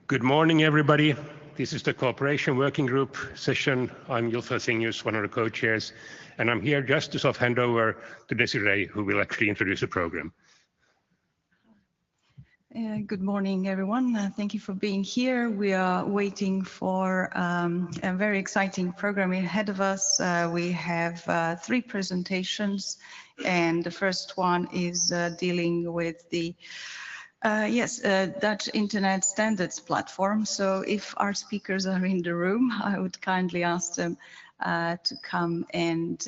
Good morning, everybody. This is the Cooperation Working Group session. I'm Wilfred, one of the co-chairs, and I'm here just to sort of hand over to Desiree, who will actually introduce the program. Good morning, everyone. Thank you for being here. We are waiting for a very exciting program ahead of us. We have 3 presentations, and the first one is dealing with the Dutch Internet Standards Platform. So if our speakers are in the room, I would kindly ask them to come and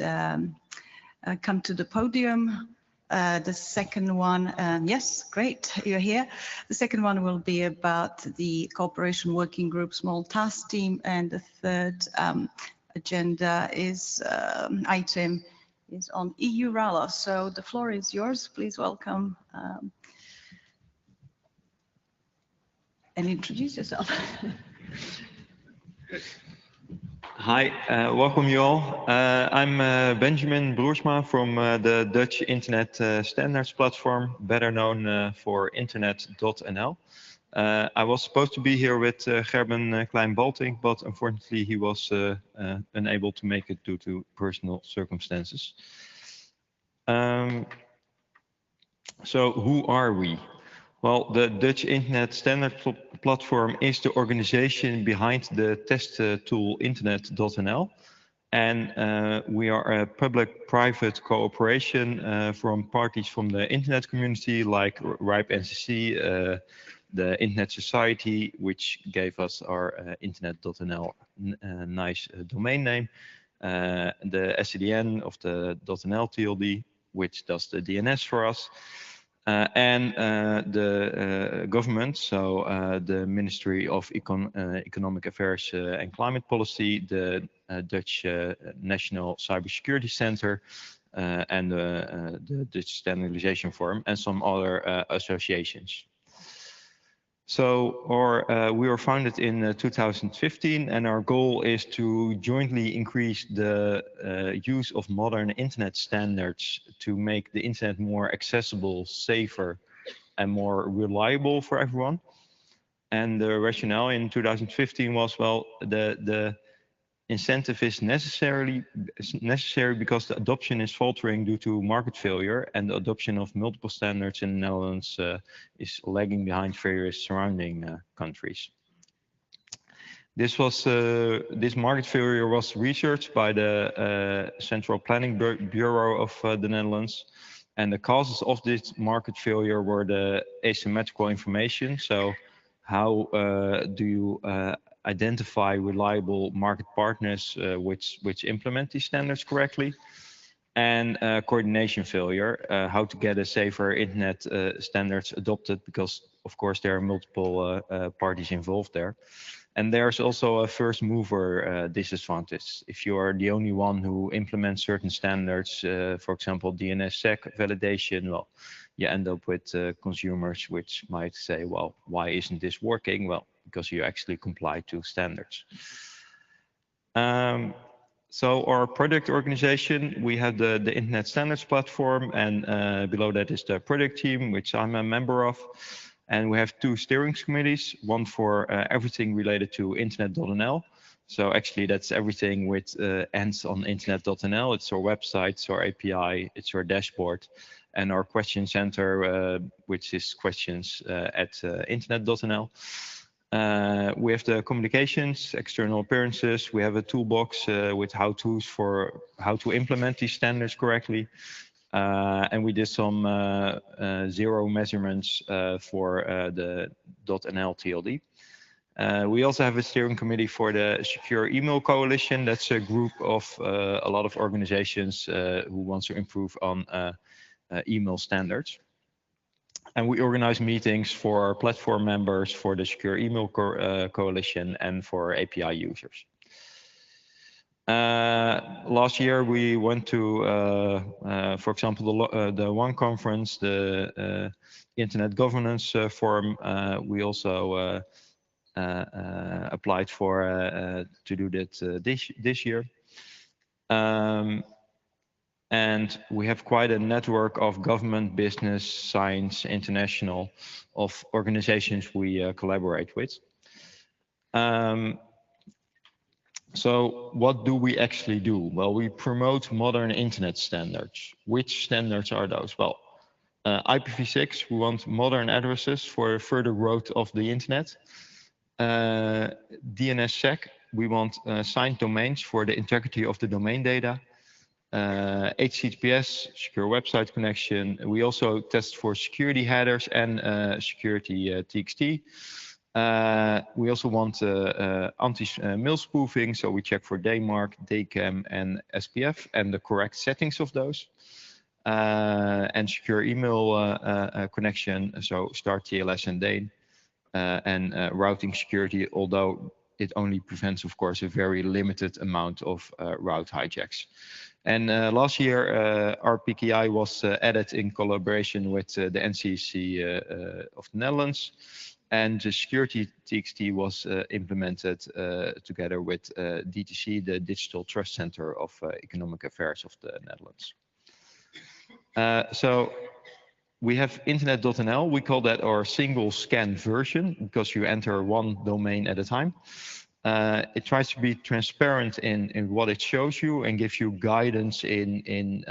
come to the podium. The second one, yes, great, you're here. The second one will be about the Cooperation Working Group Small Task Team, and the third agenda is item is on EU RALA. So the floor is yours. Please welcome and introduce yourself. Hi, welcome you all. I'm Benjamin Broersma from the Dutch Internet Standards Platform, better known for internet.nl. I was supposed to be here with Gerben Klein-Balting, but unfortunately he was unable to make it due to personal circumstances. So who are we? Well, the Dutch Internet Standard Platform is the organization behind the test tool internet.nl. And we are a public-private cooperation from parties from the internet community like RIPE NCC, the Internet Society, which gave us our internet.nl nice domain name, the SCDN of the .nl TLD, which does the DNS for us. And the government, so the Ministry of Economic Affairs and Climate Policy, the Dutch National Cybersecurity Center, and the Dutch Standardization Forum, and some other associations. So we were founded in 2015, and our goal is to jointly increase the use of modern internet standards to make the internet more accessible, safer, and more reliable for everyone. And the rationale in 2015 was, well, the incentive is necessary because the adoption is faltering due to market failure, and the adoption of multiple standards in the Netherlands is lagging behind various surrounding countries. This market failure was researched by the Central Planning Bureau of the Netherlands, and the causes of this market failure were the asymmetrical information. So how do you identify reliable market partners which implement these standards correctly, and coordination failure, how to get a safer internet standards adopted, because of course there are multiple parties involved there. And there's also a first mover disadvantage. If you are the only one who implements certain standards, for example, DNSSEC validation, well, you end up with consumers which might say, well, why isn't this working? Well, because you actually comply to standards. So our project organization, we have the Internet Standards Platform, and below that is the project team, which I'm a member of. And we have 2 steering committees, one for everything related to internet.nl. So actually that's everything with ends on internet.nl. It's our website, it's our API, it's our dashboard, and our question center, which is questions at internet.nl. We have the communications, external appearances. We have a toolbox with how-tos for how to implement these standards correctly. And we did some zero measurements for the .nl TLD. We also have a steering committee for the Secure Email Coalition. That's a group of a lot of organizations who want to improve on email standards. And we organize meetings for our platform members, for the Secure Email Coalition, and for API users. Last year we went to, for example, the ONE conference, the Internet Governance Forum. We also applied for to do that this year. And we have quite a network of government, business, science, international, of organizations we collaborate with. So what do we actually do? Well, we promote modern internet standards. Which standards are those? Well, IPv6, we want modern addresses for further growth of the internet. DNSSEC, we want signed domains for the integrity of the domain data. HTTPS, secure website connection. We also test for security headers and security TXT. We also want anti-mail spoofing, so we check for DMARC, DKIM, and SPF and the correct settings of those. And secure email connection, so start TLS and DANE, and routing security, although it only prevents, of course, a very limited amount of route hijacks. And last year, our PKI was added in collaboration with the NCC of the Netherlands. And the security TXT was implemented together with DTC, the Digital Trust Center of Economic Affairs of the Netherlands. So we have internet.nl. We call that our single scan version because you enter one domain at a time. It tries to be transparent in what it shows you and gives you guidance in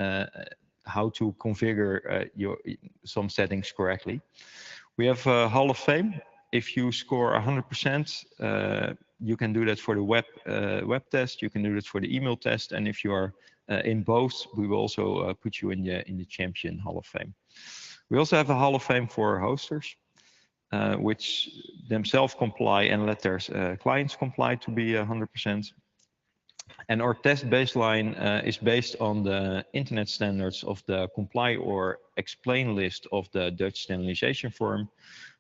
how to configure some settings correctly. We have a Hall of Fame. If you score 100%, you can do that for the web test. You can do that for the email test. And if you are in both, we will also put you in the Champion Hall of Fame. We also have a Hall of Fame for hosters, which themselves comply and let their clients comply to be 100%. And our test baseline is based on the internet standards of the comply or explain list of the Dutch Standardization Forum,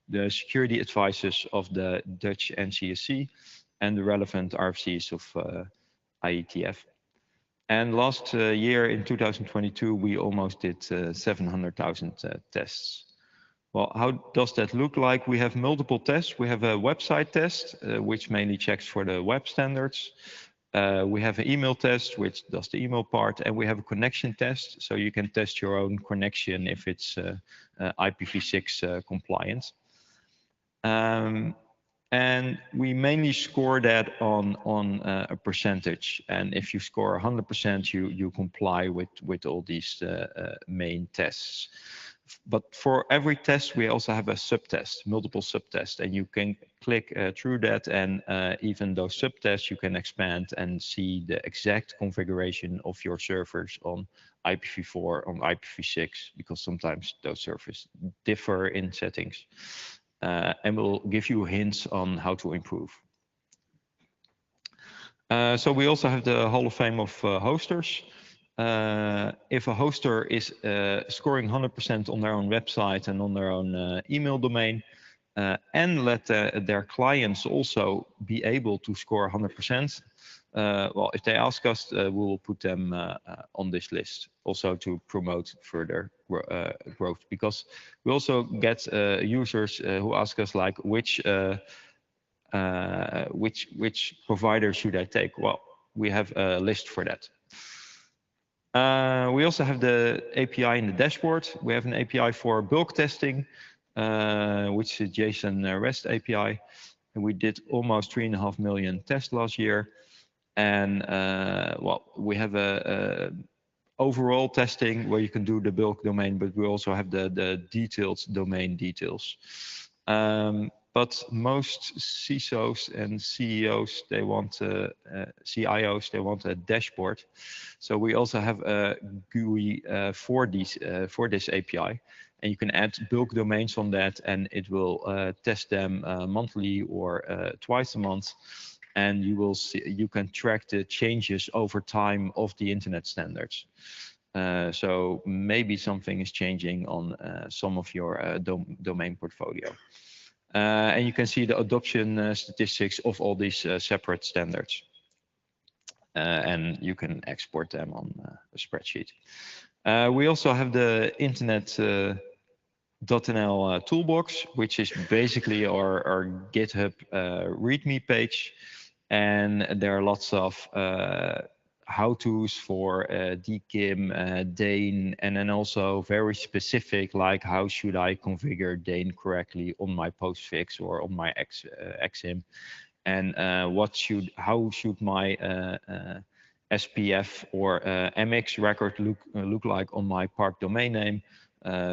the security advices of the Dutch NCSC, and the relevant RFCs of IETF. And last year in 2022, we almost did 700,000 tests. Well, how does that look like? We have multiple tests. We have a website test, which mainly checks for the web standards. We have an email test, which does the email part, and we have a connection test, so you can test your own connection if it's IPv6 compliant. And we mainly score that on a percentage, and if you score 100%, you comply with all these main tests. But for every test, we also have a subtest, multiple subtests, and you can click through that, and even those subtests you can expand and see the exact configuration of your servers on IPv4, on IPv6, because sometimes those servers differ in settings, and will give you hints on how to improve. So we also have the Hall of Fame of hosters. If a hoster is scoring 100% on their own website and on their own email domain, and let their clients also be able to score 100%, well, if they ask us, we will put them on this list also to promote further growth, because we also get users who ask us, like, which provider should I take? Well, we have a list for that. We also have the API in the dashboard. We have an API for bulk testing, which is JSON REST API. And we did almost 3.5 million tests last year. And well, we have a overall testing where you can do the bulk domain, but we also have the detailed domain details. But most CISOs and CEOs, they want CIOs, they want a dashboard. So we also have a GUI for this API, and you can add bulk domains on that, and it will test them monthly or twice a month, and you will see, you can track the changes over time of the internet standards. So maybe something is changing on some of your domain portfolio. And you can see the adoption statistics of all these separate standards. And you can export them on a spreadsheet. We also have the internet.nl toolbox, which is basically our GitHub README page. And there are lots of how-tos for DKIM, DANE, and then also very specific, like how should I configure DANE correctly on my postfix or on my XIM. and how should my SPF or MX record look like on my park domain name.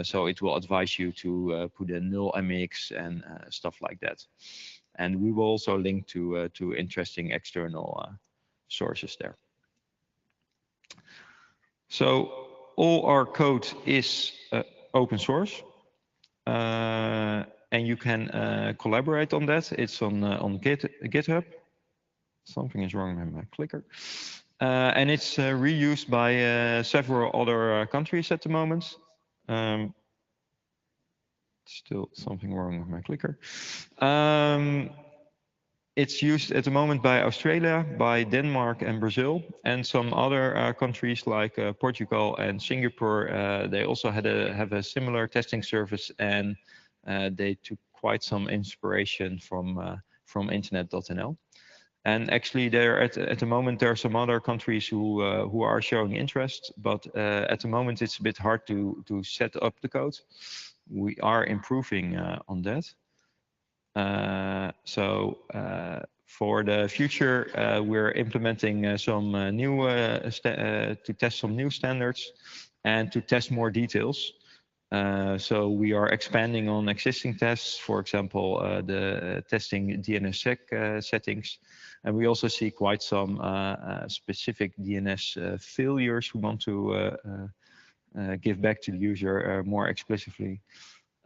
So it will advise you to put a null MX and stuff like that. And we will also link to interesting external sources there. So all our code is open source, and you can collaborate on that. It's on GitHub. Something is wrong with my clicker. And it's reused by several other countries at the moment. Still something wrong with my clicker. It's used at the moment by Australia, by Denmark and Brazil, and some other countries like Portugal and Singapore. They also have a similar testing service, and they took quite some inspiration from internet.nl. And actually, at the moment there are some other countries who are showing interest, but at the moment it's a bit hard to set up the code. We are improving on that. So for the future, we're implementing some new to test some new standards and to test more details. So we are expanding on existing tests, for example, the testing DNSSEC settings. And we also see quite some specific DNS failures we want to give back to the user more explicitly.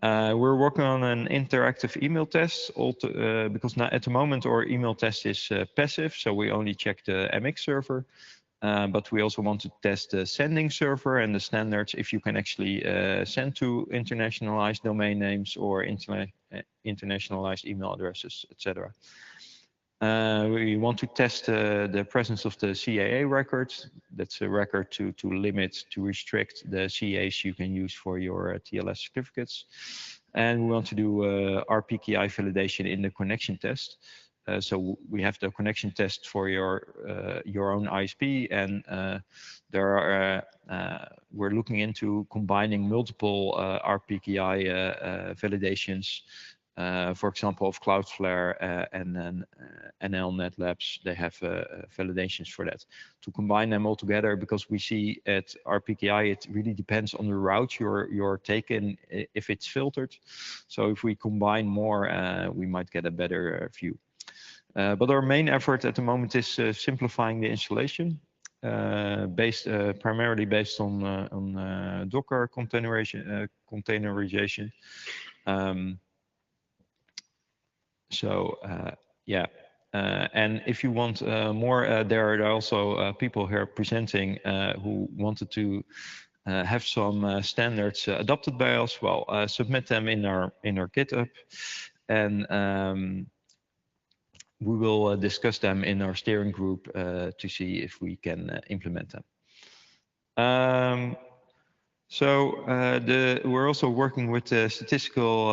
We're working on an interactive email test, because now at the moment our email test is passive, so we only check the MX server. But we also want to test the sending server and the standards if you can actually send to internationalized domain names or internationalized email addresses, etc. We want to test the presence of the CAA records. That's a record to restrict the CAs you can use for your TLS certificates. And we want to do RPKI validation in the connection test. So we have the connection test for your own ISP, and we're looking into combining multiple RPKI validations. For example, of Cloudflare and then NLNet Labs, they have validations for that. To combine them all together, because we see at RPKI, it really depends on the route you're taking, if it's filtered. So if we combine more, we might get a better view. But our main effort at the moment is simplifying the installation, primarily based on Docker containerization. And if you want more, there are also people here presenting who wanted to have some standards adopted by us. Well, submit them in our GitHub, and we will discuss them in our steering group to see if we can implement them. We're also working with the Statistical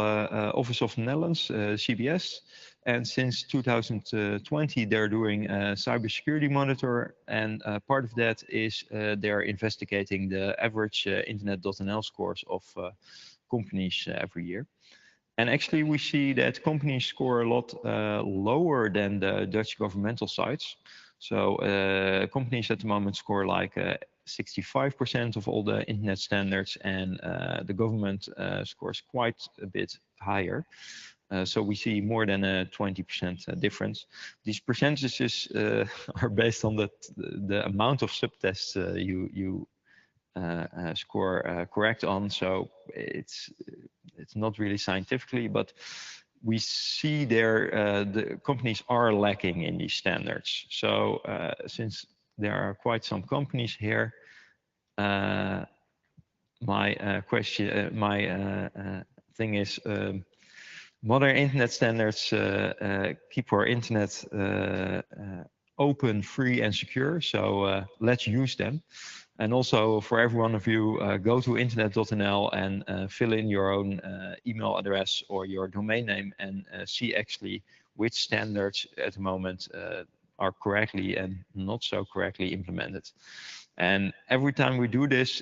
Office of the Netherlands, CBS, and since 2020 they're doing a cybersecurity monitor, and part of that is they're investigating the average internet.nl scores of companies every year. And actually we see that companies score a lot lower than the Dutch governmental sites. So companies at the moment score like 65% of all the internet standards, and the government scores quite a bit higher. So we see more than a 20% difference. These percentages are based on the amount of subtests you score correct on. So it's not really scientifically, but we see the companies are lacking in these standards. So since there are quite some companies here, my thing is, modern internet standards keep our internet open, free, and secure. So let's use them. And also for every one of you, go to internet.nl and fill in your own email address or your domain name, and see actually which standards at the moment are correctly and not so correctly implemented. And every time we do this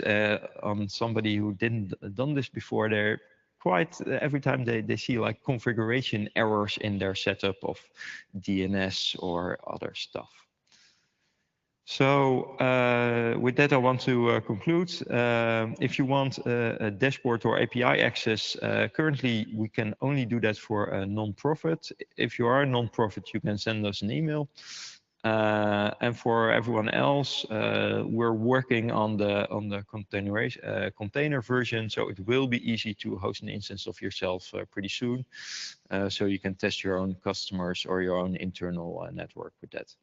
on somebody who didn't done this before, they're quite every time they see like configuration errors in their setup of DNS or other stuff. So with that, I want to conclude. If you want a dashboard or API access, currently we can only do that for a non-profit. If you are a non-profit, you can send us an email. And for everyone else, we're working on the container version, so it will be easy to host an instance of yourself pretty soon, so you can test your own customers or your own internal network with that.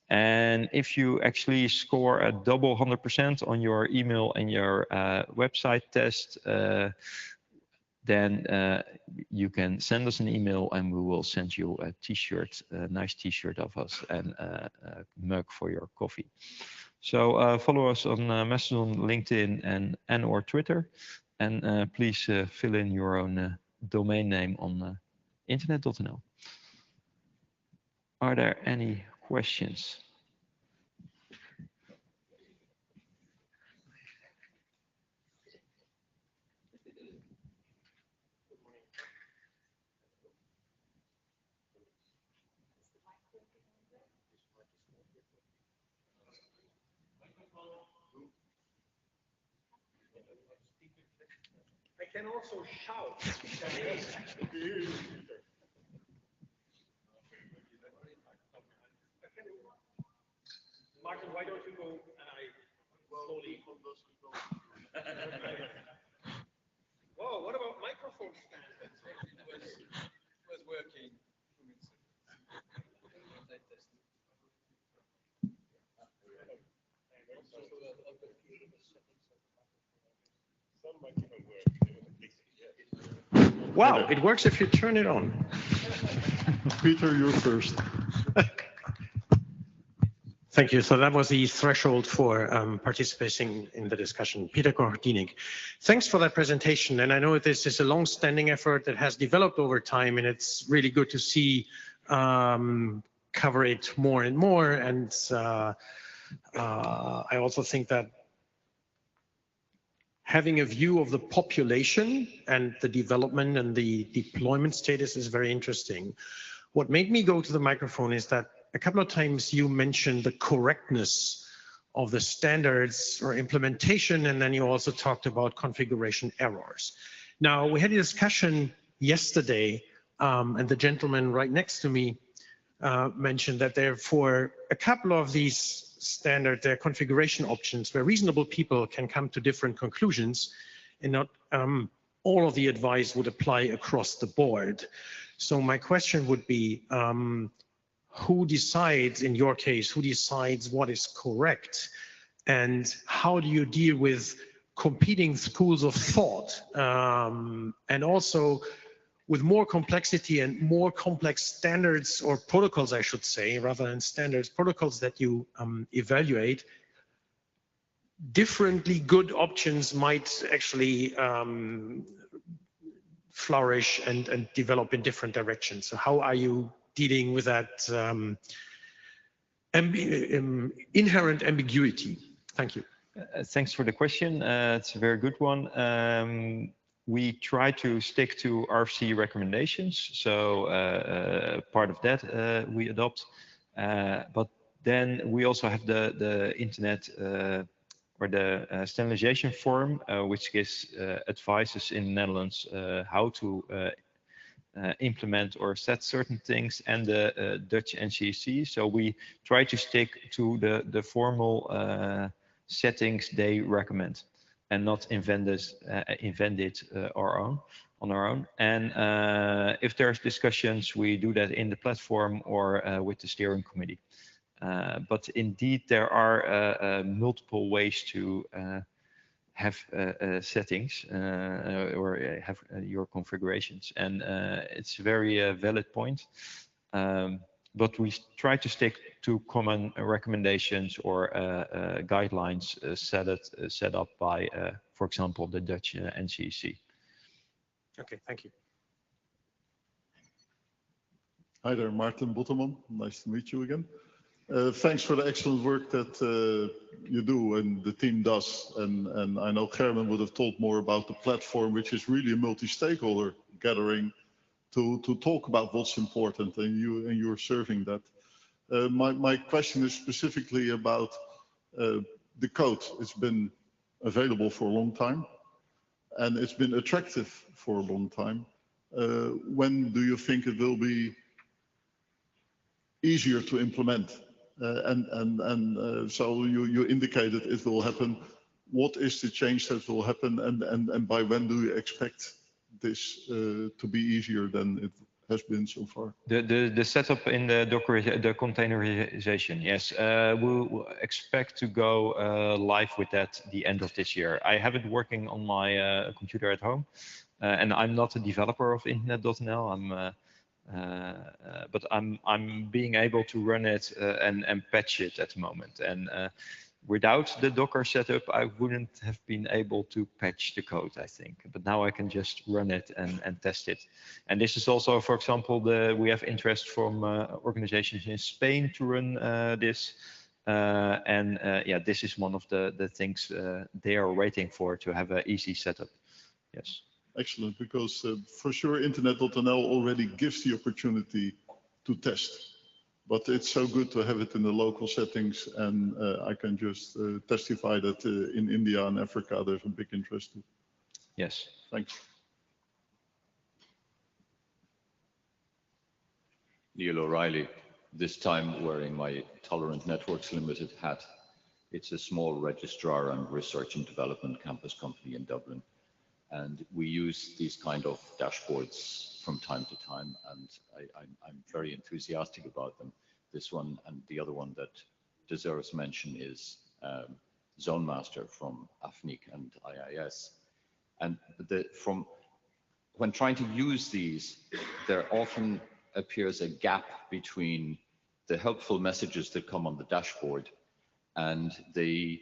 And if you actually score a double 100% on your email and your website test, then you can send us an email and we will send you a t-shirt, a nice t-shirt of us and a mug for your coffee. So follow us on Mastodon, LinkedIn and or Twitter. And please fill in your own domain name on internet.nl. Are there any questions? I can also shout. Martin, why don't you go and I slowly Whoa, what about microphone stand? It was working. Wow, it works if you turn it on. Peter, you're first. Thank you. So that was the threshold for participating in the discussion. Peter Koch-Dienig. Thanks for that presentation. And I know this is a long-standing effort that has developed over time, and it's really good to see cover it more and more. And I also think that having a view of the population and the development and the deployment status is very interesting. What made me go to the microphone is that a couple of times you mentioned the correctness of the standards or implementation, and then you also talked about configuration errors. Now, we had a discussion yesterday, and the gentleman right next to me mentioned that there for a couple of these standard configuration options where reasonable people can come to different conclusions, and not all of the advice would apply across the board. So my question would be, who decides, in your case, who decides what is correct? And how do you deal with competing schools of thought? And also with more complexity and more complex standards or protocols, I should say, rather than standards, protocols that you evaluate, differently good options might actually flourish and develop in different directions. So how are you dealing with that inherent ambiguity? Thank you. Thanks for the question. It's a very good one. We try to stick to RFC recommendations. So part of that we adopt. But then we also have the internet or the standardization forum, which gives advices in the Netherlands how to implement or set certain things, and the Dutch NCC. So we try to stick to the formal settings they recommend and not invent it on our own. And if there's discussions, we do that in the platform or with the steering committee. But indeed, there are multiple ways to have settings or have your configurations, and it's a very valid point. But we try to stick to common recommendations or guidelines set up by, for example, the Dutch NCC. Okay, thank you. Hi there, Martin Botterman. Nice to meet you again. Thanks for the excellent work that you do and the team does. And I know Gerben would have told more about the platform, which is really a multi-stakeholder gathering to talk about what's important, and you're serving that. My question is specifically about the code. It's been available for a long time, and it's been attractive for a long time. When do you think it will be easier to implement? So you indicated it will happen. What is the change that will happen, and by when do you expect this to be easier than it has been so far? The setup in the Docker, the containerization, yes. We'll expect to go live with that the end of this year. I have it working on my computer at home, and I'm not a developer of internet.nl. But I'm being able to run it and patch it at the moment. And without the Docker setup, I wouldn't have been able to patch the code, I think. But now I can just run it and test it. And this is also, for example, we have interest from organizations in Spain to run this. Yeah, this is one of the things they are waiting for, to have an easy setup. Yes. Excellent, because for sure internet.nl already gives the opportunity to test, but it's so good to have it in the local settings, and I can just testify that in India and Africa there's a big interest too. Yes. Thanks. Neil O'Reilly, this time wearing my Tolerant Networks Limited hat. It's a small registrar and research and development campus company in Dublin. And we use these kind of dashboards from time to time, and I'm very enthusiastic about them. This one and the other one that deserves mention is Zone Master from AFNIC and IIS. And when trying to use these, there often appears a gap between the helpful messages that come on the dashboard and the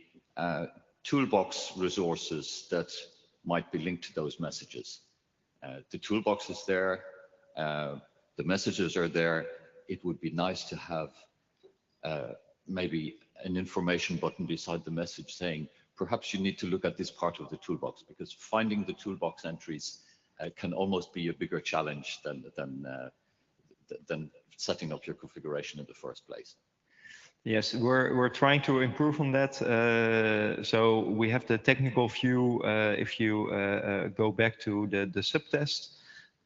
toolbox resources that might be linked to those messages. The toolbox is there, the messages are there. It would be nice to have maybe an information button beside the message saying, perhaps you need to look at this part of the toolbox, because finding the toolbox entries can almost be a bigger challenge than setting up your configuration in the first place. Yes, we're trying to improve on that. So we have the technical view. If you go back to the subtest,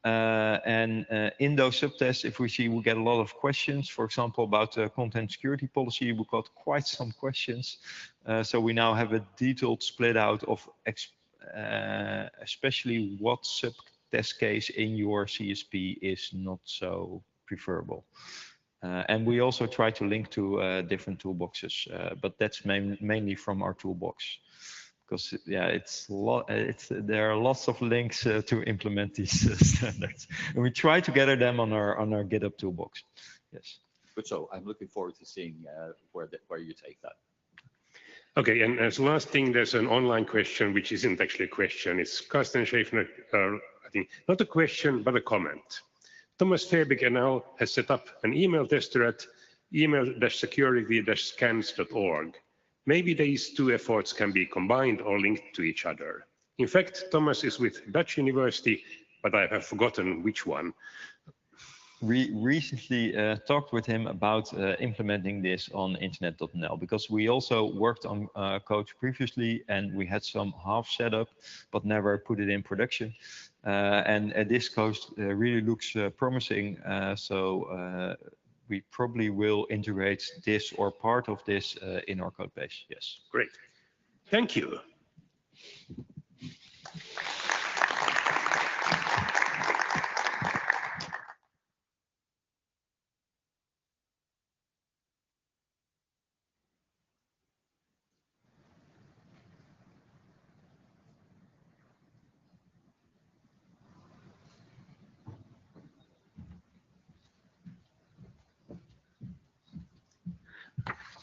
and in those subtests, if we see we get a lot of questions, for example, about the content security policy, we got quite some questions. So we now have a detailed split out of especially what subtest case in your CSP is not so preferable. And we also try to link to different toolboxes, but that's mainly from our toolbox, because yeah, there are lots of links to implement these standards, and we try to gather them on our GitHub toolbox. Yes. Good. So I'm looking forward to seeing where you take that. Okay, and as last thing, there's an online question which isn't actually a question. It's Carsten Schaeffner, I think, not a question but a comment. Thomas Fairbeck NL has set up an email tester at email-security-scans.org. Maybe these two efforts can be combined or linked to each other. In fact, Thomas is with Dutch University, but I have forgotten which one. We recently talked with him about implementing this on internet.nl, because we also worked on code previously and we had some half setup, but never put it in production. And this code really looks promising. So we probably will integrate this or part of this in our code base. Yes. Great. Thank you.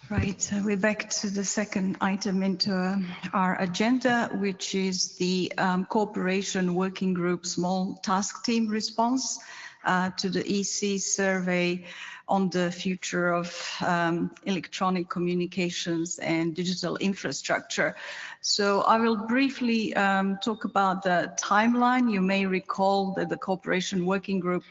Right, so we're back to the second item into our agenda, which is the Cooperation Working Group Small Task Team response. to the EC survey on the future of electronic communications and digital infrastructure. So I will briefly talk about the timeline. You may recall that the Cooperation Working Group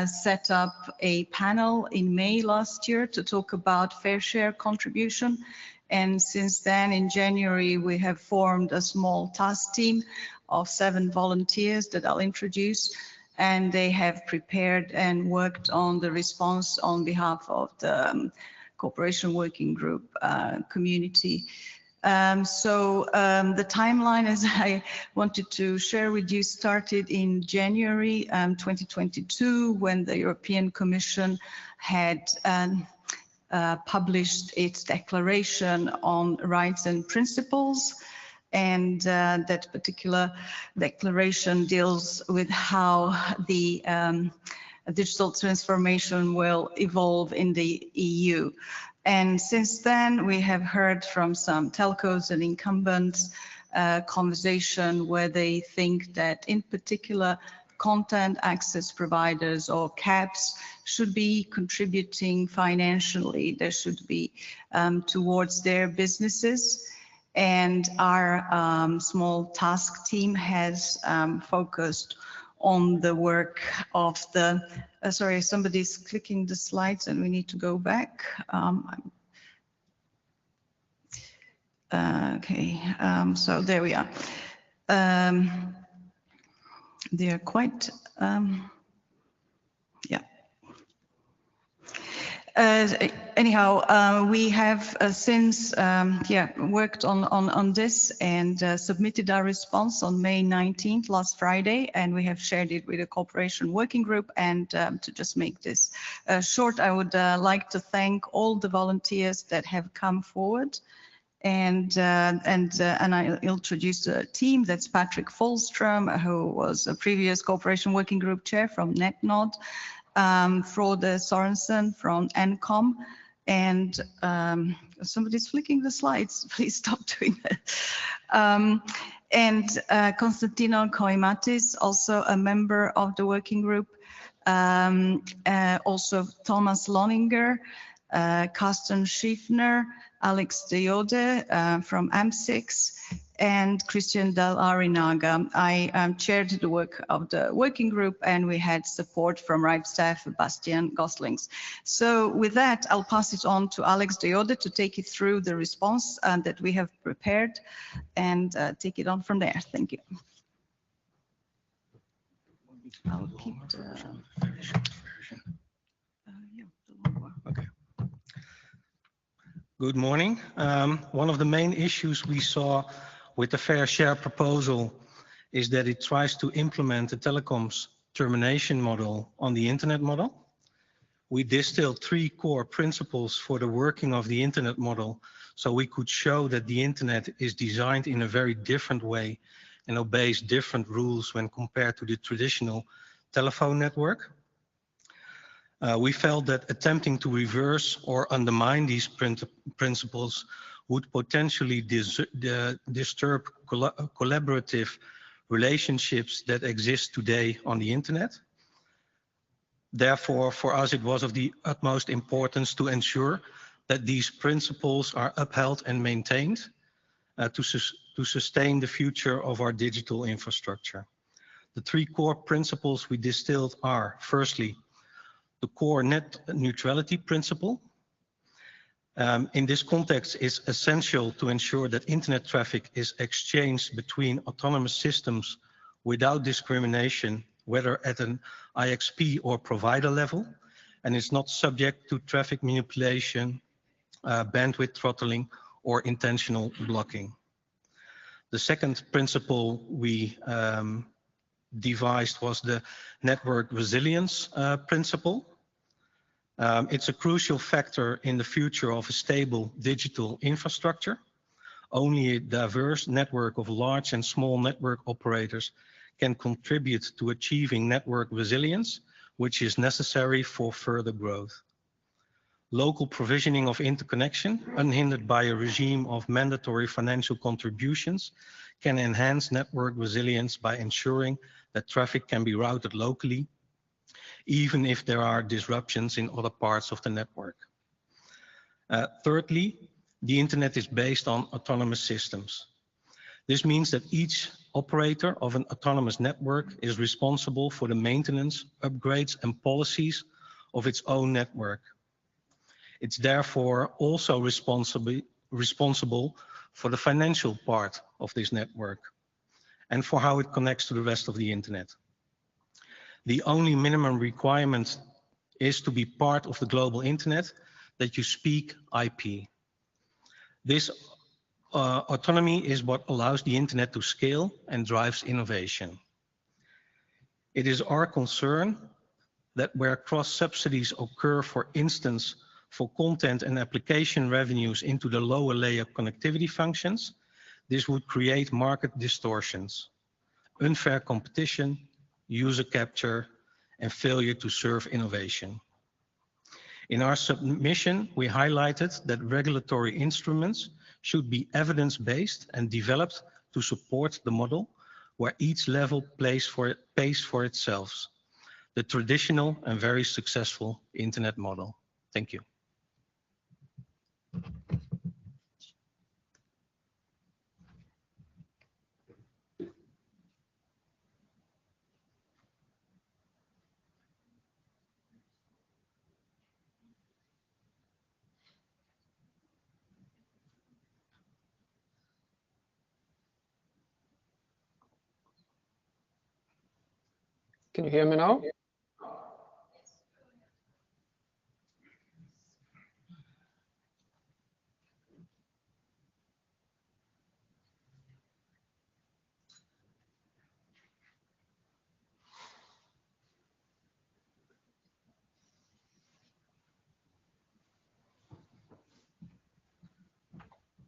set up a panel in May last year to talk about fair share contribution. And since then, in January, we have formed a small task team of 7 volunteers that I'll introduce, and they have prepared and worked on the response on behalf of the Cooperation Working Group community. The timeline, as I wanted to share with you, started in January 2022, when the European Commission had published its declaration on rights and principles. And that particular declaration deals with how the digital transformation will evolve in the EU. And since then, we have heard from some telcos and incumbents conversation where they think that in particular content access providers or CAPs should be contributing financially. There should be towards their businesses. And our small task team has focused on the work of the, sorry, somebody's clicking the slides and we need to go back. Okay, so there we are. They are quite, yeah. Anyhow, we have since worked on this and submitted our response on May 19th, last Friday, and we have shared it with the Cooperation Working Group. And to just make this short, I would like to thank all the volunteers that have come forward. And I introduced a team. That's Patrick Folstrom, who was a previous Cooperation Working Group chair from NetNod. Frode Sorensen from NCOM, and somebody's flicking the slides, please stop doing that. And Konstantino Koimatis, also a member of the working group, also Thomas Loninger, Carsten Schiffner, Alex Deode from Abusix, and Christian Del Arinaga. I chaired the work of the working group, and we had support from RIPE staff, Bastian Goslings. So with that, I'll pass it on to Alex Deode to take you through the response that we have prepared and take it on from there. Thank you. I'll keep Okay. Good morning. One of the main issues we saw with the fair share proposal is that it tries to implement the telecoms termination model on the internet model. We distilled 3 core principles for the working of the internet model, so we could show that the internet is designed in a very different way and obeys different rules when compared to the traditional telephone network. We felt that attempting to reverse or undermine these principles would potentially disturb collaborative relationships that exist today on the internet. Therefore, for us, it was of the utmost importance to ensure that these principles are upheld and maintained to sustain the future of our digital infrastructure. The 3 core principles we distilled are, firstly, the core net neutrality principle. In this context, it's essential to ensure that internet traffic is exchanged between autonomous systems without discrimination, whether at an IXP or provider level, and is not subject to traffic manipulation, bandwidth throttling, or intentional blocking. The second principle we devised was the network resilience principle. It's a crucial factor in the future of a stable digital infrastructure. Only a diverse network of large and small network operators can contribute to achieving network resilience, which is necessary for further growth. Local provisioning of interconnection, unhindered by a regime of mandatory financial contributions, can enhance network resilience by ensuring that traffic can be routed locally even if there are disruptions in other parts of the network. Thirdly, the internet is based on autonomous systems. This means that each operator of an autonomous network is responsible for the maintenance, upgrades, and policies of its own network. It's therefore also responsible for the financial part of this network and for how it connects to the rest of the internet. The only minimum requirement is to be part of the global internet, that you speak IP. This autonomy is what allows the internet to scale and drives innovation. It is our concern that where cross-subsidies occur, for instance, for content and application revenues into the lower layer connectivity functions, this would create market distortions, unfair competition, user capture, and failure to serve innovation. In our submission, we highlighted that regulatory instruments should be evidence-based and developed to support the model where each level pays for itself, the traditional and very successful internet model. Thank you. Can you hear me now?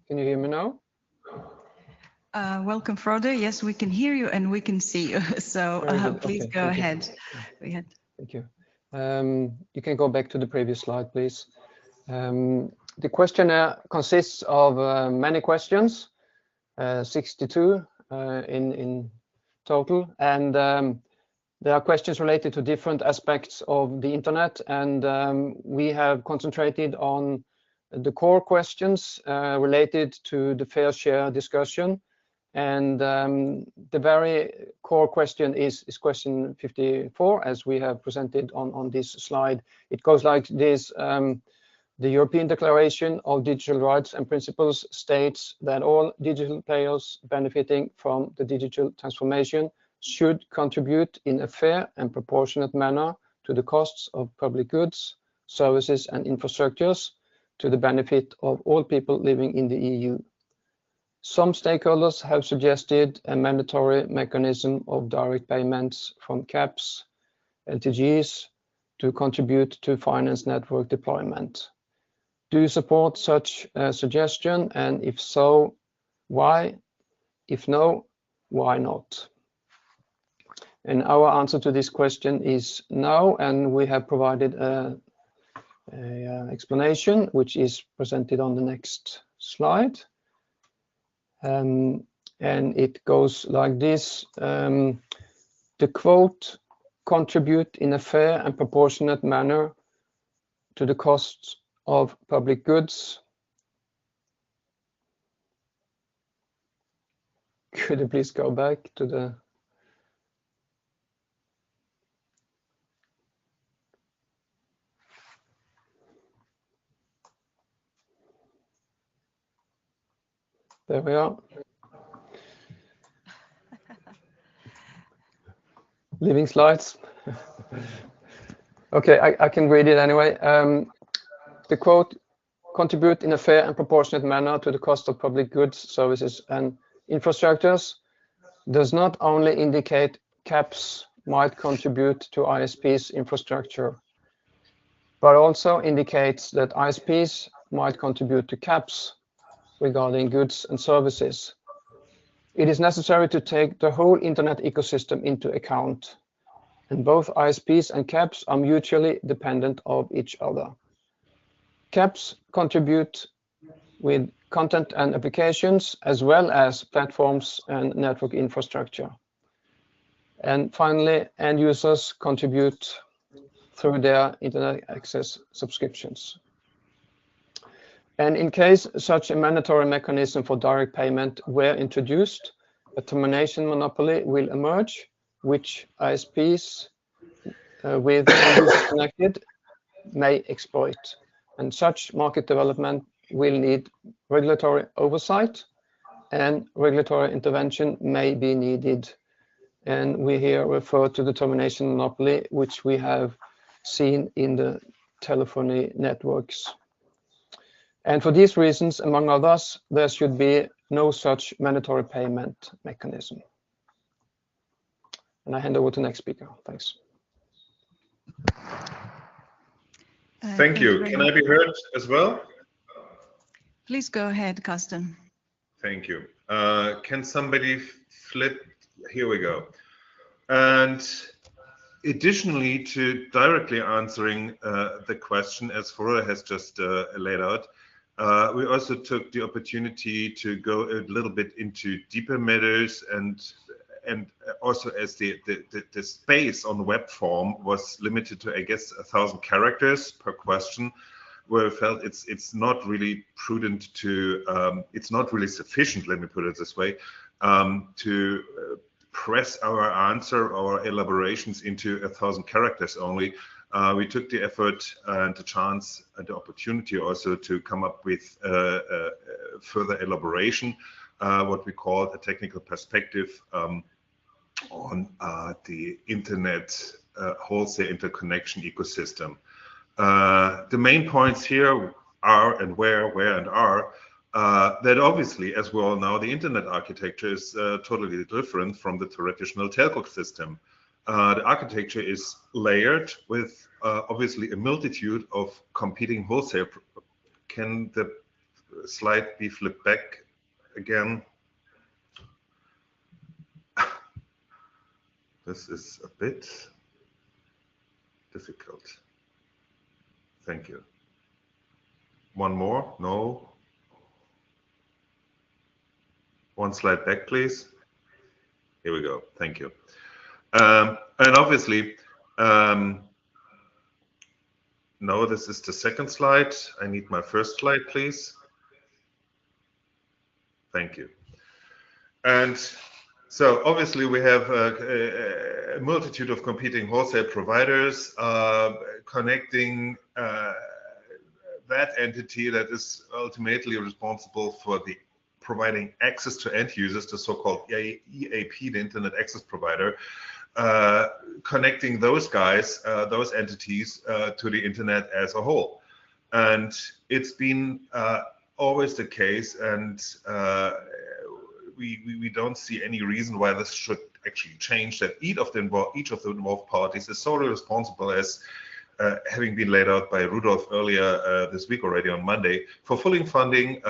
Can you hear me now? Welcome, Frode. Yes, we can hear you and we can see you. So please go ahead. Thank you. You can go back to the previous slide, please. The questionnaire consists of many questions, 62 in total, and there are questions related to different aspects of the internet, and we have concentrated on the core questions related to the fair share discussion. And the very core question is question 54, as we have presented on this slide. It goes like this. The European Declaration of Digital Rights and Principles states that all digital players benefiting from the digital transformation should contribute in a fair and proportionate manner to the costs of public goods, services, and infrastructures to the benefit of all people living in the EU. Some stakeholders have suggested a mandatory mechanism of direct payments from CAPs, LTGs, to contribute to finance network deployment. Do you support such a suggestion? And if so, why? If no, why not? And our answer to this question is no, and we have provided an explanation, which is presented on the next slide. And it goes like this. The quote, contribute in a fair and proportionate manner to the costs of public goods. Could you please go back to the... There we are. Leaving slides. Okay, I can read it anyway. The quote, contribute in a fair and proportionate manner to the cost of public goods, services, and infrastructures, does not only indicate CAPs might contribute to ISPs infrastructure, but also indicates that ISPs might contribute to CAPs regarding goods and services. It is necessary to take the whole internet ecosystem into account, and both ISPs and CAPs are mutually dependent of each other. CAPs contribute with content and applications, as well as platforms and network infrastructure. And finally, end users contribute through their internet access subscriptions. And in case such a mandatory mechanism for direct payment were introduced, a termination monopoly will emerge, which ISPs with users connected may exploit. And such market development will need regulatory oversight, and regulatory intervention may be needed. And we here refer to the termination monopoly, which we have seen in the telephony networks. And for these reasons, among others, there should be no such mandatory payment mechanism. And I hand over to the next speaker. Thanks. Thank you. Can I be heard as well? Please go ahead, Carsten. Thank you. Can somebody flip? Here we go. And additionally to directly answering the question, as Flora has just laid out, we also took the opportunity to go a little bit into deeper matters, and also as the space on web form was limited to, I guess, 1,000 characters per question, where I felt it's not really prudent to, it's not really sufficient, let me put it this way, to press our answer, our elaborations into 1,000 characters only. We took the effort and the chance and the opportunity also to come up with further elaboration, what we call a technical perspective on the internet wholesale interconnection ecosystem. The main points here are, and where and are, that obviously, as we all know, the internet architecture is totally different from the traditional telco system. The architecture is layered with obviously a multitude of competing wholesale. Can the slide be flipped back again? This is a bit difficult. Thank you. One more? No. One slide back, please. Here we go. Thank you. And obviously, no, this is the second slide. I need my first slide, please. Thank you. And so obviously we have a multitude of competing wholesale providers connecting that entity that is ultimately responsible for the providing access to end users, the so-called EAP, the Internet Access Provider, connecting those guys, those entities to the internet as a whole. And it's been always the case, and we don't see any reason why this should actually change, that each of the involved parties is solely responsible, as having been laid out by Rudolf earlier this week already on Monday, for fully funding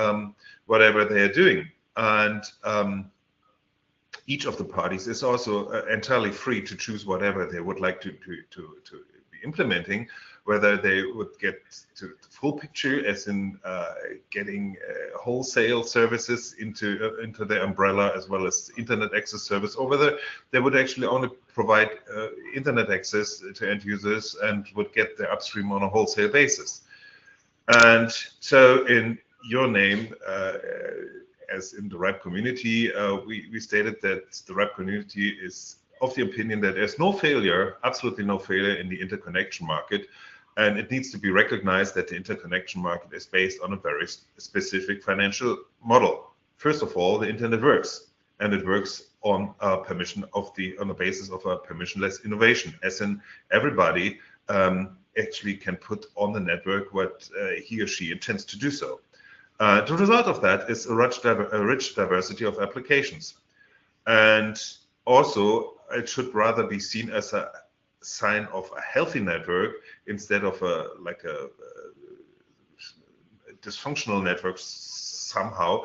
whatever they are doing. And each of the parties is also entirely free to choose whatever they would like to be implementing, whether they would get to the full picture, as in getting wholesale services into their umbrella, as well as internet access service, or whether they would actually only provide internet access to end users and would get their upstream on a wholesale basis. And so in your name, as in the RIPE community, we stated that the RIPE community is of the opinion that there's no failure, absolutely no failure in the interconnection market. And it needs to be recognized that the interconnection market is based on a very specific financial model. First of all, the internet works, and it works on on the basis of a permissionless innovation, as in everybody actually can put on the network what he or she intends to do so. The result of that is a rich diversity of applications. And also, it should rather be seen as a sign of a healthy network instead of a dysfunctional network somehow.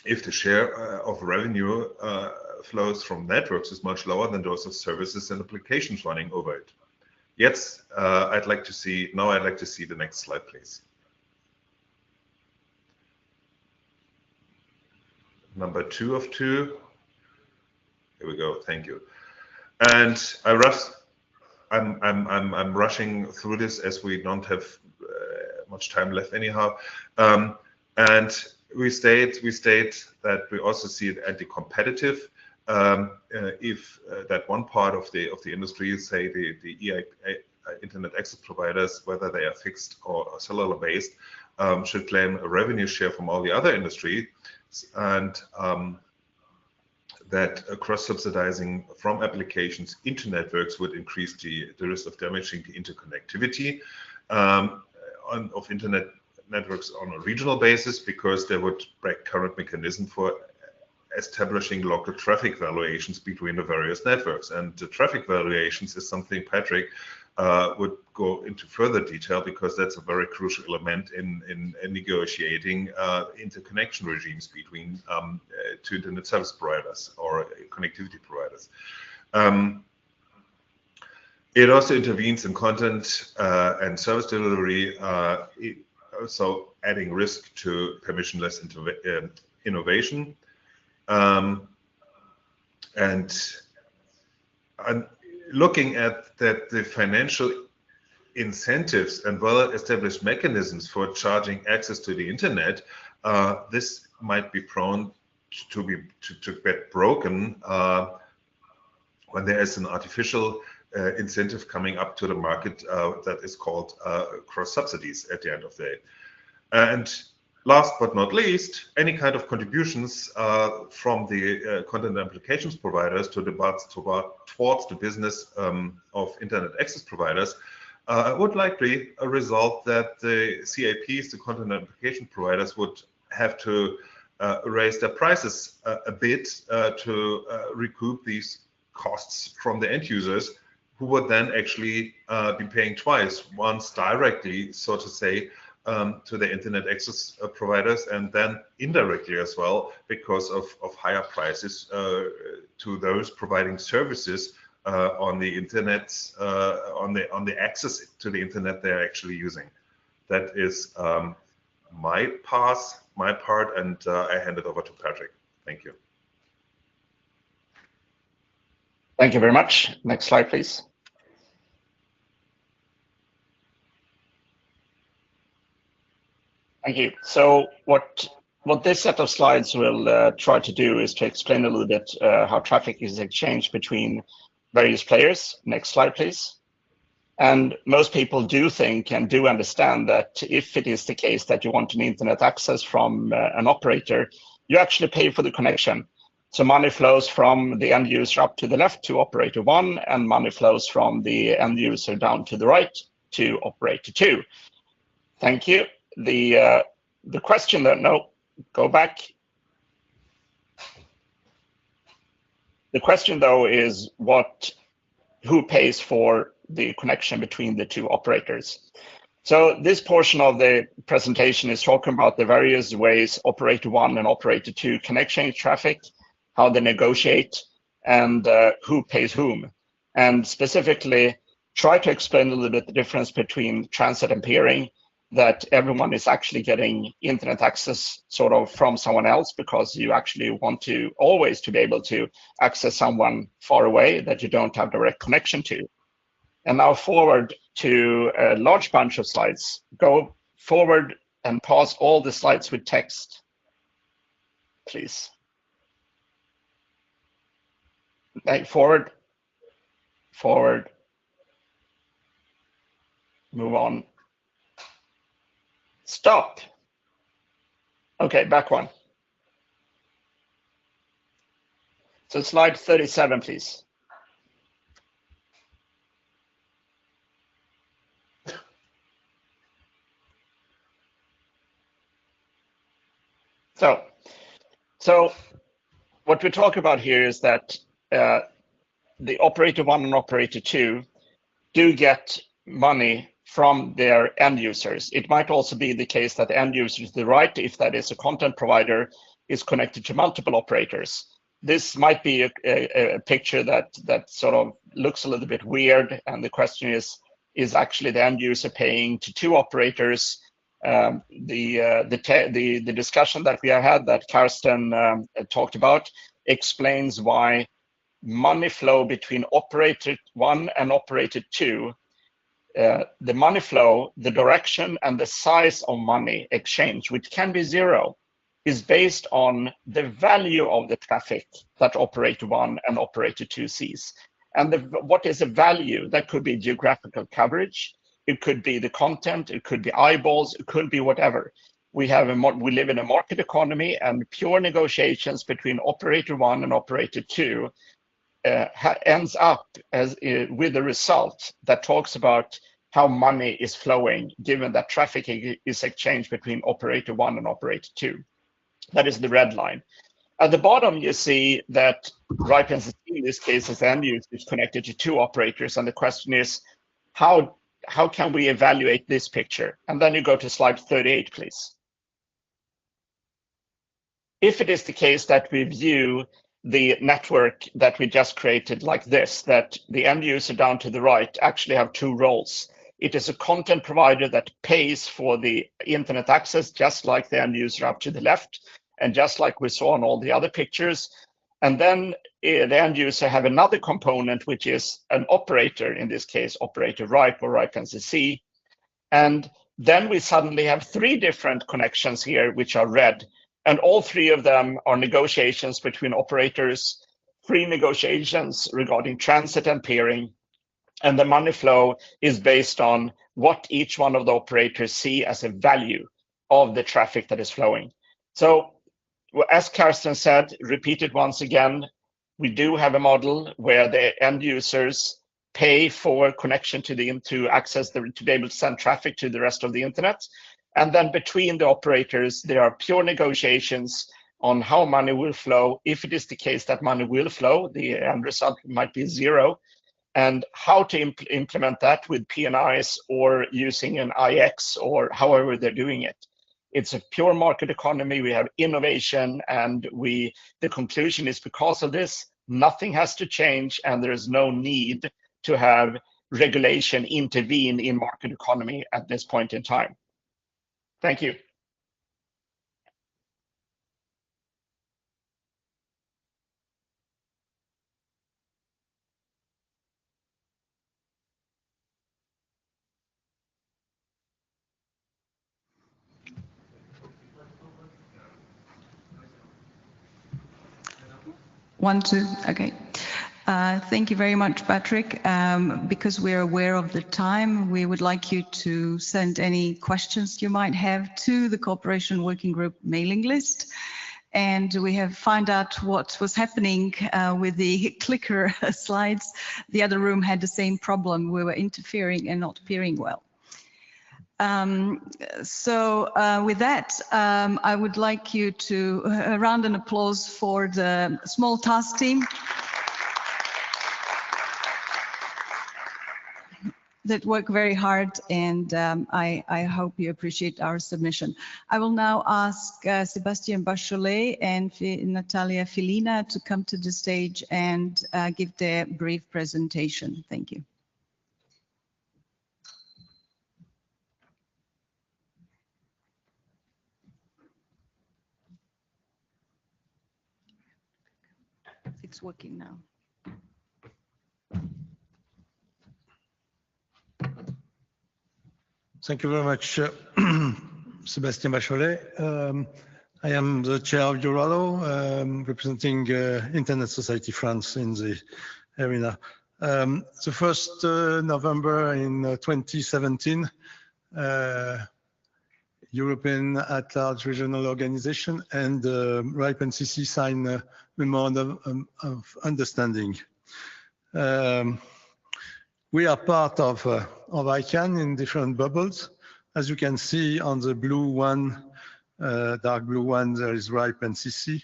If the share of revenue flows from networks is much lower than those of services and applications running over it. Yes, I'd like to see the next slide, please. Number 2 of 2. Here we go. Thank you. And I'm rushing through this as we don't have much time left anyhow. And we state that we also see it anti-competitive if that one part of the industry, say the internet access providers, whether they are fixed or cellular based, should claim a revenue share from all the other industry, and that cross-subsidizing from applications into networks would increase the risk of damaging the interconnectivity of internet networks on a regional basis, because they would break current mechanism for establishing local traffic valuations between the various networks. And the traffic valuations is something Patrick would go into further detail, because that's a very crucial element in negotiating interconnection regimes between two internet service providers or connectivity providers. It also intervenes in content and service delivery, so adding risk to permissionless innovation. And looking at that, the financial incentives and well-established mechanisms for charging access to the internet, this might be prone to get broken when there is an artificial incentive coming up to the market that is called cross subsidies at the end of the day. And last but not least, any kind of contributions from the content applications providers towards the business of internet access providers would likely result that the CAPs, the content application providers, would have to raise their prices a bit to recoup these costs from the end users, who would then actually be paying twice, once directly, so to say, to the internet access providers, and then indirectly as well, because of higher prices to those providing services on the internet, on the access to the internet they're actually using. That is my part, and I hand it over to Patrick. Thank you. Thank you very much. Next slide, please. Thank you. So what this set of slides will try to do is to explain a little bit how traffic is exchanged between various players. Next slide, please. And most people do think and do understand that if it is the case that you want an internet access from an operator, you actually pay for the connection. So money flows from the end user up to the left to operator 1, and money flows from the end user down to the right to operator 2. Thank you. The question that, no, go back. The question though is who pays for the connection between the two operators? So this portion of the presentation is talking about the various ways operator 1 and operator 2 can exchange traffic, how they negotiate, and who pays whom. And specifically try to explain a little bit the difference between transit and peering, that everyone is actually getting internet access sort of from someone else, because you actually want to always to be able to access someone far away that you don't have direct connection to. And now forward to a large bunch of slides. Go forward and pause all the slides with text, please. Forward, forward, move on. Stop. Okay, back one. So slide 37, please. So what we talk about here is that the operator 1 and operator 2 do get money from their end users. It might also be the case that the end user to the right, if that is a content provider, is connected to multiple operators. This might be a picture that sort of looks a little bit weird, and the question is actually the end user paying to two operators? The discussion that we have had, that Karsten talked about, explains why money flow between operator 1 and operator 2, the money flow, the direction and the size of money exchange, which can be zero, is based on the value of the traffic that operator 1 and operator 2 sees. And what is a value? That could be geographical coverage, it could be the content, it could be eyeballs, it could be whatever. We live in a market economy, and pure negotiations between operator 1 and operator 2 ends up with a result that talks about how money is flowing, given that traffic is exchanged between operator 1 and operator 2. That is the red line. At the bottom, you see that RIPE NCC, in this case, as end user, is connected to 2 operators. And the question is, how can we evaluate this picture? And then you go to slide 38, please. If it is the case that we view the network that we just created like this, that the end user down to the right actually have 2 roles. It is a content provider that pays for the internet access, just like the end user up to the left, and just like we saw on all the other pictures. And then the end user have another component, which is an operator, in this case, operator RIPE or RIPE NCC. And then we suddenly have 3 different connections here, which are red. And all 3 of them are negotiations between operators, free negotiations regarding transit and peering. And the money flow is based on what each one of the operators see as a value of the traffic that is flowing. So as Karsten said, repeated once again, we do have a model where the end users pay for connection to access to be able to send traffic to the rest of the internet. And then between the operators, there are pure negotiations on how money will flow. If it is the case that money will flow, the end result might be 0. And how to implement that with PNIs or using an IX or however they're doing it. It's a pure market economy. We have innovation, and the conclusion is because of this, nothing has to change, and there is no need to have regulation intervene in market economy at this point in time. Thank you. One, two, okay. Thank you very much, Patrick. Because we're aware of the time, we would like you to send any questions you might have to the Cooperation Working Group mailing list. And we have found out what was happening with the clicker slides. The other room had the same problem. We were interfering and not appearing well. With that, I would like you to a round of applause for the small task team that work very hard, and I hope you appreciate our submission. I will now ask Sébastien Bachelet and Natalia Filina to come to the stage and give their brief presentation. Thank you. It's working now. Thank you very much, Sébastien Bachelet. I am the chair of Gerardo, representing Internet Society France in the arena. The 1st November in 2017, European at-large regional organization and RIPE NCC signed a memorandum of understanding. We are part of ICANN in different bubbles. As you can see on the blue one, dark blue one, there is RIPE NCC,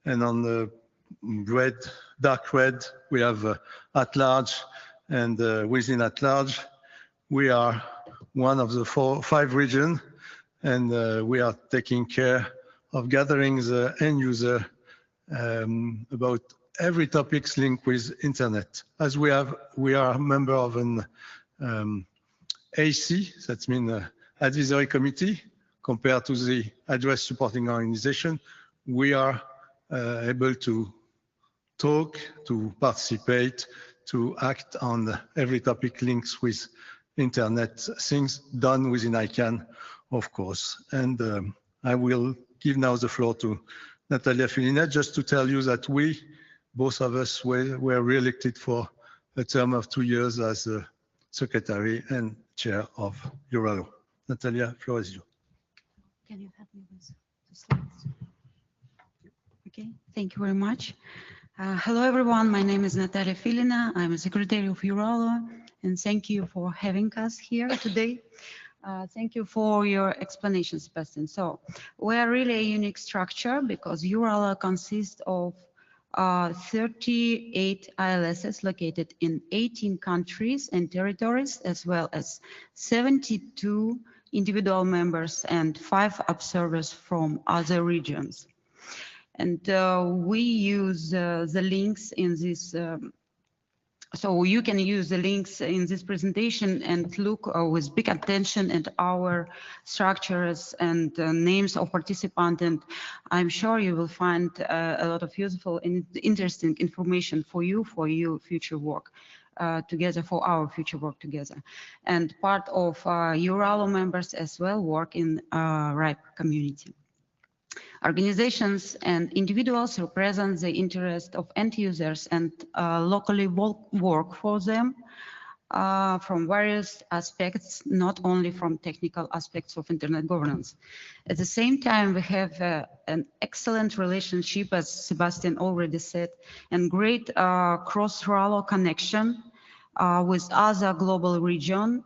and on the red, dark red, we have at-large, and within at-large, we are one of the 5 regions. And we are taking care of gathering the end user about every topics linked with internet. As we are a member of an AC, that means advisory committee, compared to the address supporting organization, we are able to talk, to participate, to act on every topic links with internet things done within ICANN, of course. And I will give now the floor to Natalia Filina, just to tell you that we, both of us, were re-elected for a term of 2 years as secretary and chair of Gerardo. Natalia, floor is yours. Can you help me with the slides? Okay, thank you very much. Hello, everyone. My name is Natalia Filina. I'm a secretary of Gerardo, and thank you for having us here today. Thank you for your explanation, Sebastian. So we're really a unique structure because Gerardo consists of 38 ILSs located in 18 countries and territories, as well as 72 individual members and 5 observers from other regions. And we use the links in this, so you can use the links in this presentation and look with big attention at our structures and names of participants. And I'm sure you will find a lot of useful and interesting information for your future work together, for our future work together. And part of Gerardo members as well work in RIPE community. Organizations and individuals represent the interest of end users and locally work for them from various aspects, not only from technical aspects of internet governance. At the same time, we have an excellent relationship, as Sebastian already said, and great cross-Gerardo connection with other global region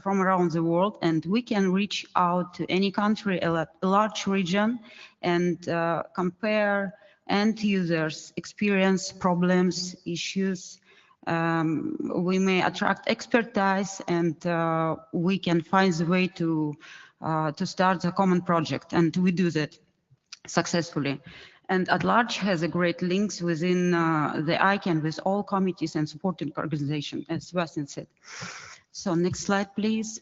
from around the world, and we can reach out to any country, a large region, and compare end users' experience, problems, issues. We may attract expertise, and we can find the way to start a common project, and we do that successfully. And at large has a great links within the ICANN with all committees and supporting organizations, as Sebastian said. So next slide, please.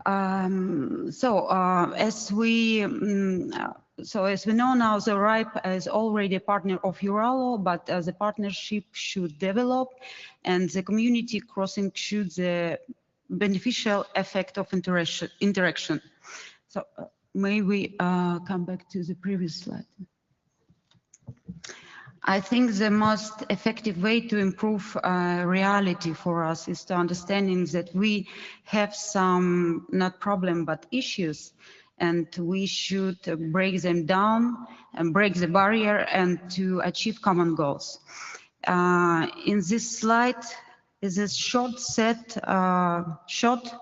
As we know now, the RIPE is already a partner of Gerardo, but the partnership should develop, and the community crossing should the beneficial effect of interaction. So. May we come back to the previous slide? I think the most effective way to improve reality for us is to understanding that we have some, not problem, but issues, and we should break them down and break the barrier and to achieve common goals. In this slide is a short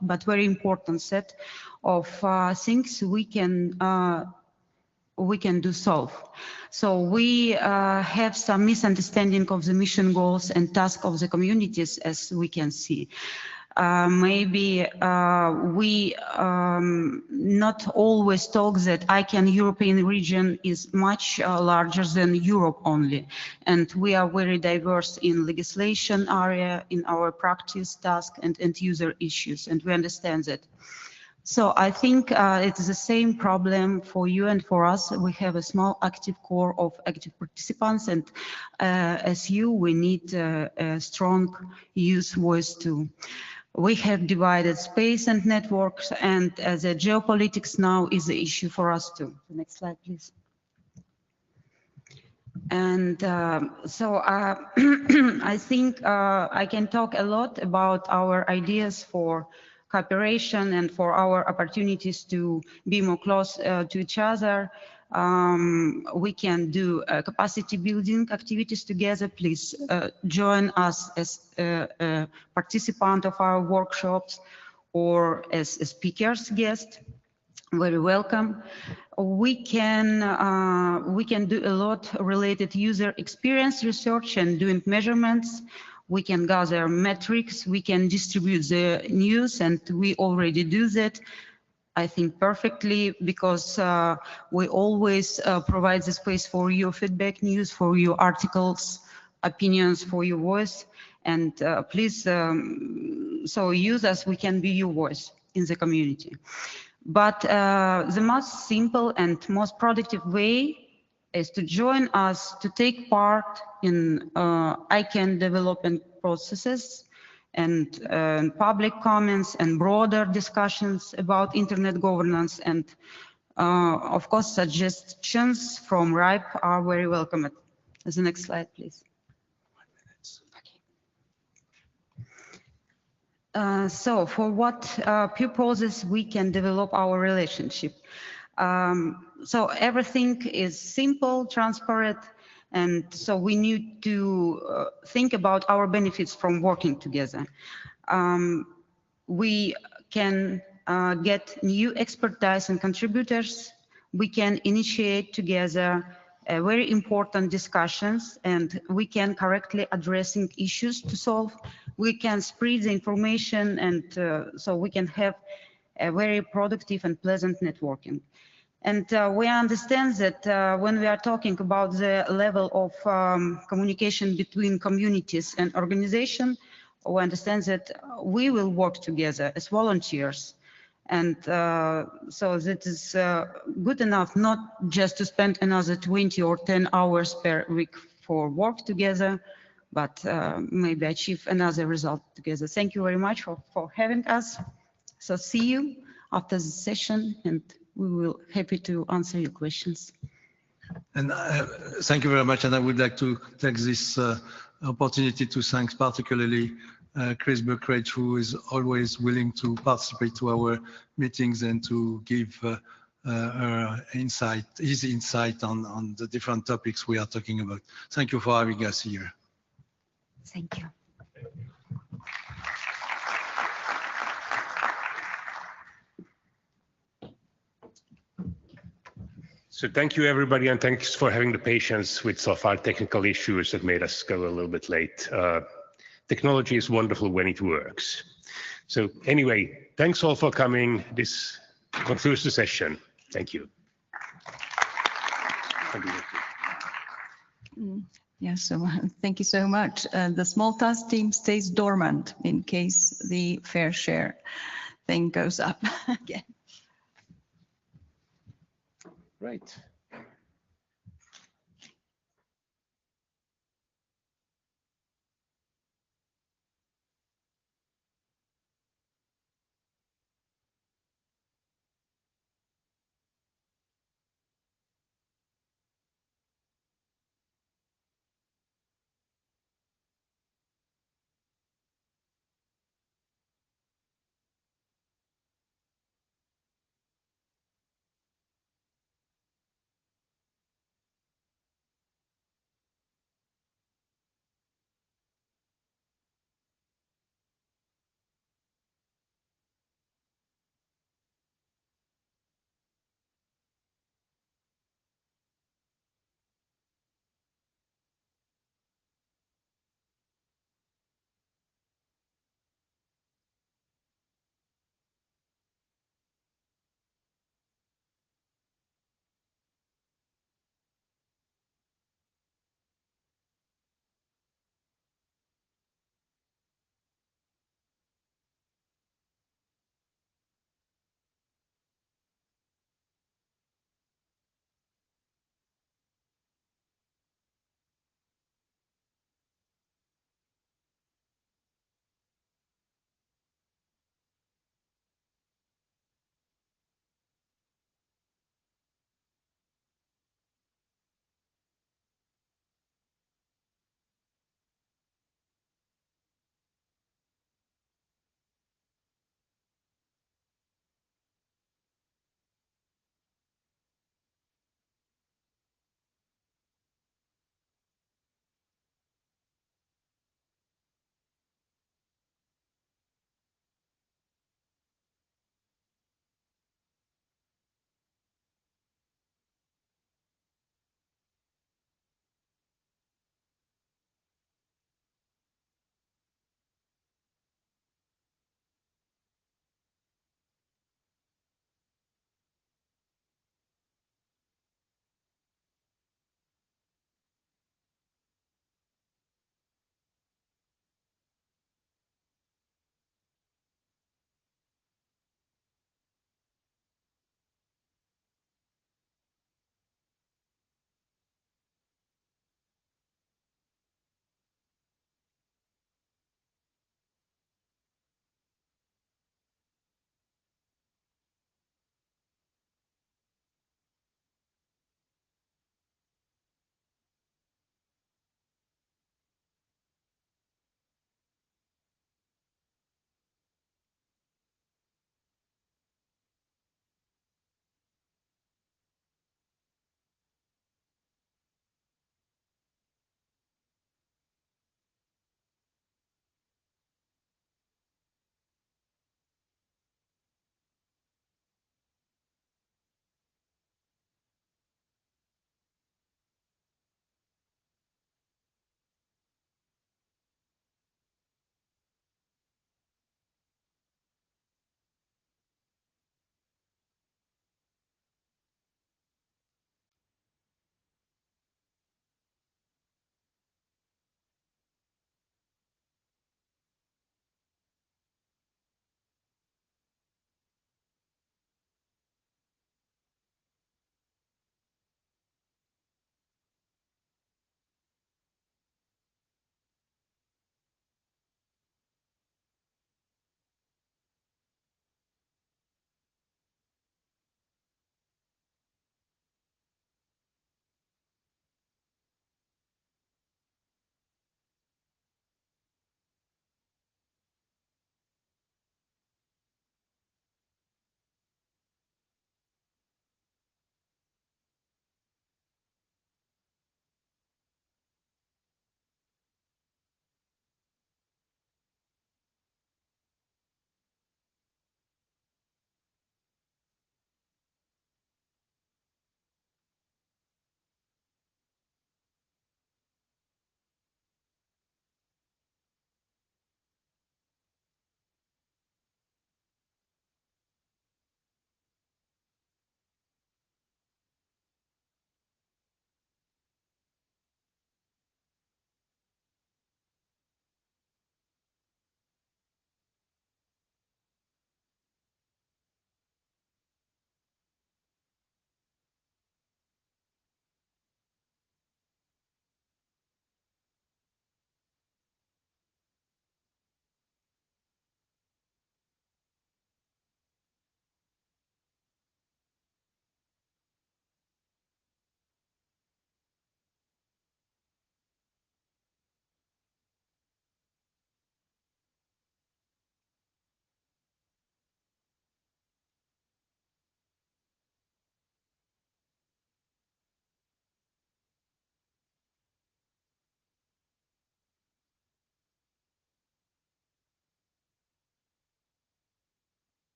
but very important set of things we can solve. So we have some misunderstanding of the mission goals and tasks of the communities, as we can see. Maybe we not always talk that ICANN European region is much larger than Europe only. And we are very diverse in legislation area, in our practice, task, and end user issues, and we understand that. So I think it's the same problem for you and for us. We have a small active core of active participants, and as you, we need a strong youth voice too. We have divided space and networks, and the geopolitics now is the issue for us too. The next slide, please. And I think I can talk a lot about our ideas for cooperation and for our opportunities to be more close to each other. We can do capacity building activities together. Please join us as a participant of our workshops or as a speaker's guest. Very welcome. We can do a lot related user experience research and doing measurements. We can gather metrics, we can distribute the news, and we already do that, I think, perfectly, because we always provide the space for your feedback news, for your articles, opinions, for your voice. And please, so use us, we can be your voice in the community. But the most simple and most productive way is to join us to take part in ICANN development processes and public comments and broader discussions about internet governance, and of course suggestions from RIPE are very welcome. As the next slide, please. So for what purposes we can develop our relationship. So everything is simple, transparent, and so we need to think about our benefits from working together. We can get new expertise and contributors. We can initiate together very important discussions, and we can correctly addressing issues to solve. We can spread the information, and so we can have a very productive and pleasant networking. And we understand that when we are talking about the level of communication between communities and organizations, we understand that we will work together as volunteers. And so that is good enough not just to spend another 20 or 10 hours per week for work together, but maybe achieve another result together. Thank you very much for having us. So see you after the session, and we will be happy to answer your questions. And thank you very much. And I would like to take this opportunity to thank particularly Chris Buckridge, who is always willing to participate to our meetings and to give his insight on the different topics we are talking about. Thank you for having us here. Thank you. So thank you, everybody, and thanks for having the patience with so far technical issues that made us go a little bit late. Technology is wonderful when it works. So anyway, thanks all for coming. This concludes the session. Thank you. Yeah, so thank you so much. The small task team stays dormant in case the fair share thing goes up again. Right.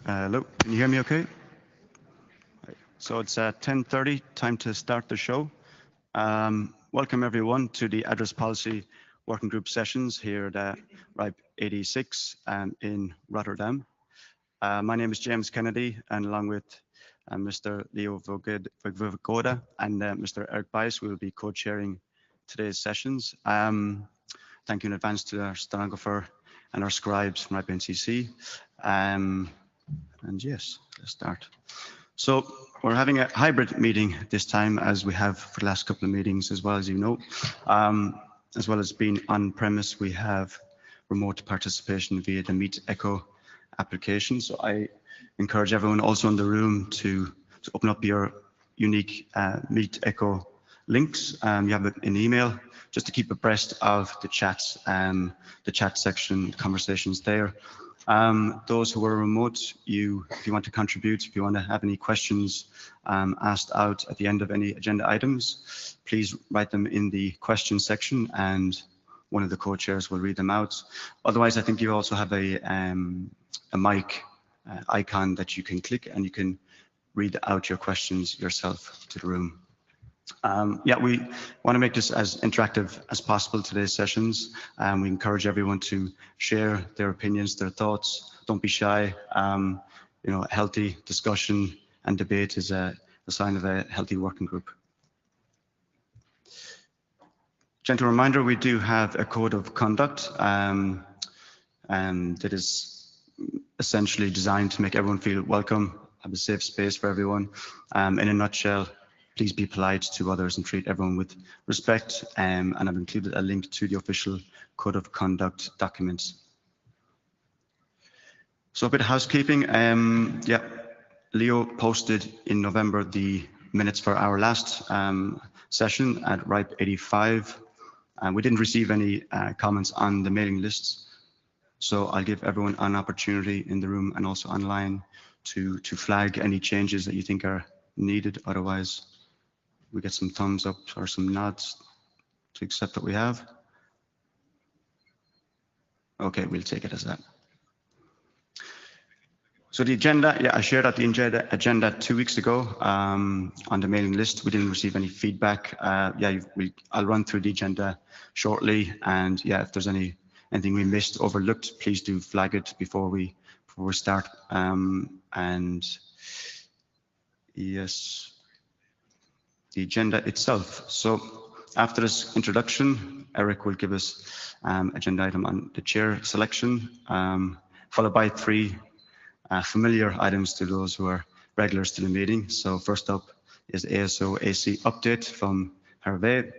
Hello, can you hear me okay? So it's 10:30, time to start the show. Welcome everyone to the Address Policy Working Group sessions here at RIPE 86 in Rotterdam. My name is James Kennedy, and along with Mr. Leo Vogoda and Mr. Eric Bias, we will be co-chairing today's sessions. Thank you in advance to our stenographer and our scribes from RIPE NCC. And yes, let's start. So we're having a hybrid meeting this time, as we have for the last couple of meetings, as well as you know. As well as being on premise, we have remote participation via the Meet Echo application. So I encourage everyone also in the room to open up your unique Meet Echo links. You have it in email, just to keep abreast of the chats, the chat section, the conversations there. Those who are remote, if you want to contribute, if you want to have any questions asked out at the end of any agenda items, please write them in the question section and one of the co-chairs will read them out. Otherwise, I think you also have a mic icon that you can click and you can read out your questions yourself to the room. Yeah, we want to make this as interactive as possible, today's sessions. We encourage everyone to share their opinions, their thoughts. Don't be shy. You know, a healthy discussion and debate is a sign of a healthy working group. Gentle reminder, we do have a code of conduct that is essentially designed to make everyone feel welcome, have a safe space for everyone. In a nutshell, please be polite to others and treat everyone with respect. And I've included a link to the official code of conduct documents. So a bit of housekeeping. Yeah, Leo posted in November the minutes for our last session at RIPE 85. We didn't receive any comments on the mailing lists. So I'll give everyone an opportunity in the room and also online to flag any changes that you think are needed. Otherwise, we get some thumbs up or some nods to accept what we have. Okay, we'll take it as that. So the agenda, yeah, I shared out the agenda 2 weeks ago on the mailing list. We didn't receive any feedback. Yeah, I'll run through the agenda shortly, and yeah, if there's anything we missed, overlooked, please do flag it before we start. And yes, the agenda itself. So after this introduction, Eric will give us agenda item on the chair selection, followed by 3 familiar items to those who are regulars to the meeting. So first up is ASO AC update from Hervé,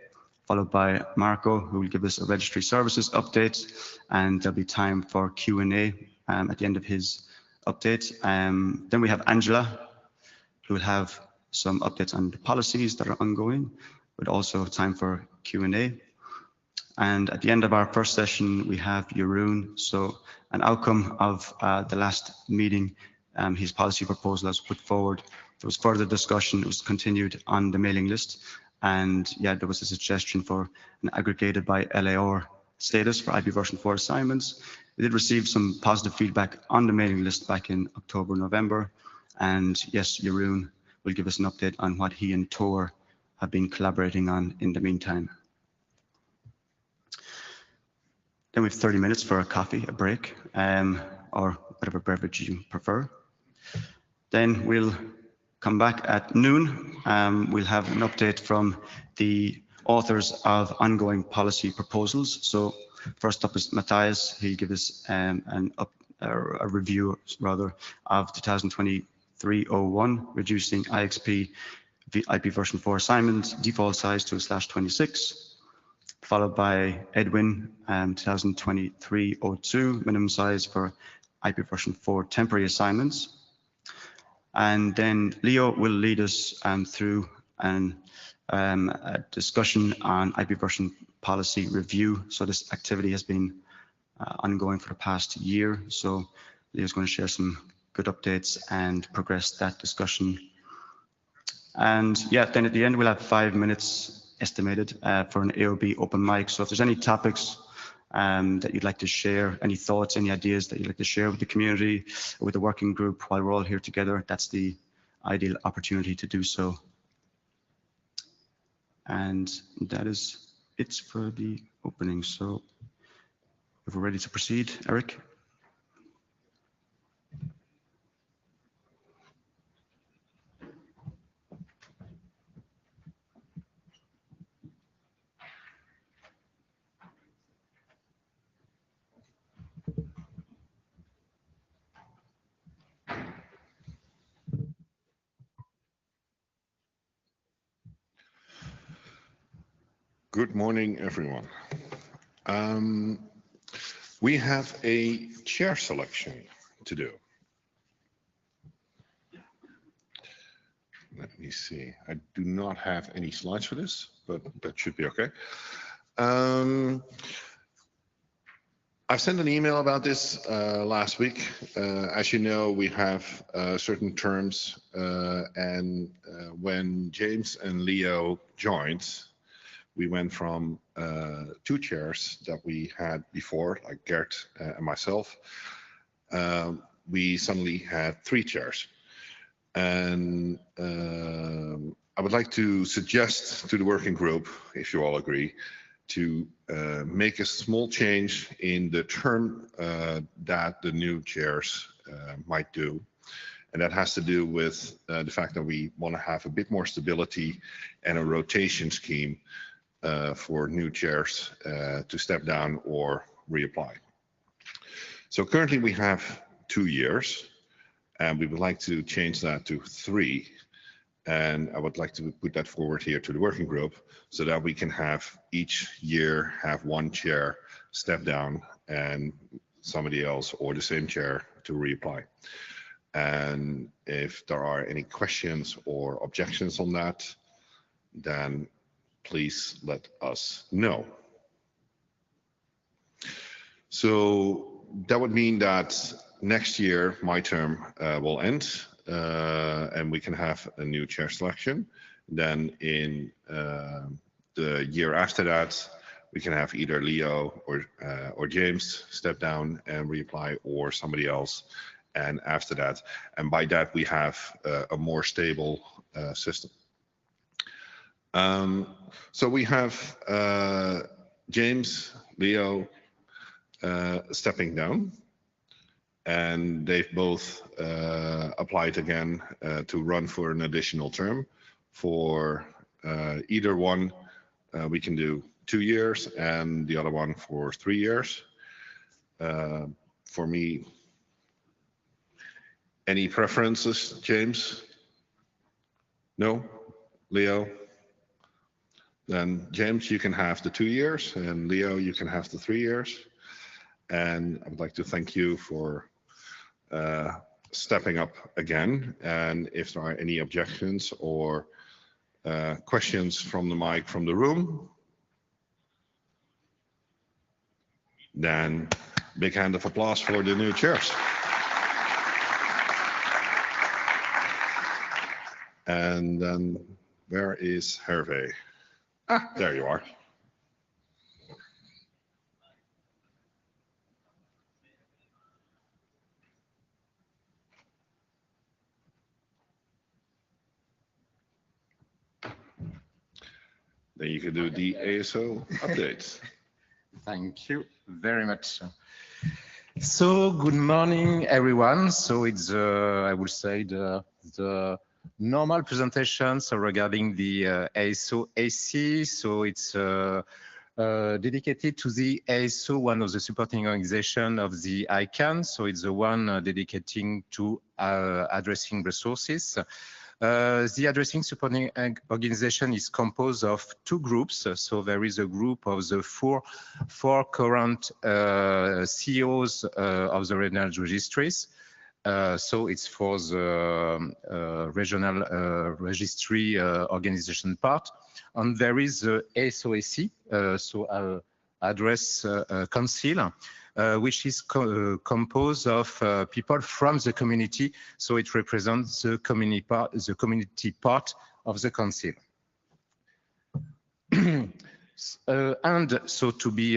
followed by Marco, who will give us a registry services update, and there'll be time for Q&A at the end of his update. Then we have Angela, who will have some updates on the policies that are ongoing, but also time for Q&A. And at the end of our first session, we have Jeroen. So an outcome of the last meeting, his policy proposal was put forward. There was further discussion, it was continued on the mailing list. And yeah, there was a suggestion for an aggregated by LAR status for IP version 4 assignments. We did receive some positive feedback on the mailing list back in October, November. And yes, Jeroen will give us an update on what he and Tor have been collaborating on in the meantime. Then we have 30 minutes for a coffee, a break, or whatever beverage you prefer. Then we'll come back at noon. We'll have an update from the authors of ongoing policy proposals. So first up is Matthias. He'll give us a review rather of 2023-01, reducing IXP IP version 4 assignment default size to /26. Followed by Edwin, 2023-02, minimum size for IP version 4 temporary assignments. And then Leo will lead us through a discussion on IP version policy review. So this activity has been ongoing for the past year. So Leo's going to share some good updates and progress that discussion. And yeah, then at the end, we'll have 5 minutes estimated for an AOB open mic. So if there's any topics that you'd like to share, any thoughts, any ideas that you'd like to share with the community, with the working group while we're all here together, that's the ideal opportunity to do so. And that is it for the opening. So if we're ready to proceed, Eric. Good morning, everyone. We have a chair selection to do. Let me see. I do not have any slides for this, but that should be okay. I sent an email about this last week. As you know, we have certain terms, and when James and Leo joined, we went from 2 chairs that we had before, like Gert and myself. We suddenly had 3 chairs. And I would like to suggest to the working group, if you all agree, to make a small change in the term that the new chairs might do. And that has to do with the fact that we want to have a bit more stability and a rotation scheme for new chairs to step down or reapply. So currently we have 2 years, and we would like to change that to 3. And I would like to put that forward here to the working group so that we can have each year have 1 chair step down and somebody else or the same chair to reapply. And if there are any questions or objections on that, then please let us know. So that would mean that next year my term will end and we can have a new chair selection. Then in the year after that, we can have either Leo or James step down and reapply, or somebody else. And after that, and by that we have a more stable system. So we have James, Leo stepping down, and they've both applied again to run for an additional term. For either one, we can do 2 years, and the other one for 3 years. For me, any preferences, James? No? Leo? Then James, you can have the 2 years, and Leo, you can have the 3 years. And I would like to thank you for stepping up again. And if there are any objections or questions from the mic from the room, then big hand of applause for the new chairs. And then where is Hervé? Ah, there you are. Then you can do the ASO updates. Thank you very much. So good morning, everyone. So it's, I would say, the normal presentation so regarding the ASO AC. So it's dedicated to the ASO, one of the supporting organization of the ICANN. So it's the one dedicating to addressing resources. The addressing supporting organization is composed of 2 groups. So there is a group of the four current CEOs of the regional registries. So it's for the regional registry organization part. And there is the ASOAC, so Address Council, which is composed of people from the community. So it represents the community part of the council. And so to be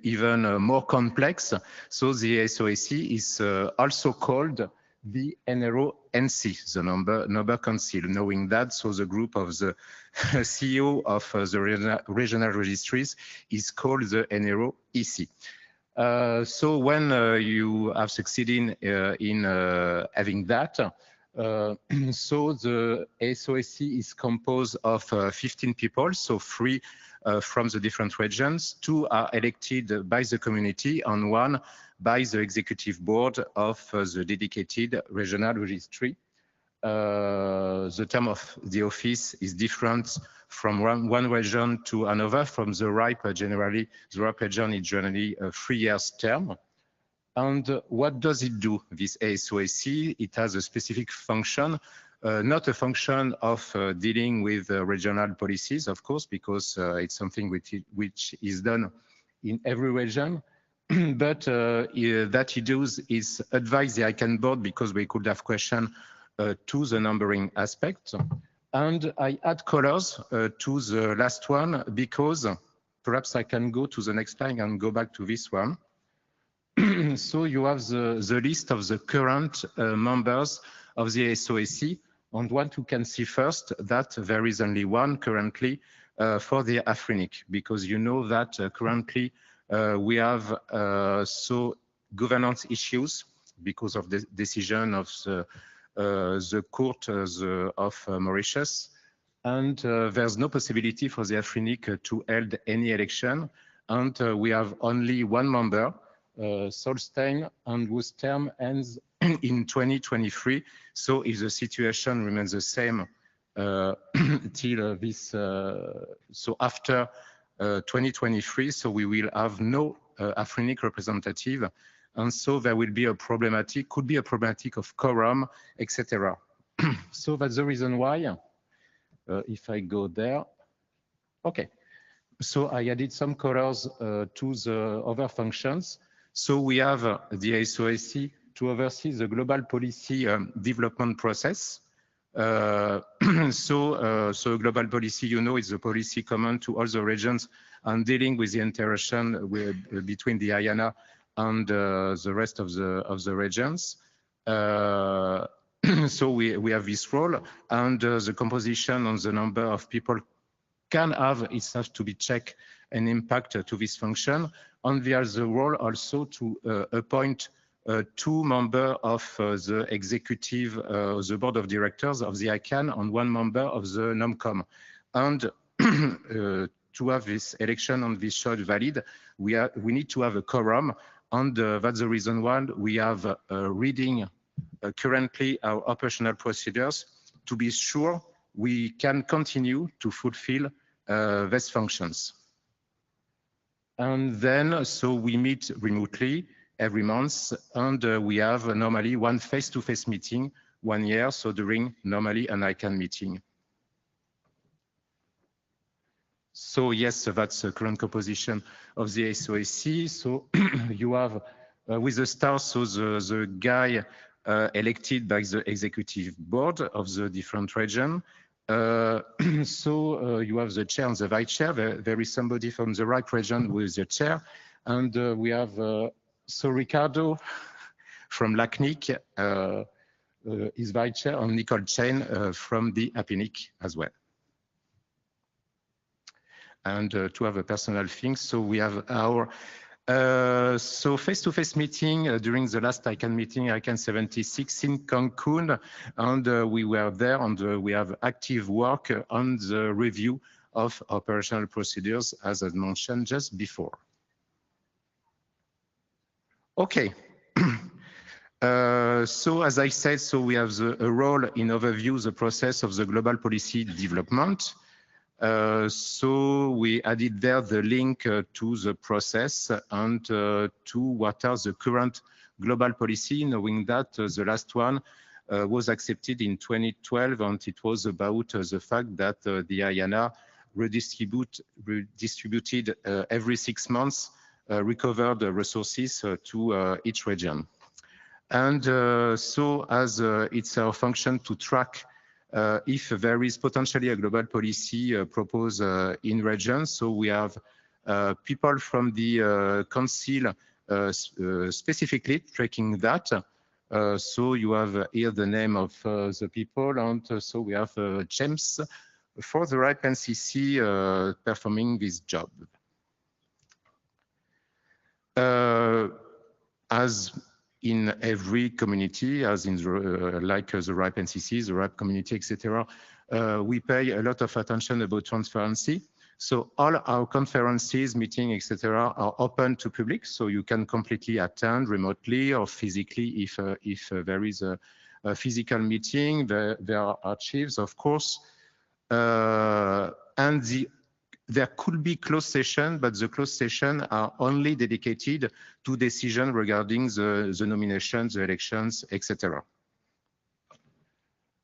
even more complex, so the SOAC is also called the NRO-NC, the number council. Knowing that, so the group of the CEO of the regional registries is called the NRO-EC. So when you have succeeded in having that, so the SOAC is composed of 15 people, so 3 from the different regions, 2 are elected by the community, and 1 by the executive board of the dedicated regional registry. The term of the office is different from one region to another. From the RIPE, generally, the RIPE region is generally a 3 years term. And what does it do, this SOAC? It has a specific function, not a function of dealing with regional policies, of course, because it's something which is done in every region. But that it does is advise the ICANN board, because we could have questions to the numbering aspect. And I add colors to the last one, because perhaps I can go to the next slide and go back to this one. So you have the list of the current members of the SOAC. And what you can see first, that there is only one currently for the Afrinic, because you know that currently we have so governance issues because of the decision of the court of Mauritius, and there's no possibility for the Afrinic to hold any election, and we have only one member, Solstein, and whose term ends in 2023. So if the situation remains the same till this, so after 2023, so we will have no Afrinic representative, and so there will be a problematic, could be a problematic of quorum, etc. So that's the reason why, if I go there, okay. So I added some colors to the other functions. So we have the SOAC to oversee the global policy development process. So global policy, you know, is a policy common to all the regions and dealing with the interaction between the IANA and the rest of the regions. So we have this role, and the composition and the number of people can have, it has to be checked, an impact to this function. And there's a role also to appoint 2 members of the executive, the board of directors of the ICANN, and 1 member of the NOMCOM. And to have this election on this short valid, we need to have a quorum, and that's the reason why we have reading currently our operational procedures to be sure we can continue to fulfill these functions. And then, so we meet remotely every month, and we have normally one face-to-face meeting 1 year, so during normally an ICANN meeting. So yes, that's the current composition of the SOAC. So you have with the stars, so the guy elected by the executive board of the different region. So you have the chair and the vice chair. There is somebody from the right region who is the chair, and we have so Ricardo from LACNIC is vice chair, and Nicole Chain from the APNIC as well. And to have a personal thing, so we have our so face-to-face meeting during the last ICANN meeting, ICANN 76 in Cancun, and we were there, and we have active work on the review of operational procedures, as I mentioned just before. Okay. So as I said, so we have a role in overview the process of the global policy development. So we added there the link to the process and to what are the current global policy, knowing that the last one was accepted in 2012, and it was about the fact that the IANA redistributed every 6 months recovered resources to each region. And so as it's our function to track if there is potentially a global policy proposed in regions. So we have people from the council specifically tracking that. So you have here the name of the people, and so we have James for the RIPE NCC performing this job. As in every community, as in like the RIPE NCC, the RIPE community, etc., we pay a lot of attention about transparency. So all our conferences, meetings, etc., are open to public, so you can completely attend remotely or physically if there is a physical meeting. There are archives, of course, and there could be closed session, but the closed session are only dedicated to decision regarding the nominations, the elections, etc.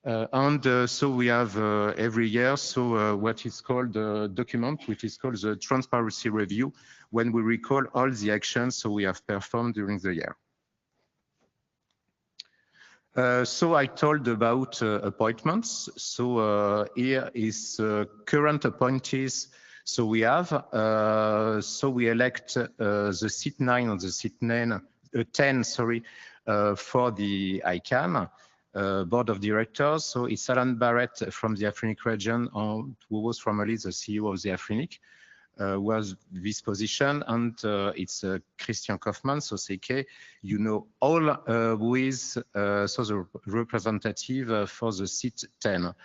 So we have every year, what is called a document, which is called the transparency review, when we recall all the actions we have performed during the year. So I told about appointments. So here is current appointees. So we have, so we elect the seat 9 or the seat 10, sorry, for the ICANN. Board of directors. So it's Alan Barrett from the Afrinic region, who was formerly the CEO of the Afrinic, was this position, and it's Christian Kaufmann, so CK, you know all, who is so the representative for the seat 10.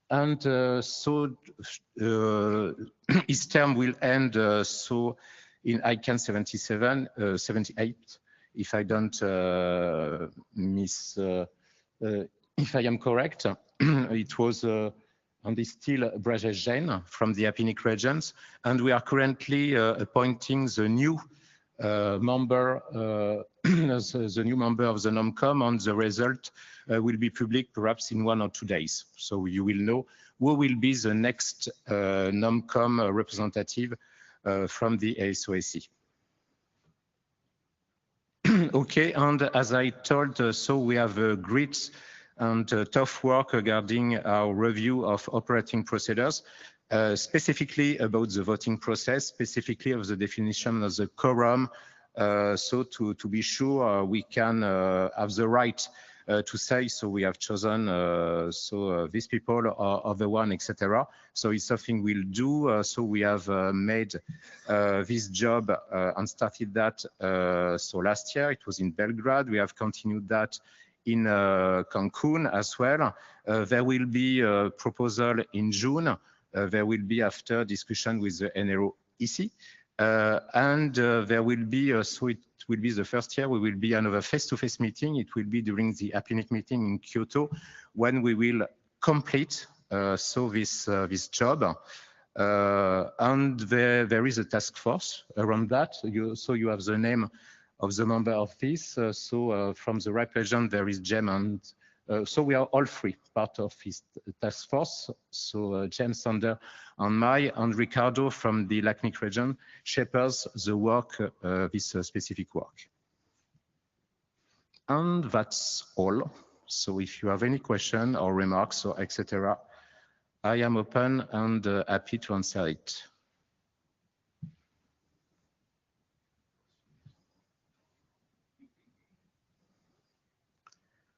And so his term will end so in ICANN 78, if I don't if I am correct. It was and is still Brajesh Jain from the Apinic regions, and we are currently appointing the new member, the new member of the NOMCOM, and the result will be public perhaps in 1 or 2 days. So you will know who will be the next NOMCOM representative from the ASOAC. Okay, and as I told, so we have a great and tough work regarding our review of operating procedures, specifically about the voting process, specifically of the definition of the quorum, so to be sure we can have the right to say, so we have chosen these people are the one, etc. So it's something we'll do. So we have made this job and started that so last year. It was in Belgrade. We have continued that in Cancun as well. There will be a proposal in June. There will be after discussion with the NRO-EC. And there will be, so it will be the first year, we will be another face-to-face meeting. It will be during the Apinic meeting in Kyoto, when we will complete so this job. And there is a task force around that. So you have the name of the member of this. From the RIPE region, there is Jem, and so we are all three part of this task force. So James, Sander, and and Ricardo from the LACNIC region shapers the work, this specific work. And that's all. So if you have any question or remarks or etc., I am open and happy to answer it.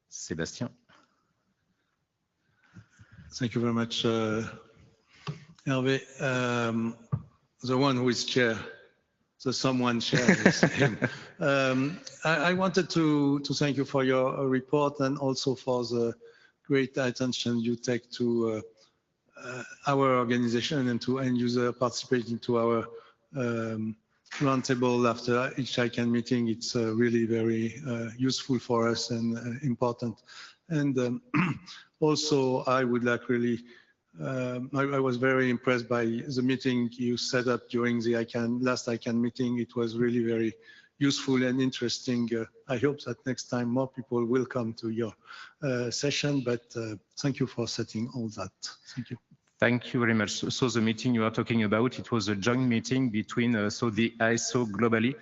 Sébastien. Thank you very much, Hervé. The one who is chair, the someone chair is him. I wanted to thank you for your report and also for the great attention you take to our organization and to end user participating to our roundtable after each ICANN meeting. It's really very useful for us and important. And also, I would like really, I was very impressed by the meeting you set up during the last ICANN meeting. It was really very useful and interesting. I hope that next time more people will come to your session, but thank you for setting all that. Thank you. Thank you very much. So the meeting you are talking about, it was a joint meeting between so the ISO globally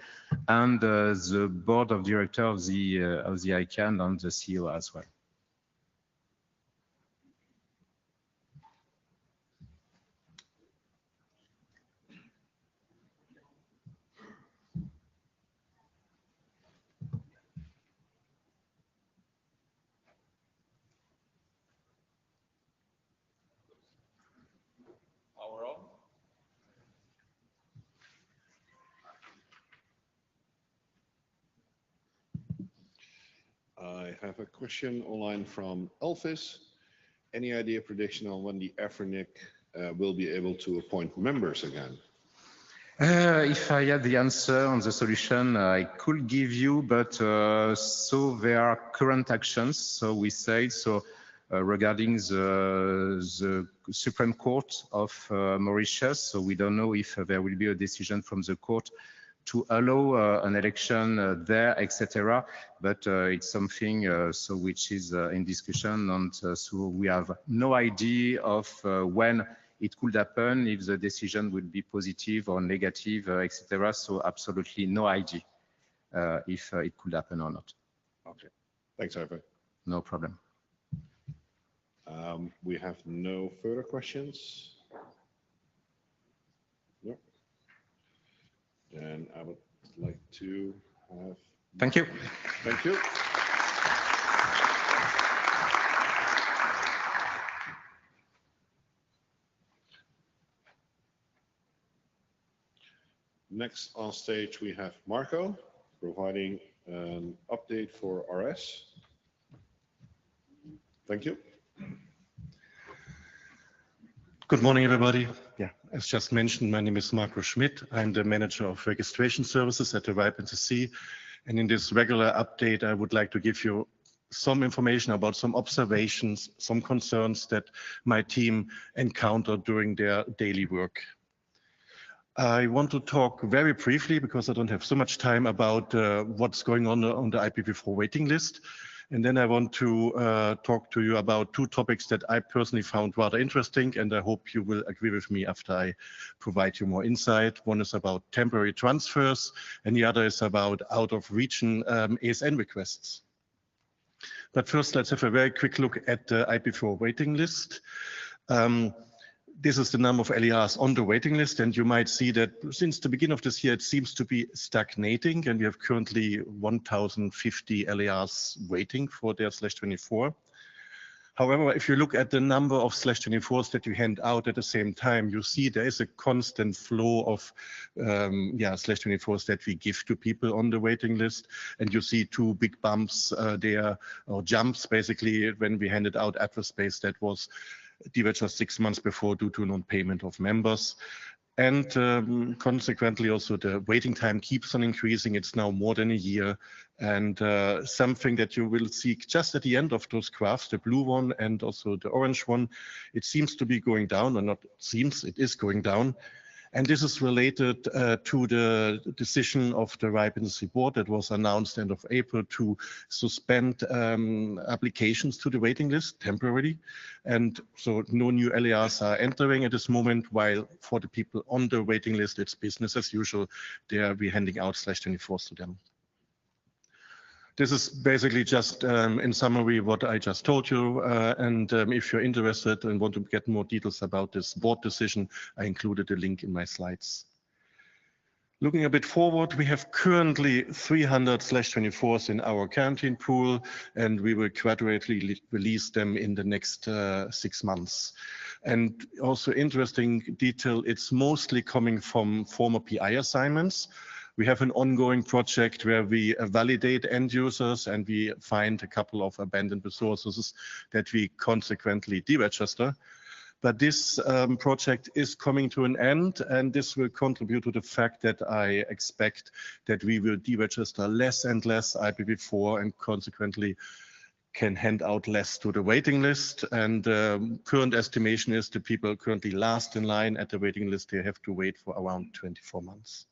and the board of directors of the ICANN and the CEO as well. have a question online from Elvis. Any idea prediction on when the AFRINIC will be able to appoint members again? If I had the answer on the solution, I could give you, but so there are current actions. So we say so regarding the Supreme Court of Mauritius. So we don't know if there will be a decision from the court to allow an election there, etc. But it's something so which is in discussion, and so we have no idea of when it could happen, if the decision would be positive or negative, etc. So absolutely no idea if it could happen or not. Okay, thanks, Ivo. No problem. We have no further questions. No. Then I would like to have. Thank you. Thank you. Next on stage, we have Marco providing an update for RS. Thank you. Good morning, everybody. Yeah, as just mentioned, my name is Markus Schmidt. I'm the manager of registration services at the RIPE NCC. And in this regular update, I would like to give you some information about some observations, some concerns that my team encountered during their daily work. I want to talk very briefly, because I don't have so much time, about what's going on the IPv4 waiting list. And then I want to talk to you about two topics that I personally found rather interesting, and I hope you will agree with me after I provide you more insight. One is about temporary transfers, and the other is about out-of-region ASN requests. But first, let's have a very quick look at the IPv4 waiting list. This is the number of LERs on the waiting list, and you might see that since the beginning of this year, it seems to be stagnating, and we have currently 1,050 LERs waiting for their /24. However, if you look at the number of /24s that you hand out at the same time, you see there is a constant flow of /24s that we give to people on the waiting list, and you see two big bumps there, or jumps basically, when we handed out address space that was deregistered 6 months before due to non-payment of members. And consequently, also the waiting time keeps on increasing. It's now more than a year. And something that you will see just at the end of those graphs, the blue one and also the orange one, it seems to be going down, or not seems, it is going down. And this is related to the decision of the RIPE NCC board that was announced end of April to suspend applications to the waiting list temporarily. And so no new LERs are entering at this moment, while for the people on the waiting list, it's business as usual. There we're handing out /24s to them. This is basically just in summary what I just told you. And if you're interested and want to get more details about this board decision, I included a link in my slides. Looking a bit forward, we have currently 300 /24s in our quarantine pool, and we will gradually release them in the next 6 months. And also interesting detail, it's mostly coming from former PI assignments. We have an ongoing project where we validate end users, and we find a couple of abandoned resources that we consequently deregister. But this project is coming to an end, and this will contribute to the fact that I expect that we will deregister less and less IPv4, and consequently can hand out less to the waiting list. And current estimation is the people currently last in line at the waiting list, they have to wait for around 24 months.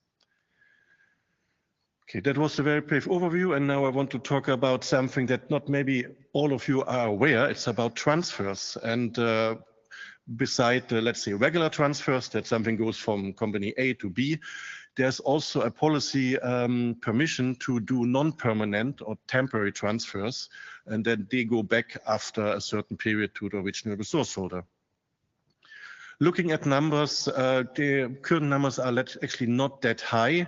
Okay, that was a very brief overview, and now I want to talk about something that not maybe all of you are aware. It's about transfers, and beside let's say regular transfers, that something goes from company A to B, there's also a policy permission to do non-permanent or temporary transfers, and then they go back after a certain period to the original resource holder. Looking at numbers, the current numbers are actually not that high.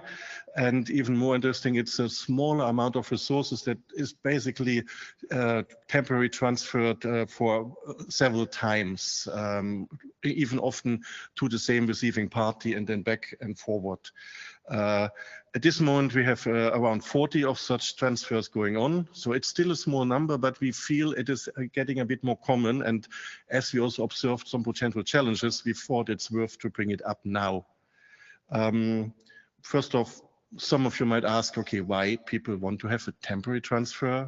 And even more interesting, it's a smaller amount of resources that is basically temporarily transferred for several times even often to the same receiving party and then back and forward. At this moment, we have around 40 of such transfers going on. So it's still a small number, but we feel it is getting a bit more common. And as we also observed some potential challenges, we thought it's worth to bring it up now. First off, some of you might ask, okay, why people want to have a temporary transfer?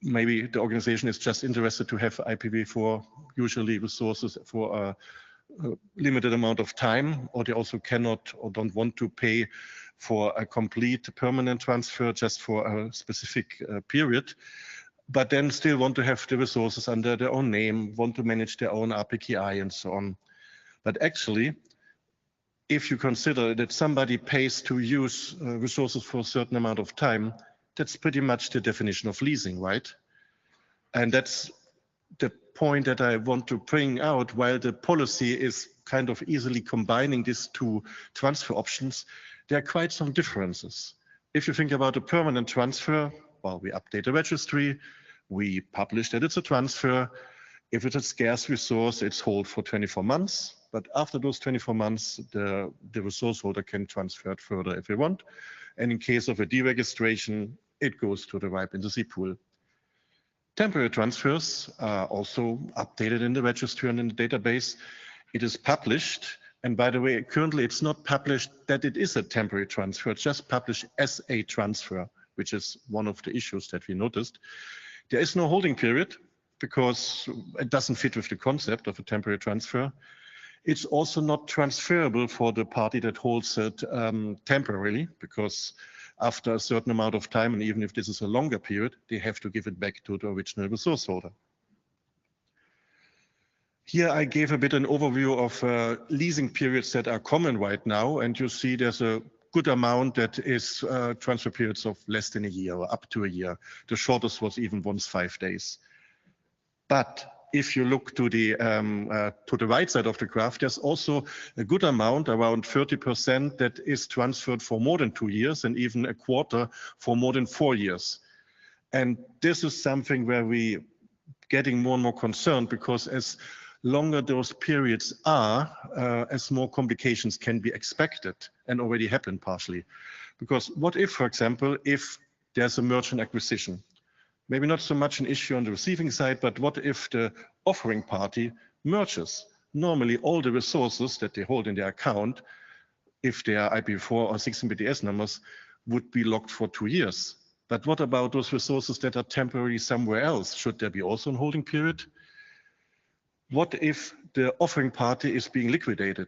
Maybe the organization is just interested to have IPv4 usually resources for a limited amount of time, or they also cannot or don't want to pay for a complete permanent transfer just for a specific period, but then still want to have the resources under their own name, want to manage their own RPKI and so on. But actually, if you consider that somebody pays to use resources for a certain amount of time, that's pretty much the definition of leasing, right? And that's the point that I want to bring out. While the policy is kind of easily combining these two transfer options, there are quite some differences. If you think about a permanent transfer, well, we update the registry, we publish that it's a transfer. If it's a scarce resource, it's held for 24 months. But after those 24 months, the resource holder can transfer it further if they want. And in case of a deregistration, it goes to the RIPE NCC pool. Temporary transfers are also updated in the registry and in the database. It is published. And by the way, currently it's not published that it is a temporary transfer. It's just published as a transfer, which is one of the issues that we noticed. There is no holding period because it doesn't fit with the concept of a temporary transfer. It's also not transferable for the party that holds it temporarily, because after a certain amount of time, and even if this is a longer period, they have to give it back to the original resource holder. Here I gave a bit an overview of leasing periods that are common right now, and you see there's a good amount that is transfer periods of less than a year or up to a year. The shortest was even once 5 days. But if you look to the right side of the graph, there's also a good amount, around 30%, that is transferred for more than 2 years, and even a quarter for more than 4 years. And this is something where we getting more and more concerned, because as longer those periods are, as more complications can be expected and already happen partially. Because what if, for example, if there's a merchant acquisition? Maybe not so much an issue on the receiving side, but what if the offering party merges? Normally, all the resources that they hold in their account, if they are IPv4 or 16-BTS numbers, would be locked for 2 years. But what about those resources that are temporary somewhere else? Should there be also a holding period? What if the offering party is being liquidated?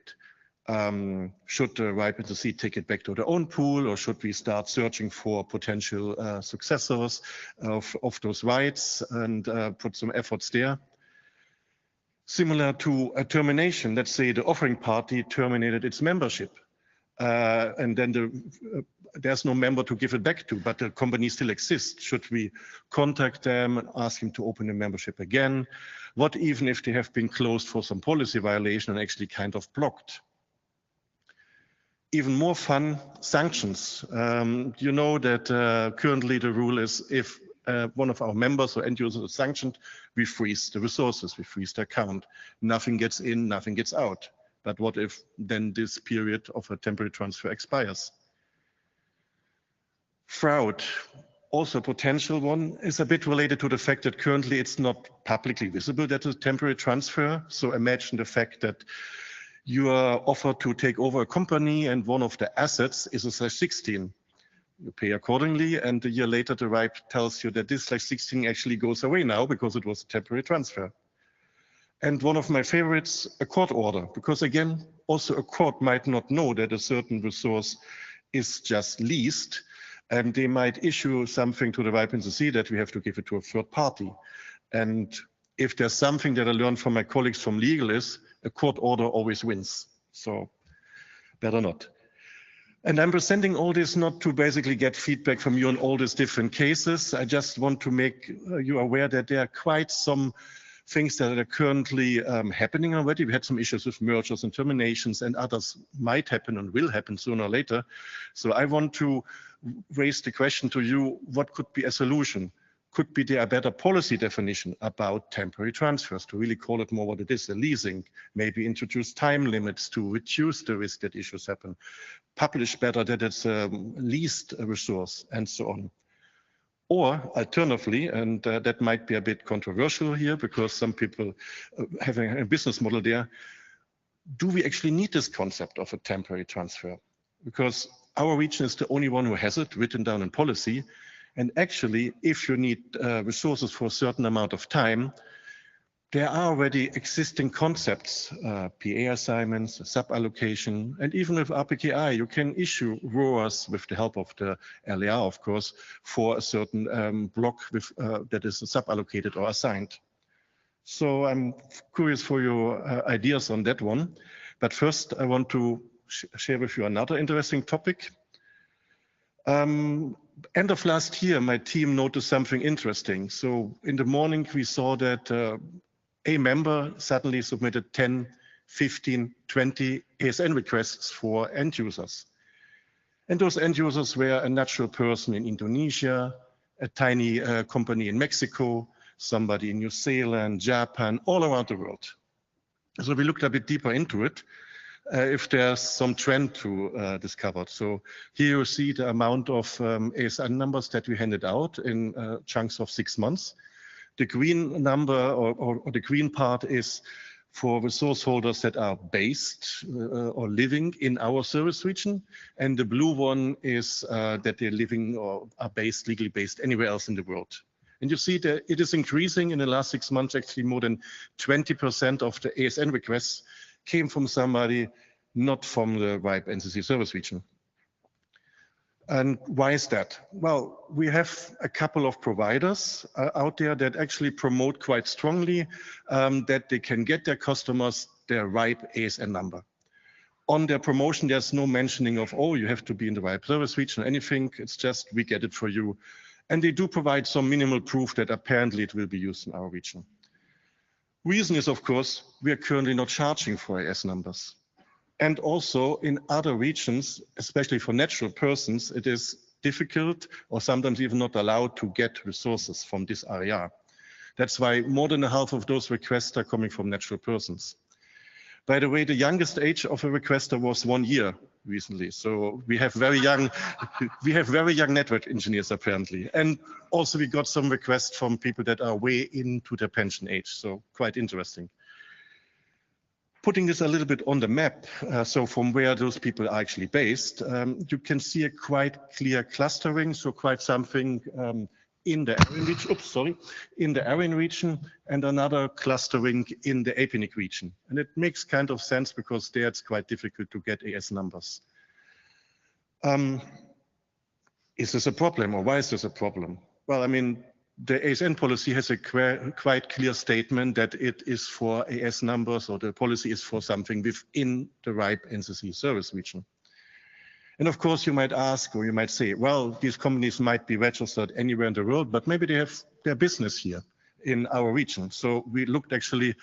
Should the RIPE NCC take it back to their own pool, or should we start searching for potential successors of those rights and put some efforts there? Similar to a termination, let's say the offering party terminated its membership, and then there's no member to give it back to, but the company still exists. Should we contact them and ask them to open the membership again? What even if they have been closed for some policy violation and actually kind of blocked? Even more fun, sanctions. You know that currently the rule is if one of our members or end users is sanctioned, we freeze the resources, we freeze the account. Nothing gets in, nothing gets out. But what if then this period of a temporary transfer expires? Fraud, also a potential one, is a bit related to the fact that currently it's not publicly visible that it's a temporary transfer. So imagine the fact that you are offered to take over a company and one of the assets is a /16. You pay accordingly, and a year later the RIPE tells you that this /16 actually goes away now because it was a temporary transfer. And one of my favorites, a court order, because again, also a court might not know that a certain resource is just leased, and they might issue something to the RIPE NCC that we have to give it to a third party. And if there's something that I learned from my colleagues from legal is, a court order always wins, so better not. And I'm presenting all this not to basically get feedback from you on all these different cases. I just want to make you aware that there are quite some things that are currently happening already. We had some issues with mergers and terminations, and others might happen and will happen sooner or later. So I want to raise the question to you, what could be a solution? could be there a better policy definition about temporary transfers to really call it more what it is, a leasing, maybe introduce time limits to reduce the risk that issues happen, publish better that it's a leased resource and so on. Or alternatively, and that might be a bit controversial here because some people have a business model there, do we actually need this concept of a temporary transfer? Because our region is the only one who has it written down in policy. And actually, if you need resources for a certain amount of time, there are already existing concepts, PA assignments, sub-allocation, and even with RPKI, you can issue ROAs with the help of the LAR, of course, for a certain block with, that is sub-allocated or assigned. So I'm curious for your ideas on that one. But first, I want to share with you another interesting topic. End of last year, my team noticed something interesting. So in the morning, we saw that a member suddenly submitted 10, 15, 20 ASN requests for end users. And those end users were a natural person in Indonesia, a tiny company in Mexico, somebody in New Zealand, Japan, all around the world. So we looked a bit deeper into it, if there's some trend to discover. So here you see the amount of ASN numbers that we handed out in chunks of 6 months. The green number or the green part is for resource holders that are based or living in our service region. And the blue one is that they're living or are based, legally based anywhere else in the world. And you see that it is increasing in the last 6 months. Actually, more than 20% of the ASN requests came from somebody not from the RIPE NCC service region. And why is that? Well, we have a couple of providers out there that actually promote quite strongly that they can get their customers their RIPE ASN number. On their promotion, there's no mentioning of, oh, you have to be in the RIPE service region or anything. It's just, we get it for you. And they do provide some minimal proof that apparently it will be used in our region. Reason is, of course, we are currently not charging for AS numbers. And also in other regions, especially for natural persons, it is difficult or sometimes even not allowed to get resources from this area. That's why more than half of those requests are coming from natural persons. By the way, the youngest age of a requester was 1 year recently. So we have very young, network engineers apparently. And also we got some requests from people that are way into their pension age. So quite interesting. Putting this a little bit on the map, so from where those people are actually based, you can see a quite clear clustering, so quite something in the Aryan region, in the Aryan region, and another clustering in the APNIC region. And it makes kind of sense because there it's quite difficult to get AS numbers. Is this a problem, or why is this a problem? Well, I mean, the ASN policy has a quite clear statement that it is for AS numbers, or the policy is for something within the RIPE NCC service region. And of course, you might ask, or you might say, well, these companies might be registered anywhere in the world, but maybe they have their business here in our region. So we looked actually,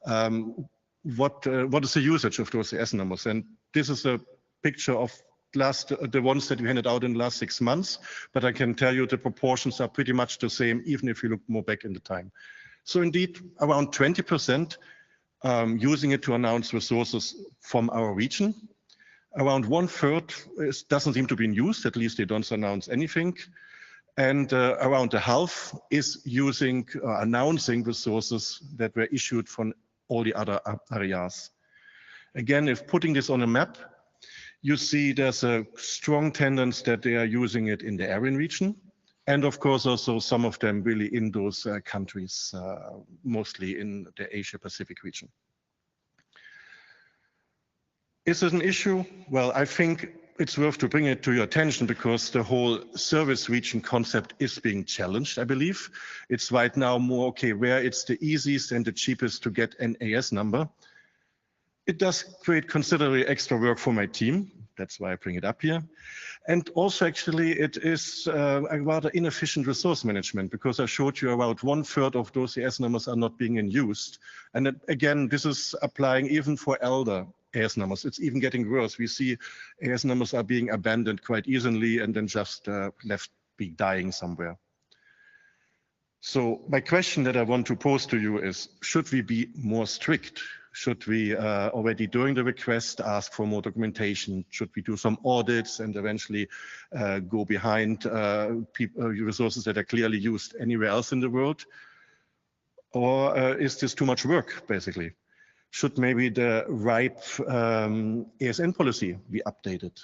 what is the usage of those AS numbers? And this is a picture of the ones that we handed out in the last 6 months, but I can tell you the proportions are pretty much the same, even if you look more back in the time. So indeed, around 20% using it to announce resources from our region. Around 1/3 doesn't seem to be in use, at least they don't announce anything. And around a half is using, announcing resources that were issued from all the other areas. Again, if putting this on a map, you see there's a strong tendency that they are using it in the Aryan region. And of course, also some of them really in those countries, mostly in the Asia Pacific region. Is it an issue? Well, I think it's worth to bring it to your attention because the whole service region concept is being challenged, I believe. It's right now more, okay, where it's the easiest and the cheapest to get an AS number. It does create considerably extra work for my team. That's why I bring it up here. And also, actually, it is a rather inefficient resource management because I showed you about 1/3 of those AS numbers are not being in use. And again, this is applying even for elder AS numbers. It's even getting worse. We see AS numbers are being abandoned quite easily and then just left be dying somewhere. So my question that I want to pose to you is, should we be more strict? Should we already during the request ask for more documentation? Should we do some audits and eventually go behind resources that are clearly used anywhere else in the world? Or is this too much work, basically? Should maybe the RIPE ASN policy be updated?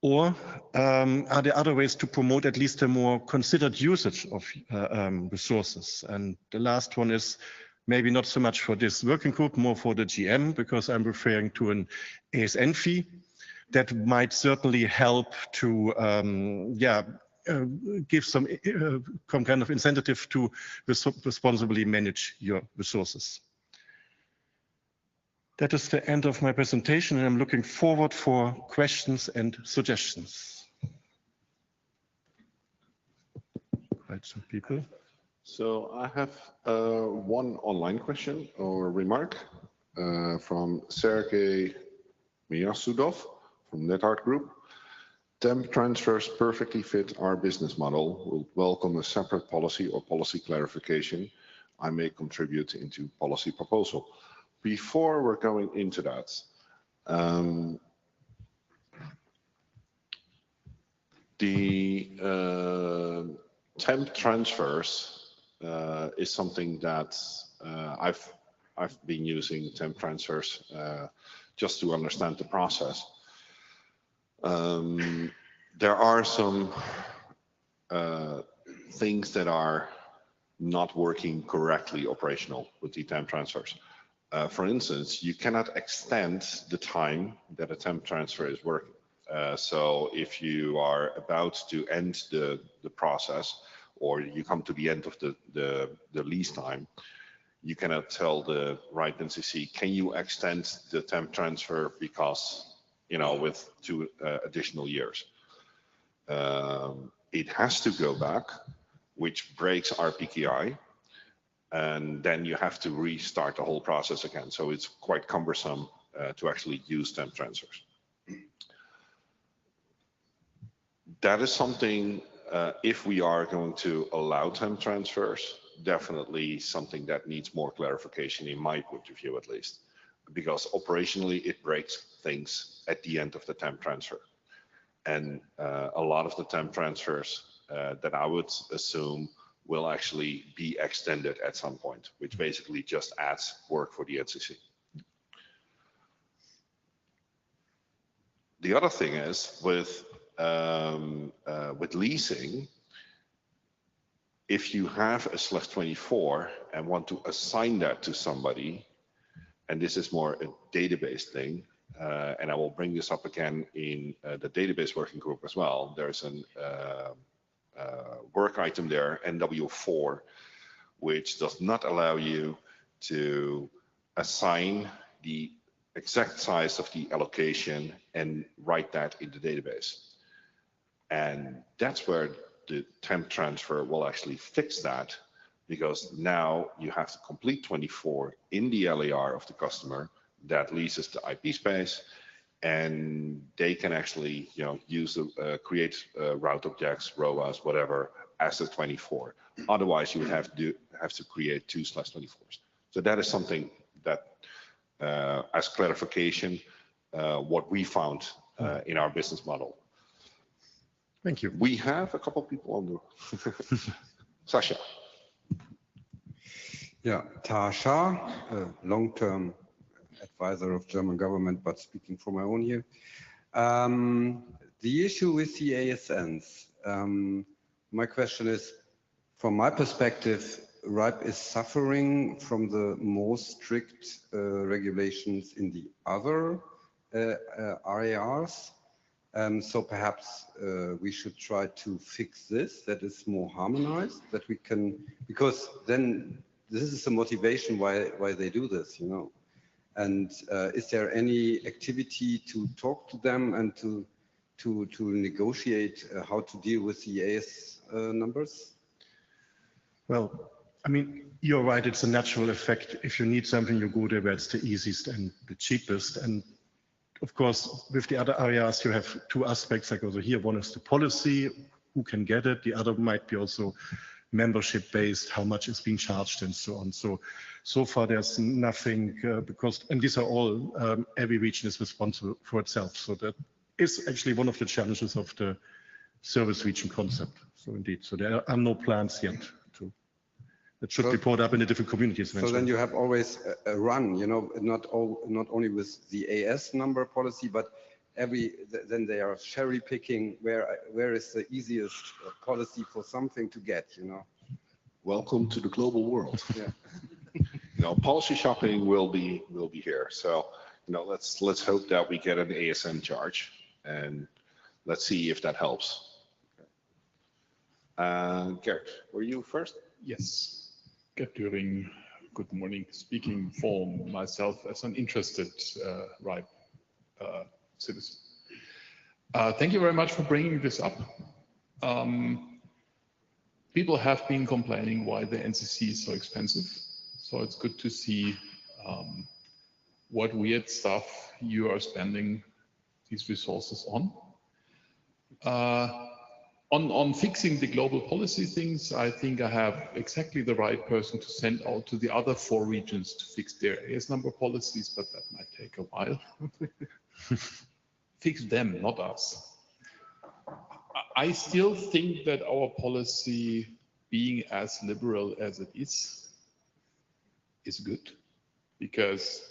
Or are there other ways to promote at least a more considered usage of resources? And the last one is maybe not so much for this working group, more for the GM, because I'm referring to an ASN fee that might certainly help to give some kind of incentive to responsibly manage your resources. That is the end of my presentation, and I'm looking forward for questions and suggestions. Quite some people. So I have one online question or remark from Sergey Miyasudov from NetArt Group. Temp transfers perfectly fit our business model. We'll welcome a separate policy or policy clarification. I may contribute into policy proposal. Before we're going into that, the temp transfers is something that I've been using temp transfers just to understand the process. There are some things that are not working correctly operational with the temp transfers. For instance, you cannot extend the time that a temp transfer is working. So if you are about to end the process, or you come to the end of the lease time, you cannot tell the RIPE NCC, can you extend the temp transfer because, you know, with 2 additional years. It has to go back, which breaks our PKI, and then you have to restart the whole process again. So it's quite cumbersome to actually use temp transfers. That is something, if we are going to allow temp transfers, definitely something that needs more clarification in my point of view, at least, because operationally it breaks things at the end of the temp transfer. And a lot of the temp transfers that I would assume will actually be extended at some point, which basically just adds work for the NCC. The other thing is with leasing, if you have a /24 and want to assign that to somebody, and this is more a database thing, and I will bring this up again in the database working group as well. There's an work item there, NW4, which does not allow you to assign the exact size of the allocation and write that in the database. And that's where the temp transfer will actually fix that, because now you have to complete 24 in the LAR of the customer that leases the IP space, and they can actually, you know, use create route objects, ROAs, whatever, as a 24. Otherwise, you would have to create 2 /24s. So that is something that, as clarification, what we found in our business model. Thank you. We have a couple of people on the Sasha. Yeah, Tasha, long-term advisor of German government, but speaking for my own here. The issue with the ASNs, my question is, from my perspective, RIPE is suffering from the most strict regulations in the other RARs. So perhaps we should try to fix this, that is more harmonized, that we can, because then this is the motivation why they do this, you know. And is there any activity to talk to them and to negotiate how to deal with the AS numbers? Well, I mean, you're right, it's a natural effect. If you need something, you go there where it's the easiest and the cheapest. And of course, with the other areas, you have 2 aspects like over here. One is the policy, who can get it. The other might be also membership based, how much is being charged and so on. So far there's nothing because, and these are all, every region is responsible for itself. So that is actually one of the challenges of the service region concept. So indeed, so there are no plans yet to, that should be brought up in the different communities. So then you have always a run, you know, not only with the AS number policy, but then they are cherry picking where is the easiest policy for something to get, you know. Welcome to the global world. Yeah. You know, policy shopping will be here. So, you know, let's hope that we get an ASN charge, and let's see if that helps. Kerr, were you first? Yes, Gerd Düring, good morning. Speaking for myself as an interested RIPE citizen. Thank you very much for bringing this up. People have been complaining why the NCC is so expensive. So it's good to see what weird stuff you are spending these resources on. On fixing the global policy things, I think I have exactly the right person to send out to the other 4 regions to fix their AS number policies, but that might take a while. Fix them, not us. I still think that our policy, being as liberal as it is good, because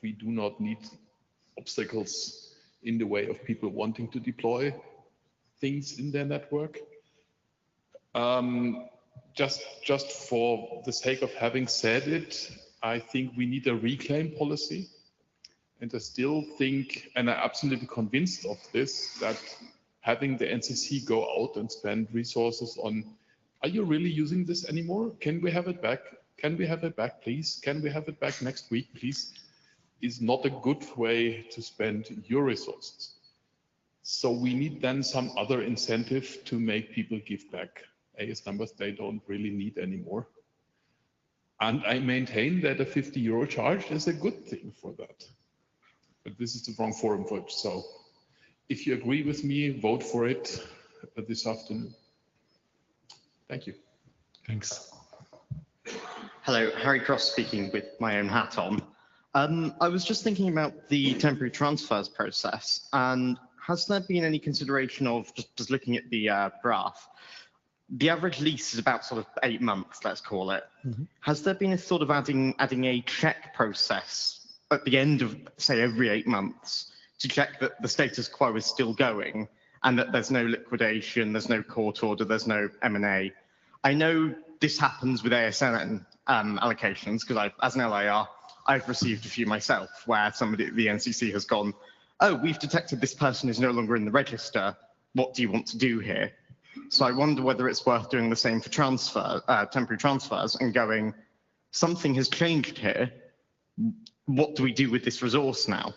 we do not need obstacles in the way of people wanting to deploy things in their network. Just for the sake of having said it, I think we need a reclaim policy. And I still think, and I'm absolutely convinced of this, that having the NCC go out and spend resources on, are you really using this anymore? Can we have it back? Can we have it back, please? Can we have it back next week, please? Is not a good way to spend your resources. So we need then some other incentive to make people give back AS numbers they don't really need anymore. And I maintain that a €50 charge is a good thing for that. But this is the wrong forum for it. So if you agree with me, vote for it this afternoon. Thank you. Thanks. Hello, Harry Cross speaking with my own hat on. I was just thinking about the temporary transfers process, and has there been any consideration of just looking at the graph? The average lease is about sort of 8 months, let's call it. Mm-hmm. Has there been a thought of adding a check process at the end of, say, every 8 months to check that the status quo is still going and that there's no liquidation, there's no court order, there's no M&A? I know this happens with ASN allocations because as an LIR, I've received a few myself where somebody at the NCC has gone, oh, we've detected this person is no longer in the register. What do you want to do here? So I wonder whether it's worth doing the same for temporary transfers and going, something has changed here. What do we do with this resource now?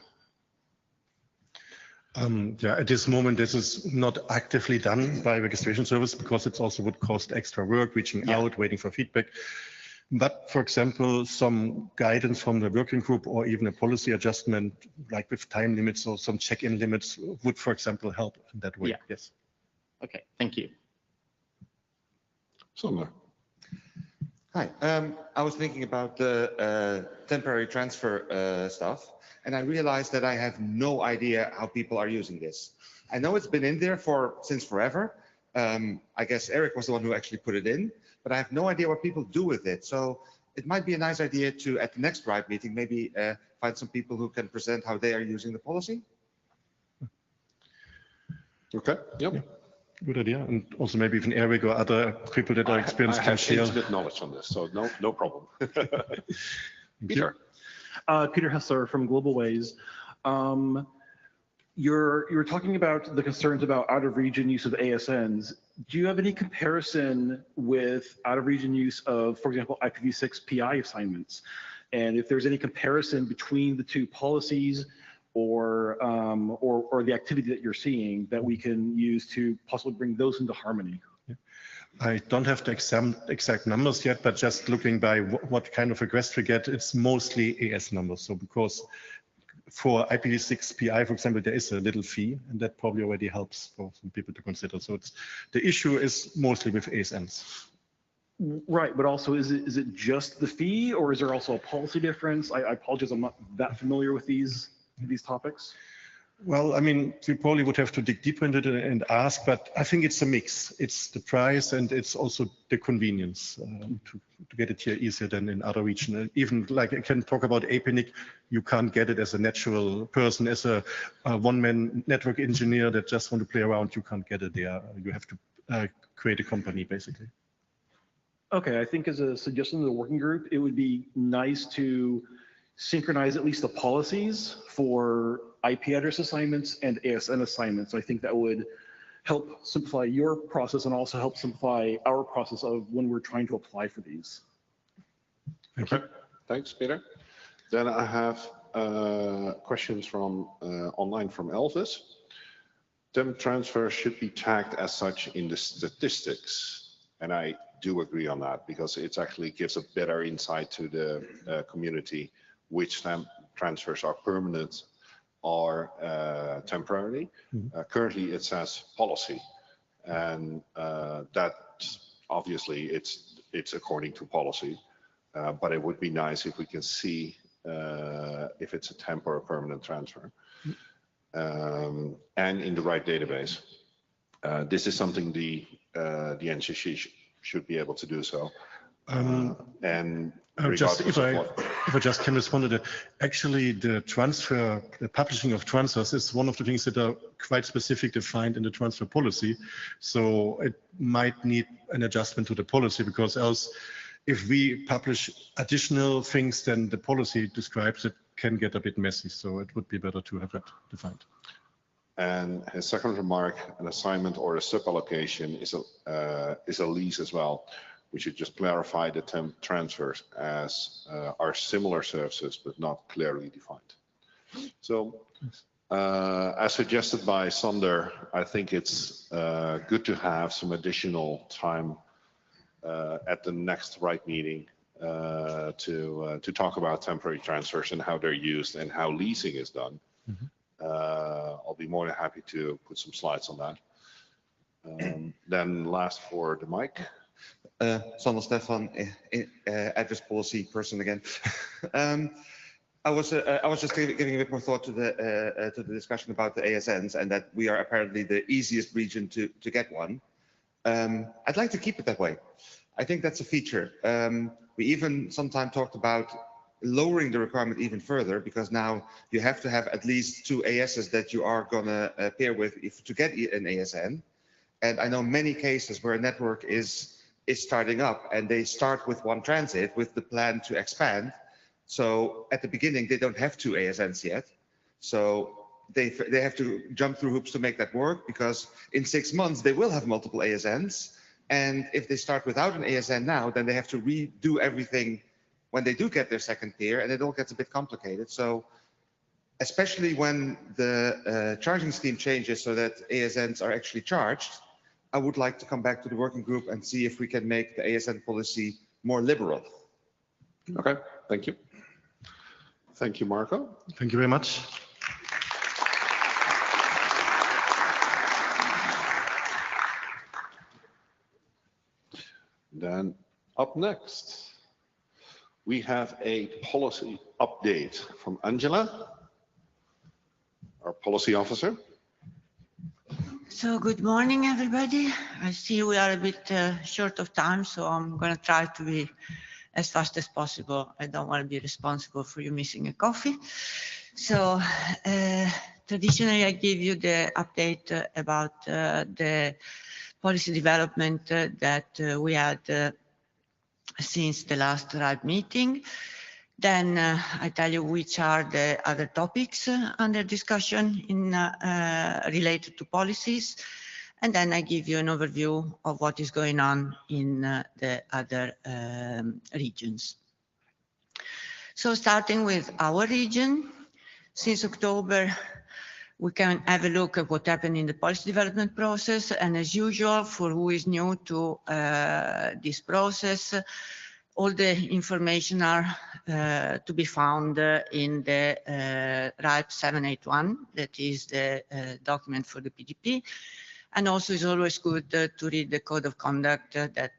Yeah, at this moment, this is not actively done by registration service because it also would cost extra work, reaching out, waiting for feedback. But for example, some guidance from the working group or even a policy adjustment, like with time limits or some check-in limits would, for example, help in that way. Yeah. Yes. Okay, thank you. Sander. Hi, I was thinking about the temporary transfer stuff, and I realized that I have no idea how people are using this. I know it's been in there since forever. I guess Eric was the one who actually put it in, but I have no idea what people do with it. So it might be a nice idea to, at the next RIPE meeting, maybe find some people who can present how they are using the policy. Okay, yep. Yeah. Good idea, and also maybe even Eric or other people that are experienced can share. I have intimate knowledge on this, so no problem. Peter. Peter Hessler from Global Ways. You're talking about the concerns about out-of-region use of ASNs. Do you have any comparison with out-of-region use of, for example, IPv6 PI assignments? And if there's any comparison between the two policies or the activity that you're seeing that we can use to possibly bring those into harmony? I don't have the exact numbers yet, but just looking by what kind of request we get, it's mostly AS numbers. So because for IPv6 PI, for example, there is a little fee, and that probably already helps for some people to consider. So the issue is mostly with ASNs. Right, but also is it just the fee, or is there also a policy difference? I apologize, I'm not that familiar with these topics. Well, I mean, we probably would have to dig deeper into it and ask, but I think it's a mix. It's the price and it's also the convenience to get it here easier than in other regions. Even like I can talk about APNIC, you can't get it as a natural person, as a one-man network engineer that just want to play around. You can't get it there. You have to create a company, basically. Okay, I think as a suggestion to the working group, it would be nice to synchronize at least the policies for IP address assignments and ASN assignments. I think that would help simplify your process and also help simplify our process of when we're trying to apply for these. Okay, thanks, Peter. Then I have questions from online from Elvis. Temp transfer should be tagged as such in the statistics, and I do agree on that because it actually gives a better insight to the community which temp transfers are permanent or temporary. Currently it says policy, and that obviously it's according to policy, but it would be nice if we can see if it's a temp or a permanent transfer, and in the right database. This is something the NCC should be able to do so. And if I just can respond to that, actually the publishing of transfers is one of the things that are quite specific defined in the transfer policy. So it might need an adjustment to the policy, because else if we publish additional things than the policy describes, it can get a bit messy. So it would be better to have that defined. And his second remark, an assignment or a sub-allocation is a lease as well. We should just clarify the temp transfers as are similar services, but not clearly defined. So as suggested by Sander, I think it's good to have some additional time at the next RIPE meeting to talk about temporary transfers and how they're used and how leasing is done. I'll be more than happy to put some slides on that. Then last for the mic. Sander Stefan, address policy person again. I was just giving a bit more thought to the discussion about the ASNs, and that we are apparently the easiest region to get one. I'd like to keep it that way. I think that's a feature. We even sometimes talked about lowering the requirement even further, because now you have to have at least 2 ASs that you are going to pair with to get an ASN. And I know many cases where a network is starting up and they start with 1 transit with the plan to expand. So at the beginning, they don't have 2 ASNs yet. So they have to jump through hoops to make that work, because in 6 months, they will have multiple ASNs. And if they start without an ASN now, then they have to redo everything when they do get their second tier, and it all gets a bit complicated. So especially when the charging scheme changes so that ASNs are actually charged, I would like to come back to the working group and see if we can make the ASN policy more liberal. Okay, thank you. Thank you, Marco. Thank you very much. Then up next, we have a policy update from Angela, our policy officer. So good morning, everybody. I see we are a bit short of time, so I'm going to try to be as fast as possible. I don't want to be responsible for you missing a coffee. So traditionally, I give you the update about the policy development that we had since the last RIPE meeting. Then I tell you which are the other topics under discussion related to policies. And then I give you an overview of what is going on in the other regions. So starting with our region, since October, we can have a look at what happened in the policy development process. And as usual, for who is new to this process, all the information are to be found in the RIPE 781, that is the document for the PDP. And also it's always good to read the code of conduct that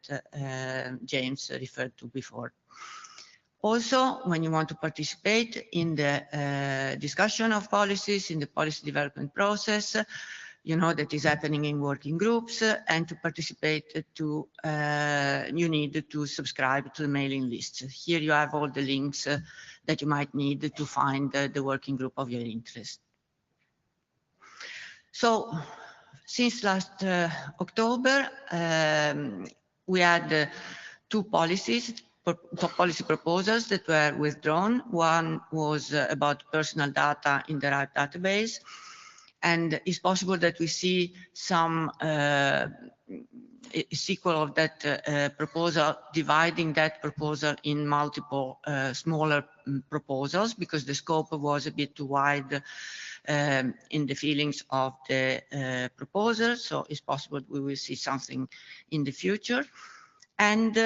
James referred to before. Also, when you want to participate in the discussion of policies, in the policy development process, you know that is happening in working groups, and to participate you need to subscribe to the mailing list. Here you have all the links that you might need to find the working group of your interest. So, since last October, we had two policy proposals that were withdrawn. One was about personal data in the RIPE database, and it's possible that we see some sequel of that proposal, dividing that proposal in multiple smaller proposals, because the scope was a bit too wide in the feelings of the proposal. So it's possible we will see something in the future. And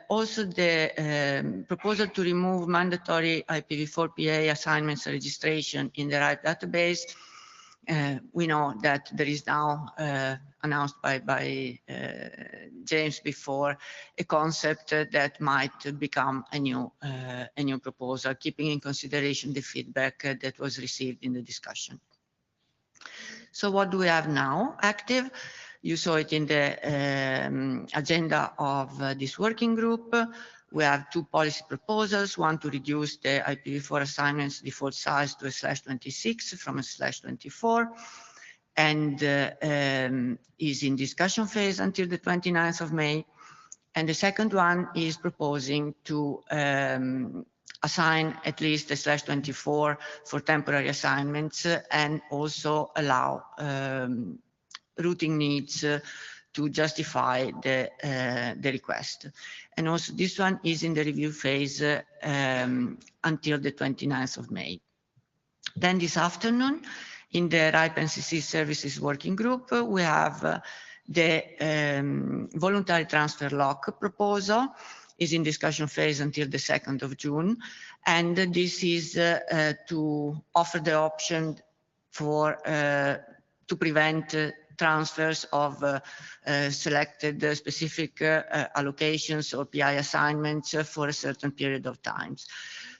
also the proposal to remove mandatory IPv4 PA assignments registration in the RIPE database. We know that there is now announced by James before a concept that might become a new proposal, keeping in consideration the feedback that was received in the discussion. So what do we have now active? You saw it in the agenda of this working group. We have two policy proposals, one to reduce the IPv4 assignments default size to a /26 from a /24, and is in discussion phase until the 29th of May. And the second one is proposing to assign at least a /24 for temporary assignments, and also allow routing needs to justify the request. And also this one is in the review phase until the 29th of May. Then this afternoon, in the RIPE NCC Services Working Group, we have the voluntary transfer lock proposal, is in discussion phase until the 2nd of June. And this is to offer the option for to prevent transfers of selected specific allocations or PI assignments for a certain period of times.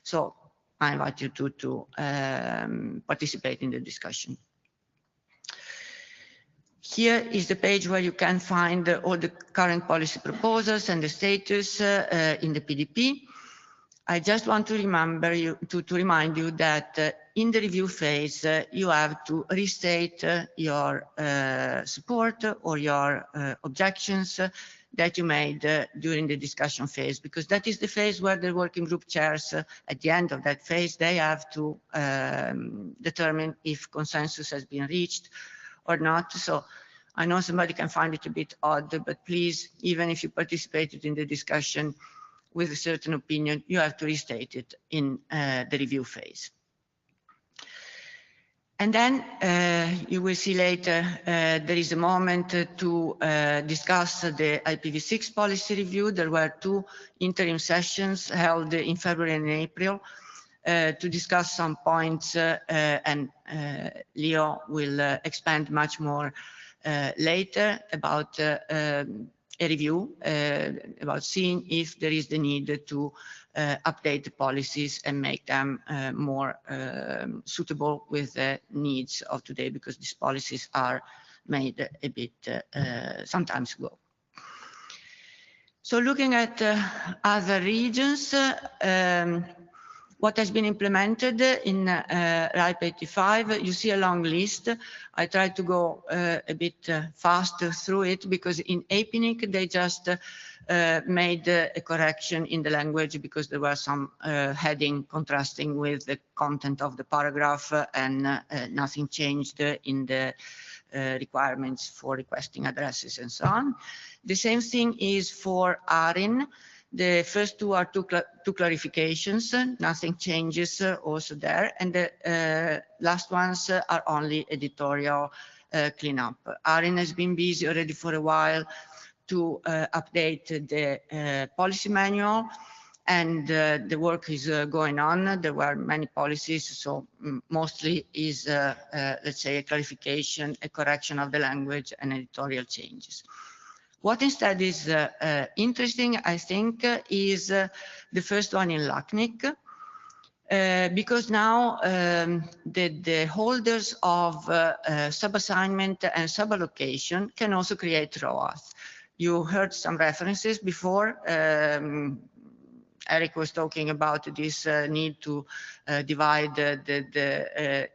So I invite you to participate in the discussion. Here is the page where you can find all the current policy proposals and the status in the PDP. I just want to remind you that in the review phase, you have to restate your support or your objections that you made during the discussion phase, because that is the phase where the working group chairs, at the end of that phase, they have to determine if consensus has been reached or not. So I know somebody can find it a bit odd, but please, even if you participated in the discussion with a certain opinion, you have to restate it in the review phase. And then you will see later there is a moment to discuss the IPv6 policy review. There were two interim sessions held in February and April to discuss some points, and Leo will expand much more later about a review, about seeing if there is the need to update the policies and make them more suitable with the needs of today, because these policies are made a bit sometimes ago. So looking at other regions, what has been implemented in RIPE 85, you see a long list. I tried to go a bit faster through it, because in APNIC they just made a correction in the language, because there were some heading contrasting with the content of the paragraph, and nothing changed in the requirements for requesting addresses and so on. The same thing is for ARIN. The first two are two clarifications, nothing changes also there, and the last ones are only editorial cleanup. ARIN has been busy already for a while to update the policy manual, and the work is going on. There were many policies, so mostly is, let's say, a clarification, a correction of the language and editorial changes. What instead is interesting, I think, is the first one in LACNIC, because now the holders of subassignment and suballocation can also create ROAS. You heard some references before. Eric was talking about this need to divide the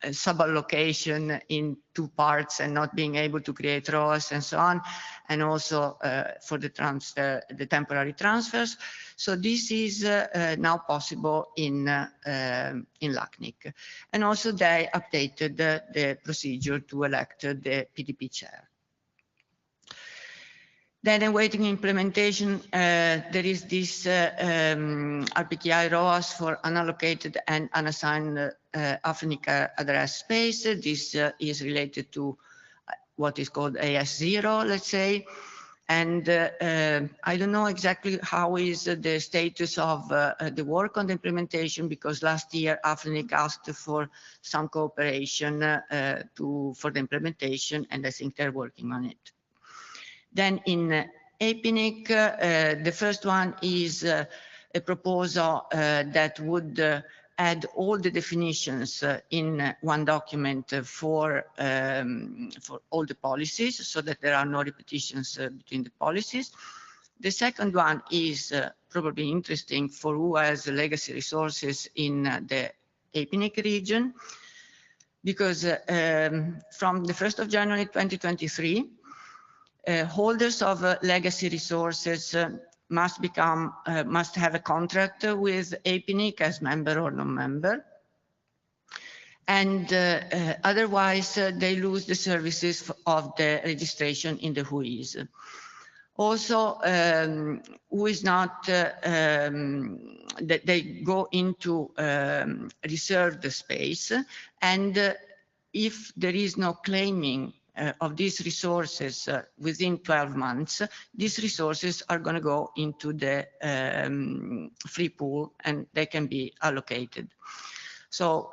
suballocation in two parts and not being able to create ROAS and so on, and also for the temporary transfers. So this is now possible in LACNIC. And also they updated the procedure to elect the PDP chair. Then awaiting implementation, there is this RPKI ROAS for unallocated and unassigned Afrinic address space. This is related to what is called AS0, let's say. And I don't know exactly how is the status of the work on the implementation, because last year Afrinic asked for some cooperation for the implementation, and I think they're working on it. Then in APNIC, the first one is a proposal that would add all the definitions in one document for all the policies, so that there are no repetitions between the policies. The second one is probably interesting for who has legacy resources in the APNIC region, because from the 1st of January 2023, holders of legacy resources must have a contract with APNIC as member or non-member, and otherwise they lose the services of the registration in the WHOIS. Also, who is not, they go into reserved space, and if there is no claiming of these resources within 12 months, these resources are going to go into the free pool and they can be allocated. So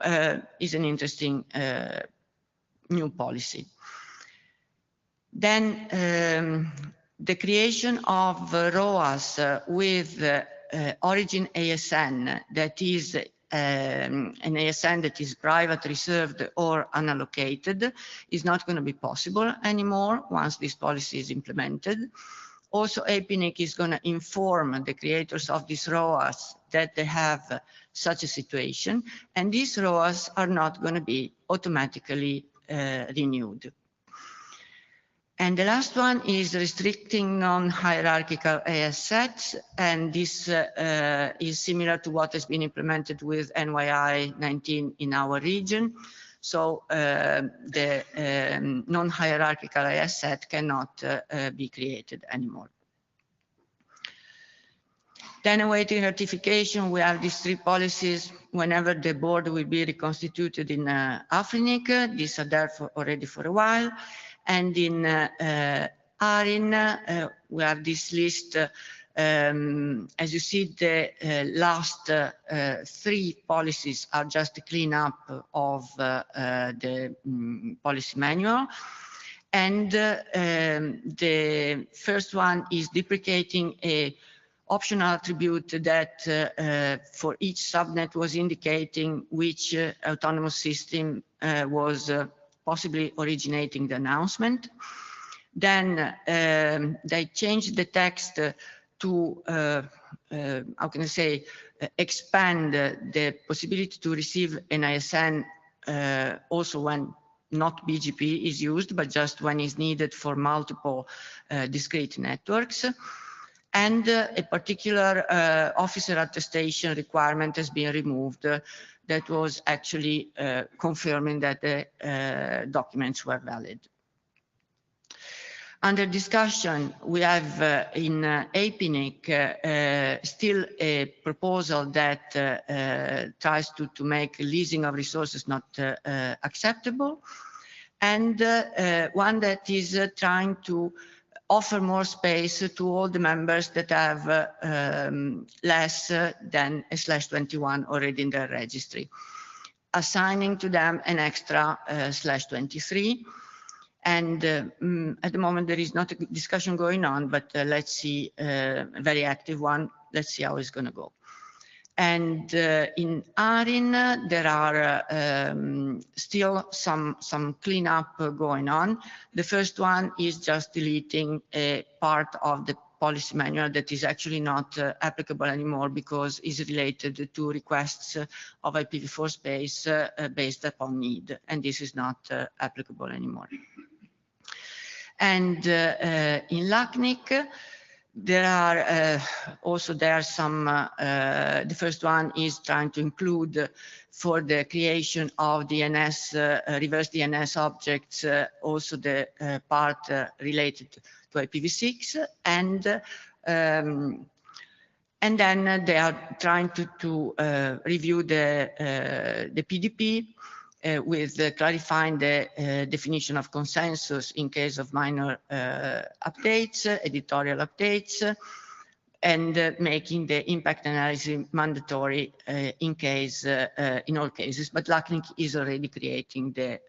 it's an interesting new policy. Then the creation of ROAS with origin ASN, that is an ASN that is private, reserved, or unallocated, is not going to be possible anymore once this policy is implemented. Also, APNIC is going to inform the creators of these ROAS that they have such a situation, and these ROAS are not going to be automatically renewed. And the last one is restricting non-hierarchical AS sets, and this is similar to what has been implemented with NYI 19 in our region. So the non-hierarchical AS set cannot be created anymore. Then awaiting ratification, we have these three policies whenever the board will be reconstituted in Afrinic. These are there already for a while. And in ARIN, we have this list. As you see, the last three policies are just a cleanup of the policy manual. And the first one is deprecating a optional attribute that for each subnet was indicating which autonomous system was possibly originating the announcement. Then they changed the text to, how can I say, expand the possibility to receive an ISN also when not BGP is used, but just when is needed for multiple discrete networks. And a particular officer attestation requirement has been removed that was actually confirming that the documents were valid. Under discussion, we have in APNIC still a proposal that tries to make leasing of resources not acceptable, and one that is trying to offer more space to all the members that have less than a /21 already in their registry, assigning to them an extra /23. And at the moment, there is not a discussion going on, but let's see, a very active one. Let's see how it's going to go. And in ARIN, there are still some cleanup going on. The first one is just deleting a part of the policy manual that is actually not applicable anymore because it's related to requests of IPv4 space based upon need, and this is not applicable anymore. And in LACNIC, there are some, the first one is trying to include for the creation of DNS, reverse DNS objects, also the part related to IPv6, and then they are trying to review the PDP with clarifying the definition of consensus in case of minor updates, editorial updates, and making the impact analysis mandatory in all cases. But LACNIC is already creating the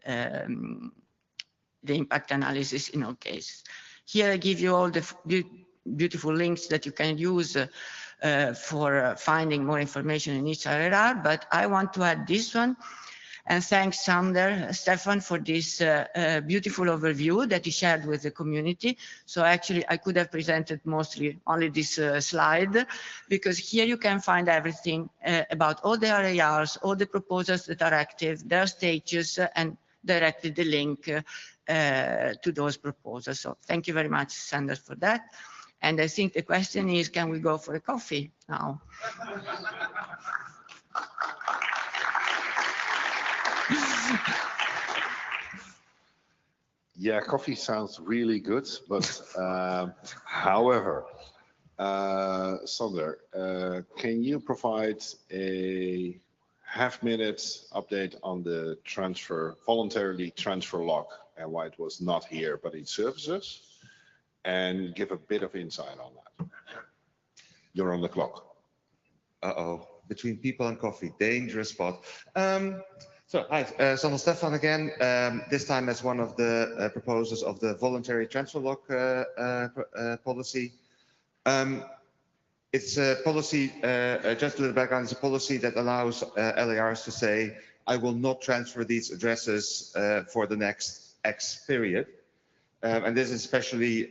impact analysis in all cases. Here I give you all the beautiful links that you can use for finding more information in each RRR, but I want to add this one. And thanks, Stefan, for this beautiful overview that he shared with the community. So actually, I could have presented mostly only this slide, because here you can find everything about all the RARs, all the proposals that are active, their stages, and directly the link to those proposals. So thank you very much, Sander, for that. And I think the question is, can we go for a coffee now? Yeah, coffee sounds really good, but however, Sander, can you provide a half-minute update on the voluntarily transfer log and why it was not here but in services, and give a bit of insight on that? You're on the clock. Uh-oh, between people and coffee, dangerous spot. So, hi, Sander Stefan again, this time as one of the proposers of the voluntary transfer log policy. It's a policy, just a little background, it's a policy that allows LARs to say, I will not transfer these addresses for the next X period. And this is especially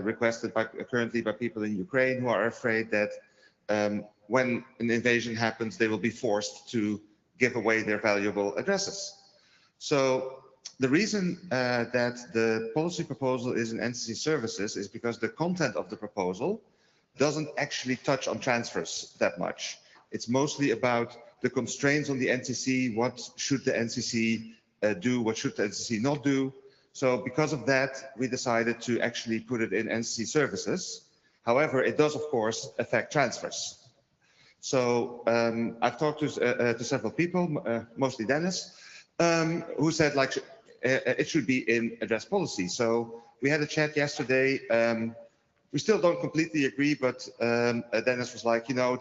requested currently by people in Ukraine who are afraid that when an invasion happens, they will be forced to give away their valuable addresses. So the reason that the policy proposal is in NCC services is because the content of the proposal doesn't actually touch on transfers that much. It's mostly about the constraints on the NCC, what should the NCC do, what should the NCC not do. So because of that, we decided to actually put it in NCC services. However, it does, of course, affect transfers. So I've talked to several people, mostly Dennis, who said like it should be in address policy. So we had a chat yesterday. We still don't completely agree, but Dennis was like, you know,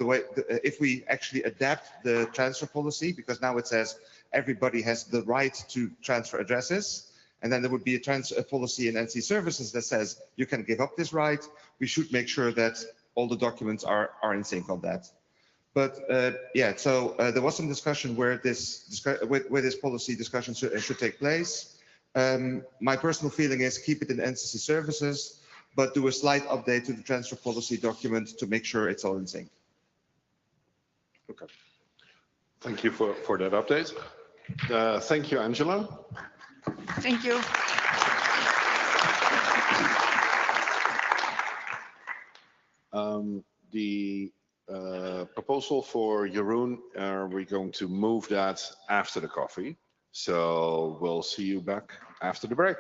if we actually adapt the transfer policy, because now it says everybody has the right to transfer addresses, and then there would be a policy in NC services that says you can give up this right. We should make sure that all the documents are in sync on that. But yeah, so there was some discussion where this policy discussion should take place. My personal feeling is keep it in NCC services, but do a slight update to the transfer policy document to make sure it's all in sync. Okay. Thank you for that update. Thank you, Angela. Thank you. The proposal for Jeroen, we're going to move that after the coffee. So we'll see you back after the break.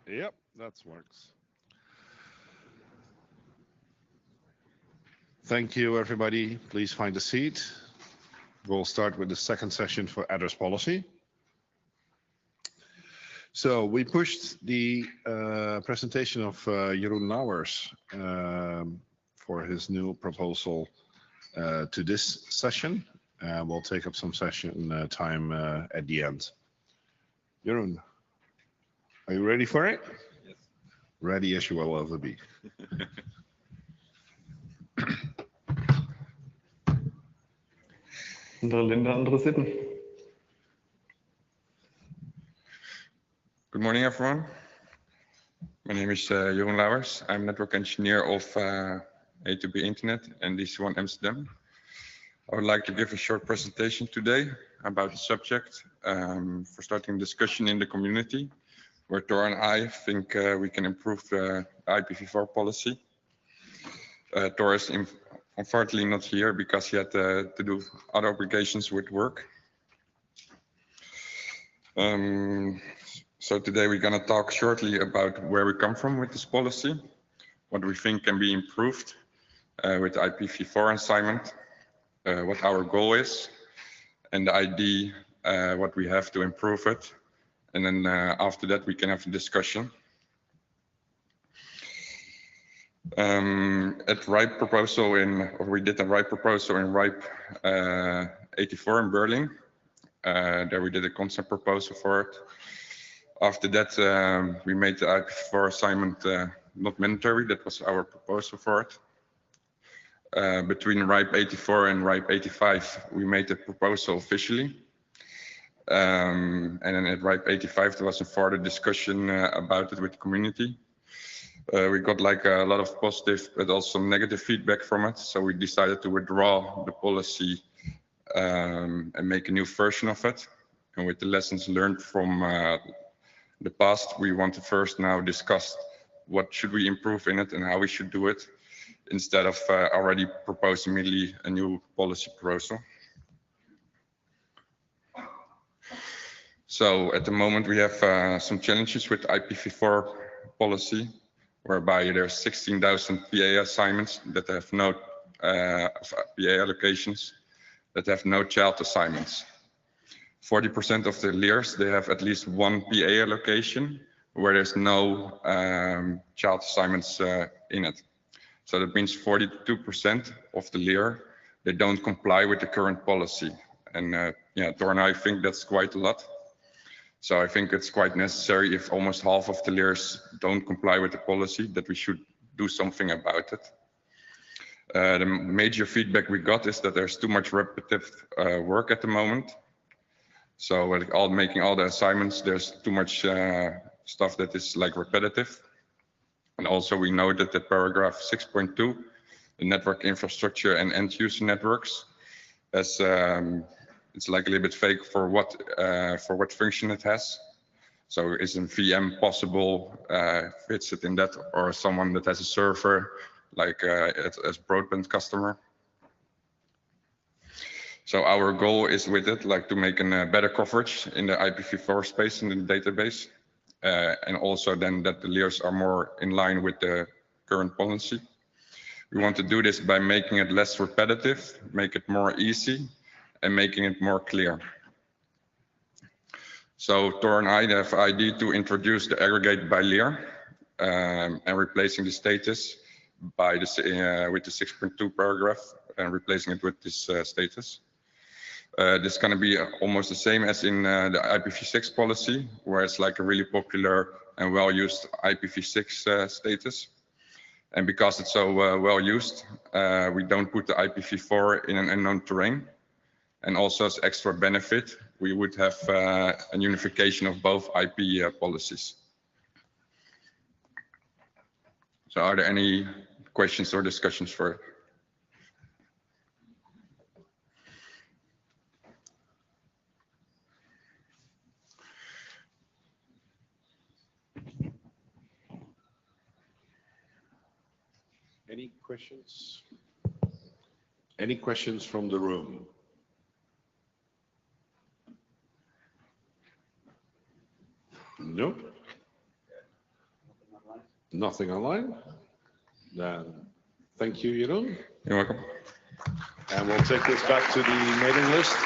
Yep, that works. Thank you, everybody. Please find a seat. We'll start with the second session for address policy. So we pushed the presentation of Jeroen Lauwers for his new proposal to this session. We'll take up some session time at the end. Jeroen, are you ready for it? Yes. Ready as you will ever be. Andere Länder, andere Sitten. Good morning, everyone. My name is Jeroen Lauwers. I'm network engineer of A2B Internet and DC1 Amsterdam. I would like to give a short presentation today about the subject for starting discussion in the community, where Tor and I think we can improve the IPv4 policy. Tor is unfortunately not here because he had to do other obligations with work. So today we're going to talk shortly about where we come from with this policy, what we think can be improved with IPv4 assignment, what our goal is, and the ID, what we have to improve it. And then after that, we can have a discussion. At RIPE proposal we did a RIPE proposal in RIPE 84 in Berlin. There we did a concept proposal for it. After that, we made the IPv4 assignment not mandatory. That was our proposal for it. Between RIPE 84 and RIPE 85, we made the proposal officially. And then at RIPE 85, there was a further discussion about it with the community. We got like a lot of positive, but also negative feedback from it. So we decided to withdraw the policy and make a new version of it. And with the lessons learned from the past, we want to first now discuss what should we improve in it and how we should do it, instead of already proposing immediately a new policy proposal. So at the moment we have some challenges with IPv4 policy, whereby there's 16,000 PA assignments that have no PA allocations that have no child assignments. 40% of the LEARs, they have at least one PA allocation where there's no child assignments in it. So that means 42% of the LEAR, they don't comply with the current policy. And yeah, Tor and I think that's quite a lot. So I think it's quite necessary, if almost half of the LEARs don't comply with the policy, that we should do something about it. The major feedback we got is that there's too much repetitive work at the moment. So like making all the assignments, there's too much stuff that is like repetitive. And also we know that the paragraph 6.2, the network infrastructure and end user networks, as it's like a little bit vague for what function it has. So is a VM possible, fits it in that, or someone that has a server like as broadband customer. So our goal is with it, like to make a better coverage in the IPv4 space in the database, and also then that the LEARs are more in line with the current policy. We want to do this by making it less repetitive, make it more easy, and making it more clear. So Tor and I have idea to introduce the aggregate by LEAR and replacing the status by with the 6.2 paragraph and replacing it with this status. This is going to be almost the same as in the IPv6 policy, where it's like a really popular and well-used IPv6 status. And because it's so well used, we don't put the IPv4 in an unknown terrain. And also as extra benefit, we would have a unification of both IP policies. So are there any questions or discussions for it? Any questions? Any questions from the room? Nope. Nothing online? Then thank you, Jeroen. You're welcome. And we'll take this back to the mailing list.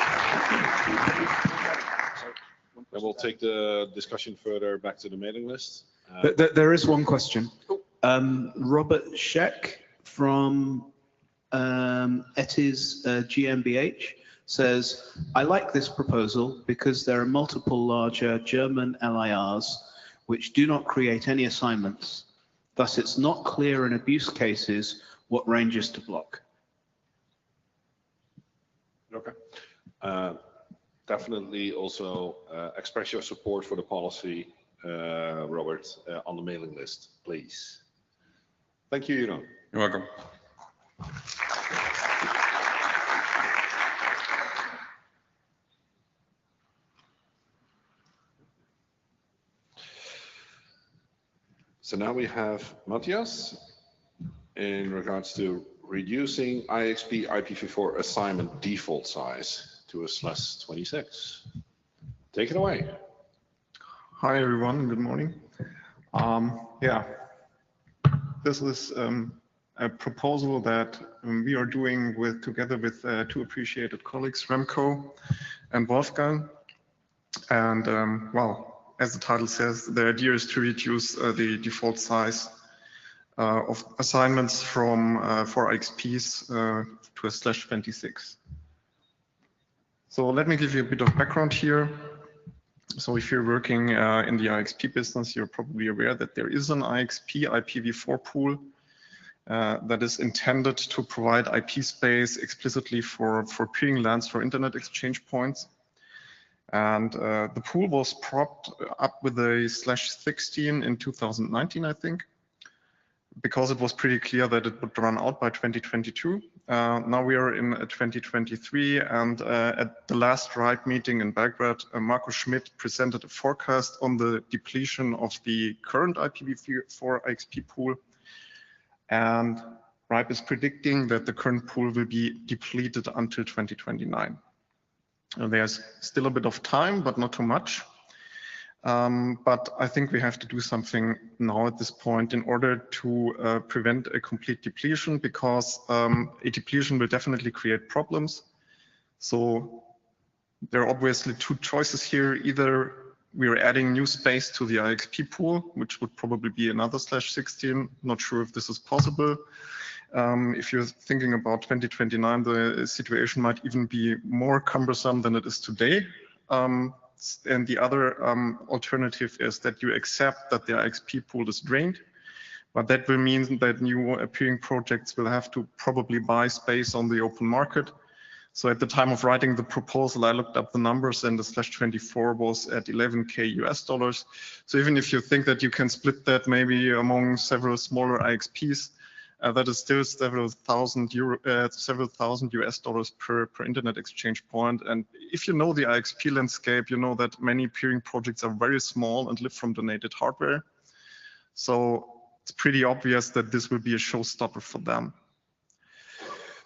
And we'll take the discussion further back to the mailing list. There is one question. Robert Scheck from ETIS GmbH says, I like this proposal because there are multiple larger German LIRs which do not create any assignments. Thus, it's not clear in abuse cases what ranges to block. Okay. Definitely also express your support for the policy, Robert, on the mailing list, please. Thank you, Jeroen. You're welcome. So now we have Matthias in regards to reducing IXP IPv4 assignment default size to a /26. Take it away. Hi everyone, good morning. Yeah, this is a proposal that we are doing together with two appreciated colleagues, Remco and Wolfgang. And well, as the title says, the idea is to reduce the default size of assignments from 4 IXPs to a /26. So let me give you a bit of background here. So if you're working in the IXP business, you're probably aware that there is an IXP IPv4 pool that is intended to provide IP space explicitly for peering LANs for internet exchange points. And the pool was propped up with a /16 in 2019, I think, because it was pretty clear that it would run out by 2022. Now we are in 2023, and at the last RIPE meeting in Belgrade, Markus presented a forecast on the depletion of the current IPv4 IXP pool. And RIPE is predicting that the current pool will be depleted until 2029. There's still a bit of time, but not too much. But I think we have to do something now at this point in order to prevent a complete depletion, because a depletion will definitely create problems. So there are obviously two choices here. Either we are adding new space to the IXP pool, which would probably be another /16. Not sure if this is possible. If you're thinking about 2029, the situation might even be more cumbersome than it is today. And the other alternative is that you accept that the IXP pool is drained, but that will mean that new appearing projects will have to probably buy space on the open market. So at the time of writing the proposal, I looked up the numbers, and the /24 was at $11K US. So even if you think that you can split that maybe among several smaller IXPs, that is still several thousand US per internet exchange point. And if you know the IXP landscape, you know that many peering projects are very small and live from donated hardware. So it's pretty obvious that this will be a showstopper for them.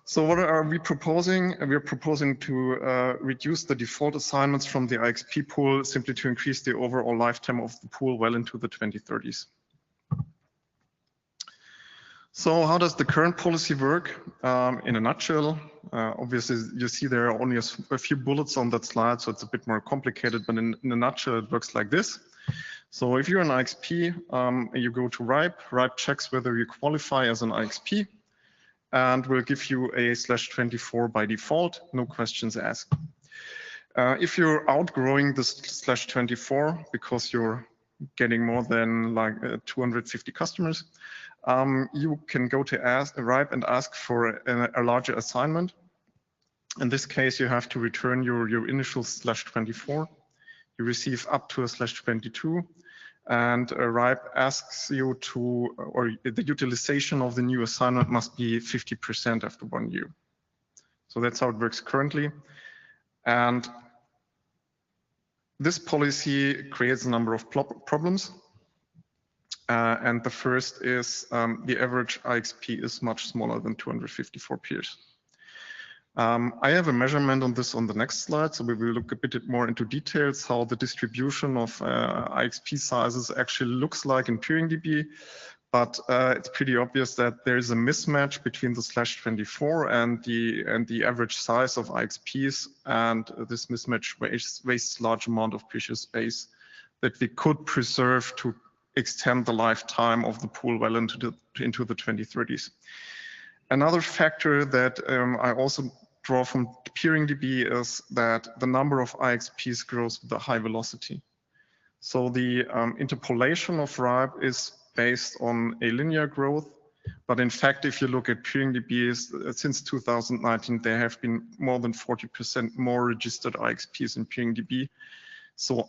So what are we proposing? We are proposing to reduce the default assignments from the IXP pool simply to increase the overall lifetime of the pool well into the 2030s. So how does the current policy work? In a nutshell, obviously you see there are only a few bullets on that slide, so it's a bit more complicated, but in a nutshell it works like this. So if you're an IXP, you go to RIPE. RIPE checks whether you qualify as an IXP and will give you a /24 by default, no questions asked. If you're outgrowing this /24 because you're getting more than like 250 customers, you can go to RIPE and ask for a larger assignment. In this case, you have to return your initial /24. You receive up to a /22, and RIPE asks you to, or the utilization of the new assignment must be 50% after 1 year. So that's how it works currently. And this policy creates a number of problems. And the first is the average IXP is much smaller than 254 peers. I have a measurement on this on the next slide, so we will look a bit more into details how the distribution of IXP sizes actually looks like in PeeringDB. but it's pretty obvious that there is a mismatch between the /24 and the average size of IXPs, and this mismatch wastes large amount of precious space that we could preserve to extend the lifetime of the pool well into the 2030s. Another factor that I also draw from PeeringDB is that the number of IXPs grows with a high velocity. So the interpolation of RIPE is based on a linear growth, but in fact, if you look at PeeringDB, since 2019, there have been more than 40% more registered IXPs in PeeringDB. So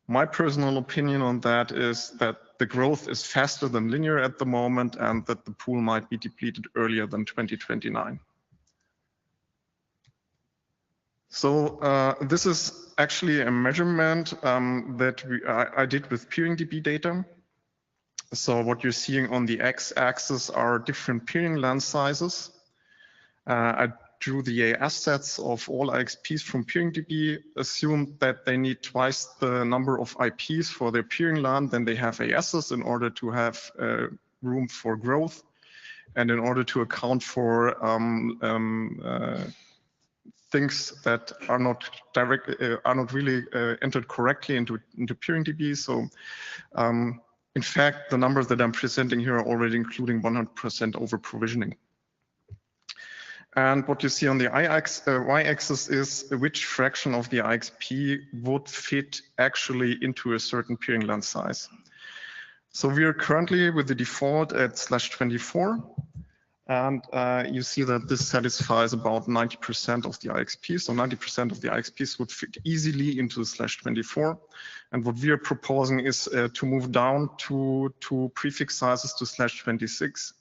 my personal opinion on that is that the growth is faster than linear at the moment, and that the pool might be depleted earlier than 2029. So this is actually a measurement that I did with PeeringDB data. So what you're seeing on the x-axis are different peering length sizes. I drew the assets of all IXPs from PeeringDB, assumed that they need twice the number of IPs for their peering LAN than they have ASs in order to have room for growth, and in order to account for things that are not really entered correctly into PeeringDB. So in fact, the numbers that I'm presenting here are already including 100% over provisioning. And what you see on the y-axis is which fraction of the IXP would fit actually into a certain peering length size. So we are currently with the default at /24. And you see that this satisfies about 90% of the IXP. So 90% of the IXPs would fit easily into the /24. And what we are proposing is to move down to prefix sizes to /26,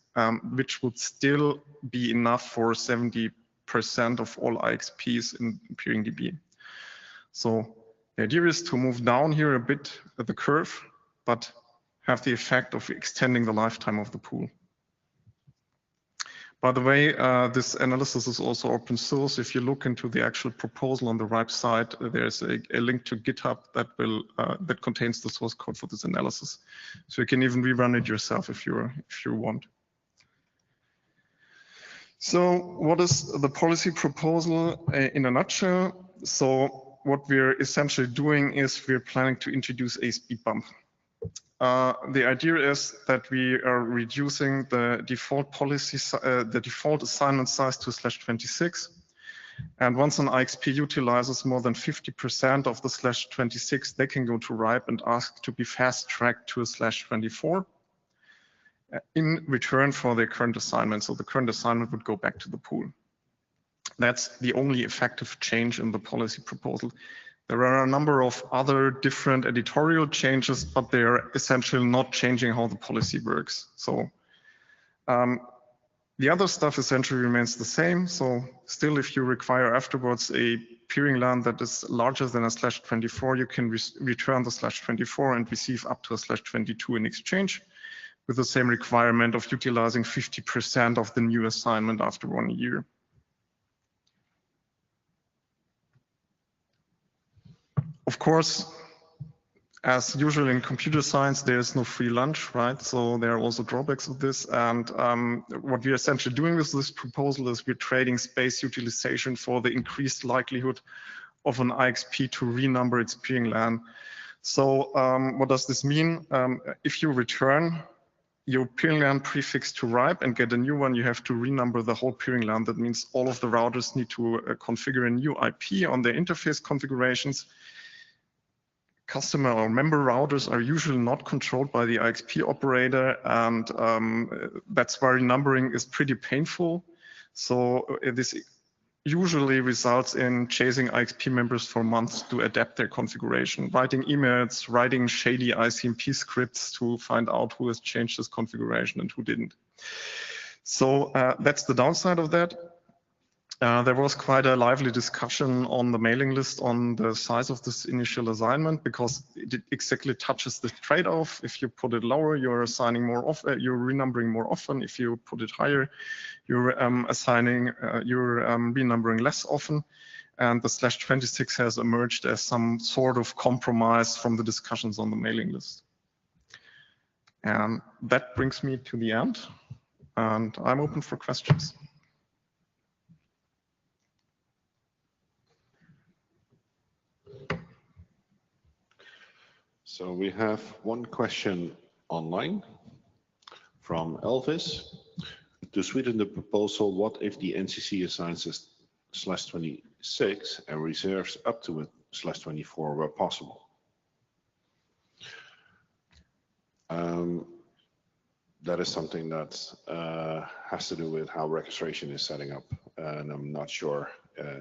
which would still be enough for 70% of all IXPs in PeeringDB. So the idea is to move down here a bit at the curve, but have the effect of extending the lifetime of the pool. By the way, this analysis is also open source. If you look into the actual proposal on the RIPE site, there's a link to GitHub that contains the source code for this analysis. So you can even rerun it yourself if you want. So what is the policy proposal in a nutshell? So what we're essentially doing is we're planning to introduce a speed bump. The idea is that we are reducing the default policy, the default assignment size to /26. And once an IXP utilizes more than 50% of the /26, they can go to RIPE and ask to be fast-tracked to a /24 in return for their current assignment. So the current assignment would go back to the pool. That's the only effective change in the policy proposal. There are a number of other different editorial changes, but they're essentially not changing how the policy works. So the other stuff essentially remains the same. So still, if you require afterwards a peering LAN that is larger than a /24, you can return the /24 and receive up to a /22 in exchange, with the same requirement of utilizing 50% of the new assignment after 1 year. Of course, as usual in computer science, there is no free lunch, right? So there are also drawbacks of this. And what we're essentially doing with this proposal is we're trading space utilization for the increased likelihood of an IXP to renumber its peering LAN. So what does this mean? If you return your peering LAN prefix to RIPE and get a new one, you have to renumber the whole peering LAN. That means all of the routers need to configure a new IP on their interface configurations. Customer or member routers are usually not controlled by the IXP operator, and that's why renumbering is pretty painful. So this usually results in chasing IXP members for months to adapt their configuration, writing emails, writing shady ICMP scripts to find out who has changed this configuration and who didn't. So that's the downside of that. There was quite a lively discussion on the mailing list on the size of this initial assignment, because it exactly touches the trade-off. If you put it lower, you're assigning more often, you're renumbering more often. If you put it higher, you're renumbering less often. And the /26 has emerged as some sort of compromise from the discussions on the mailing list. And that brings me to the end, and I'm open for questions. So we have one question online from Elvis. To sweeten the proposal, what if the NCC assigns us /26 and reserves up to /24 where possible? That is something that has to do with how registration is setting up, and I'm not sure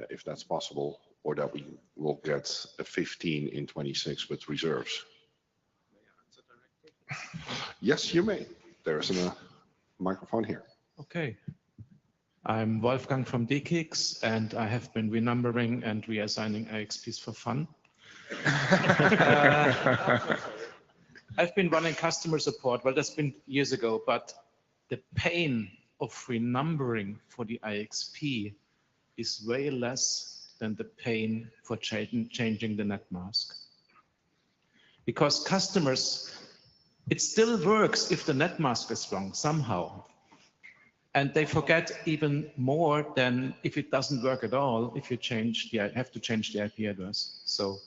if that's possible or that we will get a 15 in 26 with reserves. Yes, you may. There is a microphone here. Okay. I'm Wolfgang from DKIX, and I have been renumbering and reassigning IXPs for fun. I've been running customer support, well, that's been years ago, but the pain of renumbering for the IXP is way less than the pain for changing the net mask. Because customers, it still works if the net mask is wrong somehow. And they forget even more than if it doesn't work at all, if you have to change the IP address. So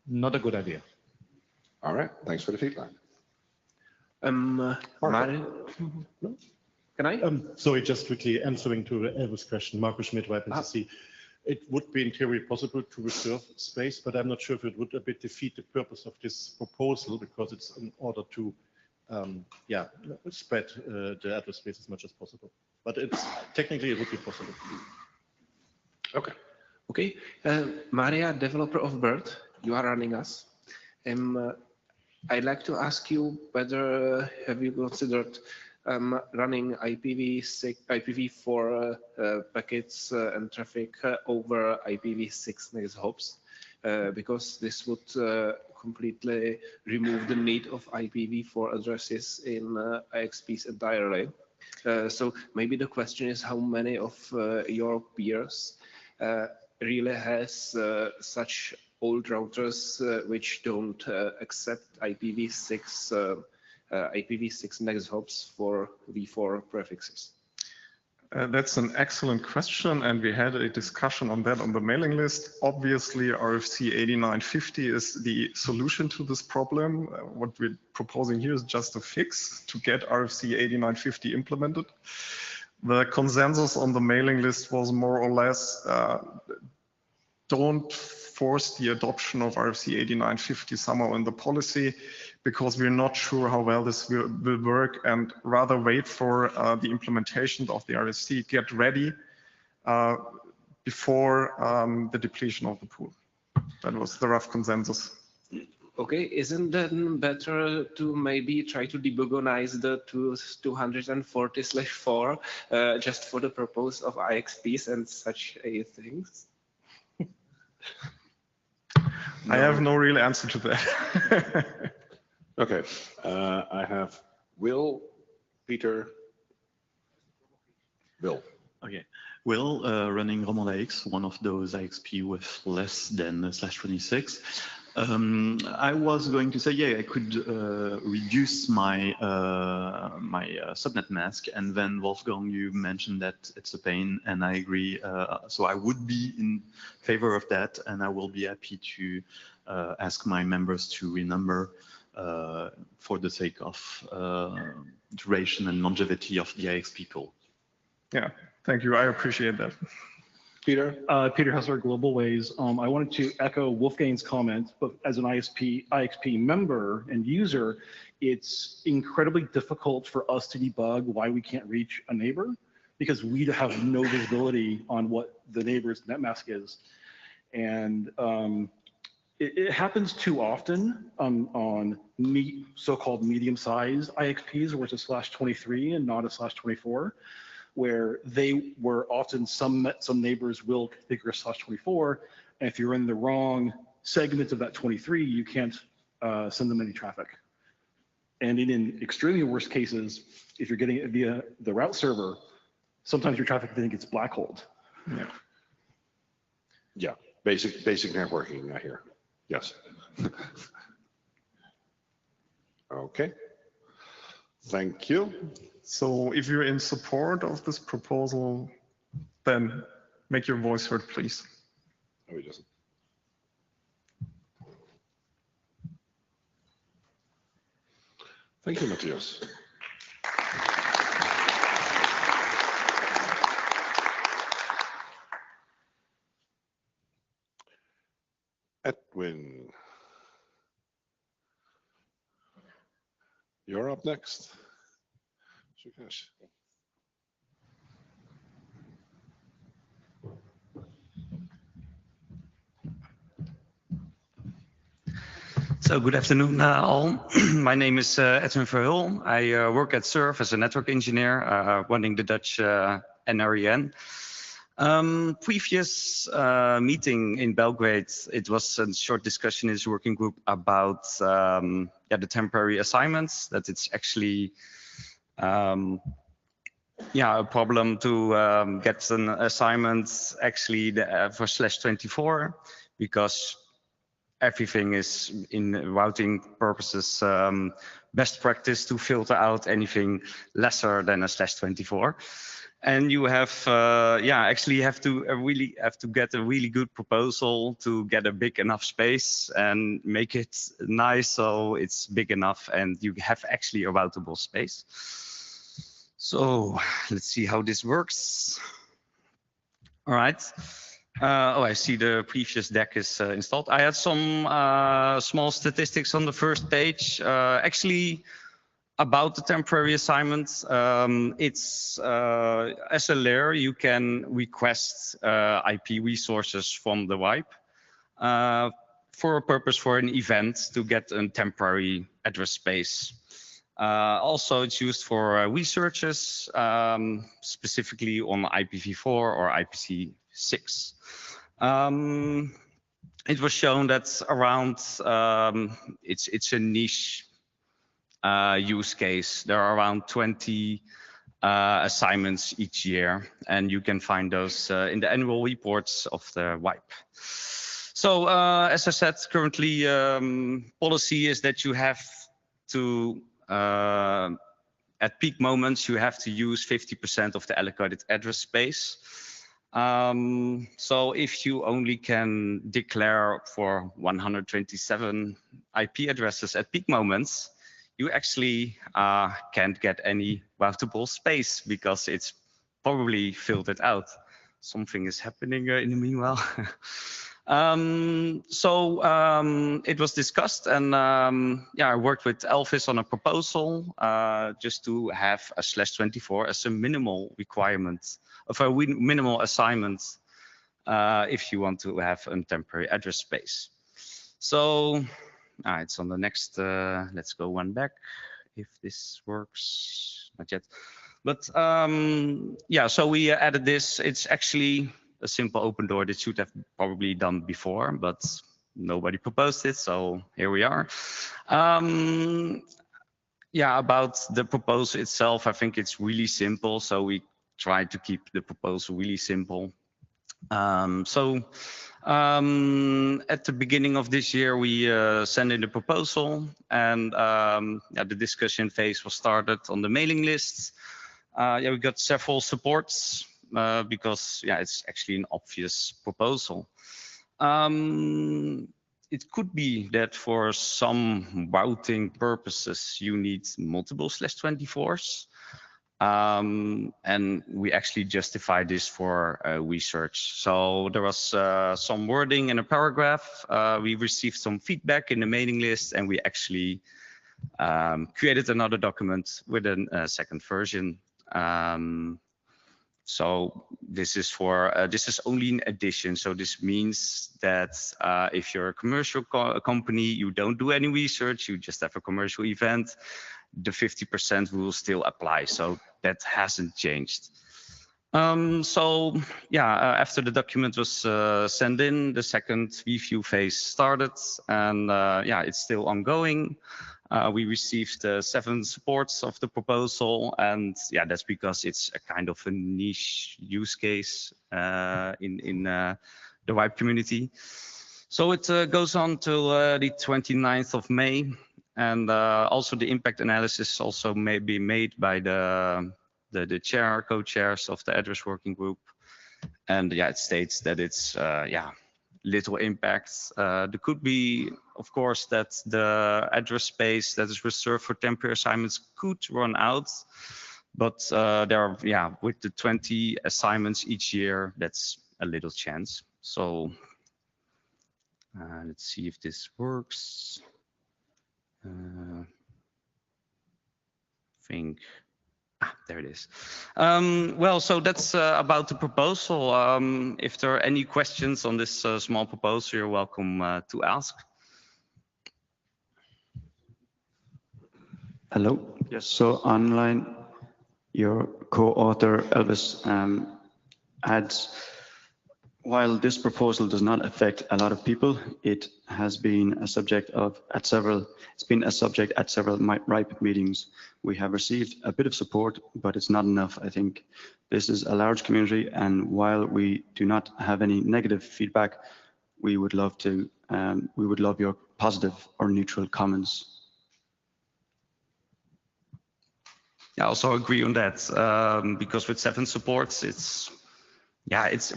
not a good idea. All right, thanks for the feedback. Martin? No? Can I? Sorry, just quickly answering to Elvis' question, Markus Schmidt, RIPE NCC. It would be in theory possible to reserve space, but I'm not sure if it would a bit defeat the purpose of this proposal, because it's in order to spread the address space as much as possible. But it's technically it would be possible. Okay. Okay. Maria, developer of Bird, you are running us. I'd like to ask you whether have you considered running IPv4 packets and traffic over IPv6 next hops, because this would completely remove the need of IPv4 addresses in IXPs entirely. So maybe the question is how many of your peers really has such old routers which don't accept IPv6 next hops for v4 prefixes? That's an excellent question, and we had a discussion on that on the mailing list. Obviously, RFC 8950 is the solution to this problem. What we're proposing here is just a fix to get RFC 8950 implemented. The consensus on the mailing list was more or less don't force the adoption of RFC 8950 somehow in the policy, because we're not sure how well this will work, and rather wait for the implementation of the RFC, get ready before the depletion of the pool. That was the rough consensus. Okay, isn't then better to maybe try to debugonize the 240/4 just for the purpose of IXPs and such things? I have no real answer to that. Okay, I have Will, Peter, Will. Okay, Will, running Romand IX, one of those IXP with less than /26. I was going to say, yeah, I could reduce my subnet mask, and then Wolfgang, you mentioned that it's a pain, and I agree. So I would be in favor of that, and I will be happy to ask my members to renumber for the sake of duration and longevity of the IXP pool. Yeah, thank you. I appreciate that. Peter? Peter Hessler, Global Ways. I wanted to echo Wolfgang's comment, but as an IXP member and user, it's incredibly difficult for us to debug why we can't reach a neighbor, because we have no visibility on what the neighbor's net mask is. And it happens too often on so-called medium-sized IXPs, where it's a /23 and not a /24. Where they were often some neighbors will configure a /24, and if you're in the wrong segment of that 23, you can't send them any traffic. And in extremely worst cases, if you're getting it via the route server, sometimes your traffic then gets blackholed. Yeah. Yeah, basic networking I hear. Yes. Okay. Thank you. So if you're in support of this proposal, then make your voice heard, please. No, he doesn't. Thank you, Matthias. Edwin, you're up next. Sukesh. So good afternoon, all. My name is Edwin Verhul. I work at SURF as a network engineer, running the Dutch NREN. Previous meeting in Belgrade, it was a short discussion in this working group about the temporary assignments, that it's actually a problem to get an assignment actually for /24, because everything is in routing purposes best practice to filter out anything lesser than a /24. And you have actually have to get a really good proposal to get a big enough space and make it nice so it's big enough and you have actually a routable space. So let's see how this works. All right. I see the previous deck is installed. I had some small statistics on the first page. Actually, about the temporary assignments, it's as a layer, you can request IP resources from the RIPE for a purpose for an event to get a temporary address space. Also, it's used for researches, specifically on IPv4 or IPv6. It was shown that around it's a niche use case. There are around 20 assignments each year, and you can find those in the annual reports of the RIPE. So as I said, currently policy is that you have to at peak moments you have to use 50% of the allocated address space. So if you only can declare for 127 IP addresses at peak moments, you actually can't get any routable space because it's probably filtered out. Something is happening in the meanwhile. It was discussed, and I worked with Elvis on a proposal just to have a /24 as a minimal requirement of a minimal assignment if you want to have a temporary address space. So it's on the next, let's go one back if this works, not yet. But so we added this. It's actually a simple open door that should have probably done before, but nobody proposed it, so here we are. About the proposal itself, I think it's really simple, so we try to keep the proposal really simple. At the beginning of this year, we sent in the proposal, and the discussion phase was started on the mailing list. We got several supports because it's actually an obvious proposal. It could be that for some routing purposes, you need multiple /24s. And we actually justify this for research. So there was some wording in a paragraph. We received some feedback in the mailing list, and we actually created another document with a second version. So this is for this is only an addition. So this means that if you're a commercial company, you don't do any research, you just have a commercial event, the 50% rule still applies. So that hasn't changed. After the document was sent in, the second review phase started, and it's still ongoing. We received 7 supports of the proposal, and that's because it's a kind of a niche use case in the RIPE community. So it goes on till the 29th of May. And also the impact analysis also may be made by the co-chairs of the address working group. And yeah, it states that it's little impact. There could be, of course, that the address space that is reserved for temporary assignments could run out. But there are, with the 20 assignments each year, that's a little chance. So let's see if this works. There it is. Well, so that's about the proposal. If there are any questions on this small proposal, you're welcome to ask. Hello. Yes. So online, your co-author Elvis adds, while this proposal does not affect a lot of people, it has been a subject at several RIPE meetings. We have received a bit of support, but it's not enough, I think. This is a large community, and while we do not have any negative feedback, we would love your positive or neutral comments. I also agree on that, because with 7 supports,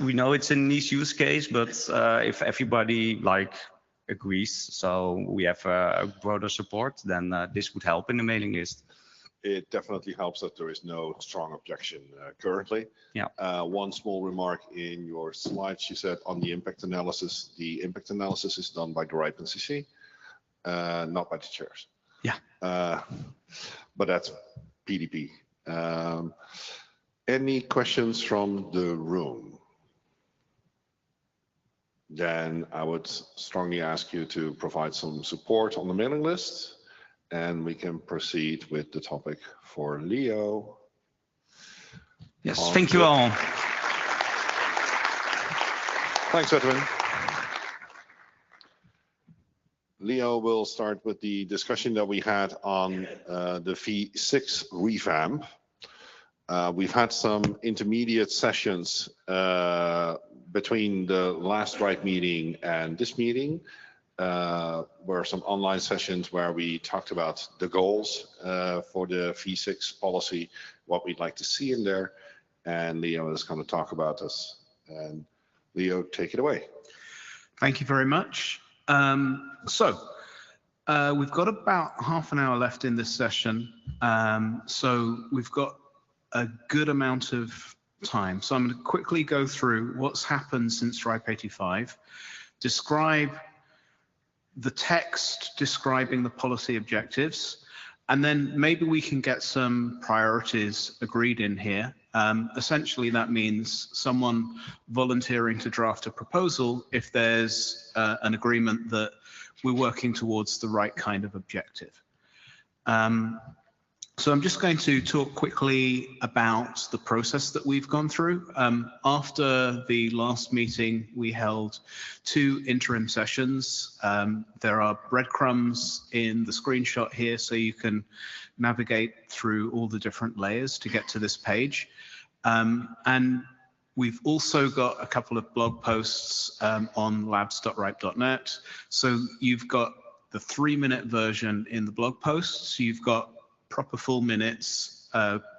we know it's a niche use case, but if everybody agrees, so we have a broader support, then this would help in the mailing list. It definitely helps that there is no strong objection currently. Yeah. One small remark in your slides, you said on the impact analysis is done by the RIPE NCC, not by the chairs. Yeah. But that's PDP. Any questions from the room? Then I would strongly ask you to provide some support on the mailing list, and we can proceed with the topic for Leo. Yes, thank you all. Thanks, Edwin. Leo will start with the discussion that we had on the V6 revamp. We've had some intermediate sessions between the last RIPE meeting and this meeting, were some online sessions where we talked about the goals for the V6 policy, what we'd like to see in there, and Leo is going to talk about this. And Leo, take it away. Thank you very much. We've got about half an hour left in this session, so we've got a good amount of time. So I'm going to quickly go through what's happened since RIPE 85, describe the text describing the policy objectives, and then maybe we can get some priorities agreed in here. Essentially, that means someone volunteering to draft a proposal if there's an agreement that we're working towards the right kind of objective. So I'm just going to talk quickly about the process that we've gone through. After the last meeting, we held 2 interim sessions. There are breadcrumbs in the screenshot here, so you can navigate through all the different layers to get to this page. And we've also got a couple of blog posts on labs.ripe.net. So you've got the 3-minute version in the blog posts. You've got proper full minutes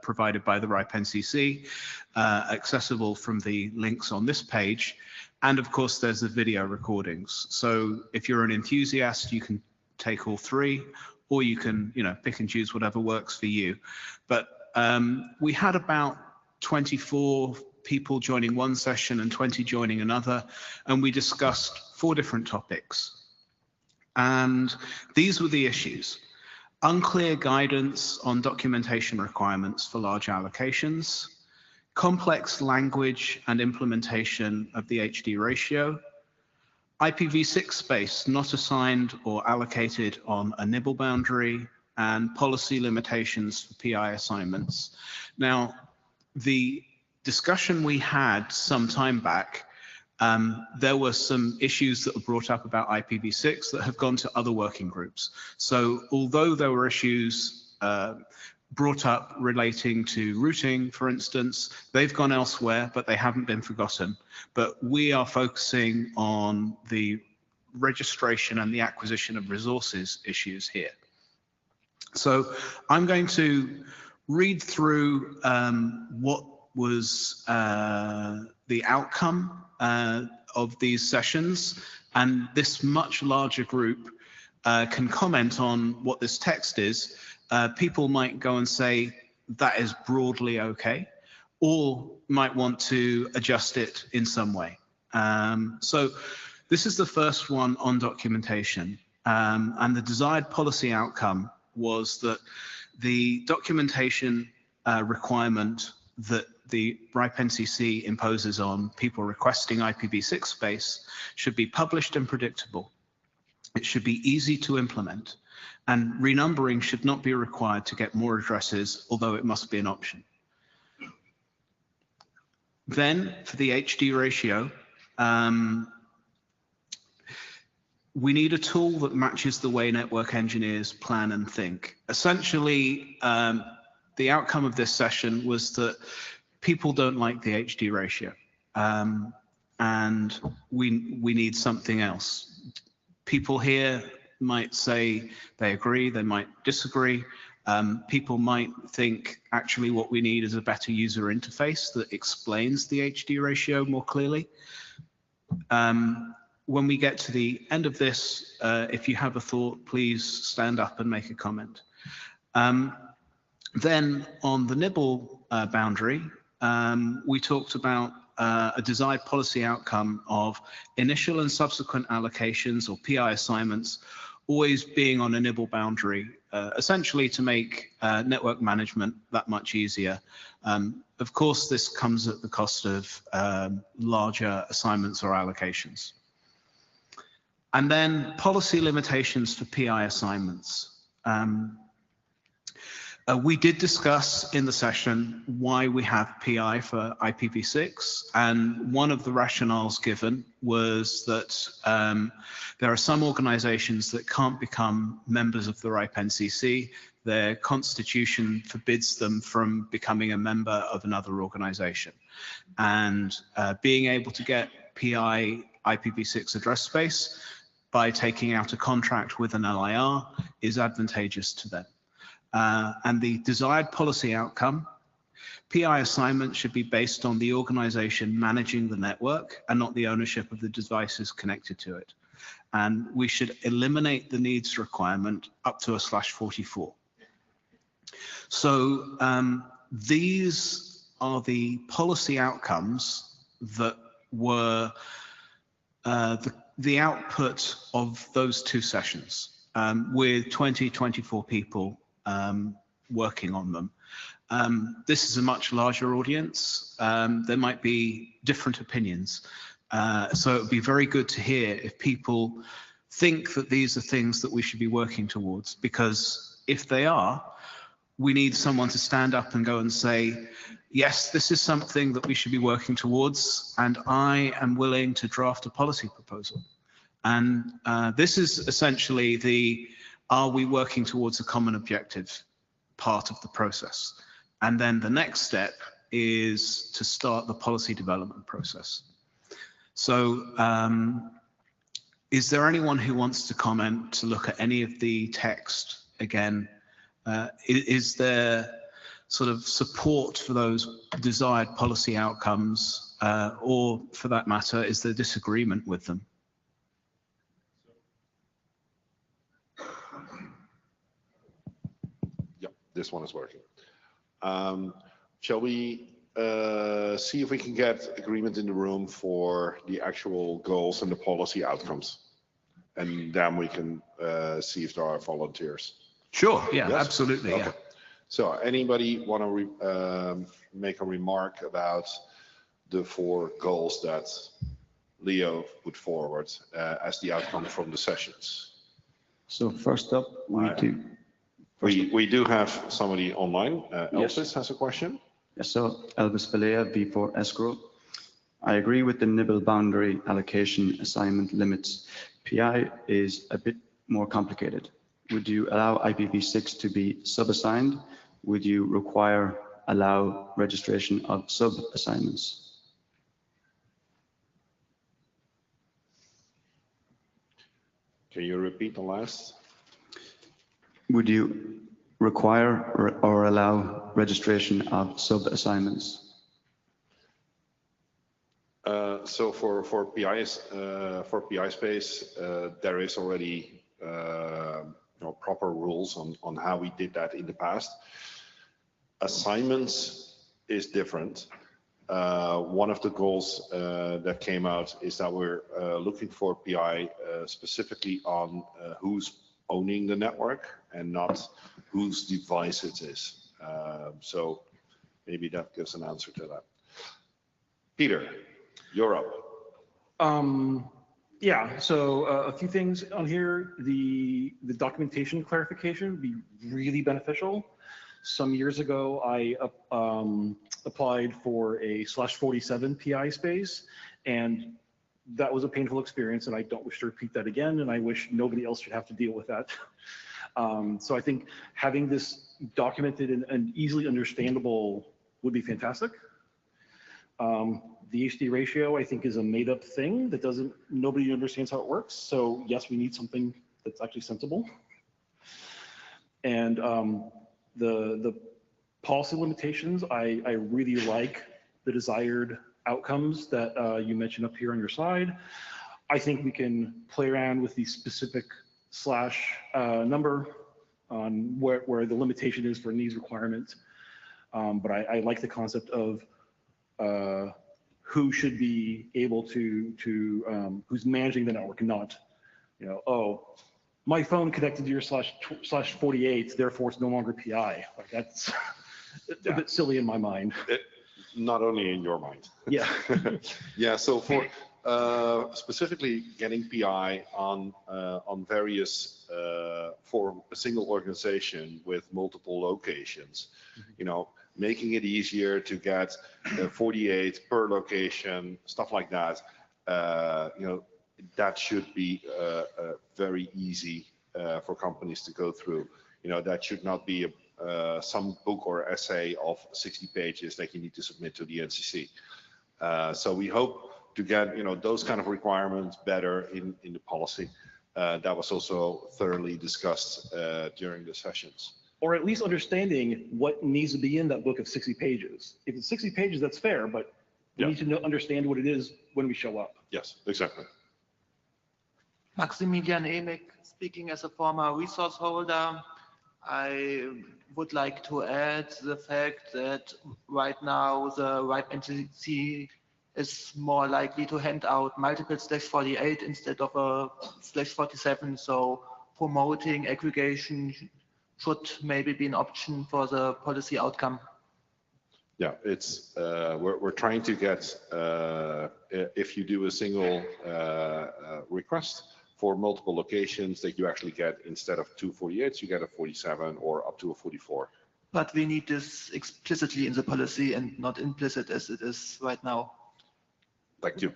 provided by the RIPE NCC, accessible from the links on this page. And of course, there's the video recordings. So if you're an enthusiast, you can take all 3, or you can, pick and choose whatever works for you. But we had about 24 people joining one session and 20 joining another, and we discussed 4 different topics. And these were the issues. Unclear guidance on documentation requirements for large allocations, complex language and implementation of the HD ratio, IPv6 space not assigned or allocated on a nibble boundary, and policy limitations for PI assignments. Now, the discussion we had some time back, there were some issues that were brought up about IPv6 that have gone to other working groups. So although there were issues brought up relating to routing, for instance, they've gone elsewhere, but they haven't been forgotten. But we are focusing on the registration and the acquisition of resources issues here. So I'm going to read through what was the outcome of these sessions, and this much larger group can comment on what this text is. People might go and say that is broadly okay, or might want to adjust it in some way. So this is the first one on documentation, and the desired policy outcome was that the documentation requirement that the RIPE NCC imposes on people requesting IPv6 space should be published and predictable. It should be easy to implement, and renumbering should not be required to get more addresses, although it must be an option. Then for the HD ratio, we need a tool that matches the way network engineers plan and think. Essentially, the outcome of this session was that people don't like the HD ratio, and we need something else. People here might say they agree, they might disagree. People might think actually what we need is a better user interface that explains the HD ratio more clearly. When we get to the end of this, if you have a thought, please stand up and make a comment. Then on the nibble boundary, we talked about a desired policy outcome of initial and subsequent allocations or PI assignments always being on a nibble boundary, essentially to make network management that much easier. Of course, this comes at the cost of larger assignments or allocations. And then policy limitations for PI assignments. We did discuss in the session why we have PI for IPv6, and one of the rationales given was that there are some organizations that can't become members of the RIPE NCC. Their constitution forbids them from becoming a member of another organization. And being able to get PI IPv6 address space by taking out a contract with an LIR is advantageous to them. And the desired policy outcome, PI assignment should be based on the organization managing the network and not the ownership of the devices connected to it. And we should eliminate the needs requirement up to a /44. So these are the policy outcomes that were the output of those two sessions with 24 people working on them. This is a much larger audience. There might be different opinions. So it would be very good to hear if people think that these are things that we should be working towards, because if they are, we need someone to stand up and go and say, yes, this is something that we should be working towards, and I am willing to draft a policy proposal. And this is essentially the are we working towards a common objective part of the process. And then the next step is to start the policy development process. So is there anyone who wants to comment, to look at any of the text again? Is there sort of support for those desired policy outcomes, or for that matter, is there disagreement with them? This one is working. Shall we see if we can get agreement in the room for the actual goals and the policy outcomes? And then we can see if there are volunteers. Sure, yeah, yes? absolutely, okay. yeah. So anybody want to make a remark about the 4 goals that Leo put forward as the outcome from the sessions? So first up, we do have somebody online. Yes. Elvis has a question. Yes, so Elvis Pelea, V4 Escrow. I agree with the nibble boundary allocation assignment limits. PI is a bit more complicated. Would you allow IPv6 to be sub-assigned? Would you allow registration of sub-assignments? Can you repeat the last? Would you require or allow registration of sub-assignments? So for PI space, there is already proper rules on how we did that in the past. Assignments is different. One of the goals that came out is that we're looking for PI specifically on who's owning the network and not whose device it is. So maybe that gives an answer to that. Peter, you're up. Yeah, so a few things on here. The documentation clarification would be really beneficial. Some years ago, I applied for a /47 PI space, and that was a painful experience, and I don't wish to repeat that again, and I wish nobody else should have to deal with that. So I think having this documented and easily understandable would be fantastic. The HD ratio, I think, is a made-up thing that nobody understands how it works. So yes, we need something that's actually sensible. And the policy limitations, I really like the desired outcomes that you mentioned up here on your slide. I think we can play around with the specific / number on where the limitation is for needs requirement. But I like the concept of who should be able to who's managing the network, not, oh, my phone connected to your /48, therefore it's no longer PI. Like that's a bit silly in my mind. Not only in your mind. Yeah. Yeah. So for specifically getting PI on various for a single organization with multiple locations, making it easier to get 48 per location, stuff like that. That should be very easy for companies to go through. That should not be some book or essay of 60 pages that you need to submit to the NCC. So we hope to get those kind of requirements better in the policy. That was also thoroughly discussed during the sessions. Or at least understanding what needs to be in that book of 60 pages. If it's 60 pages, that's fair, but we need to understand what it is when we show up. Yes, exactly. Maximilian Emek, speaking as a former resource holder. I would like to add the fact that right now the RIPE NCC is more likely to hand out multiple /48 instead of a /47. So promoting aggregation should maybe be an option for the policy outcome. Yeah, it's we're trying to get if you do a single request for multiple locations, that you actually get, instead of 2 48s, you get a 47 or up to a 44. But we need this explicitly in the policy and not implicit as it is right now. Thank you.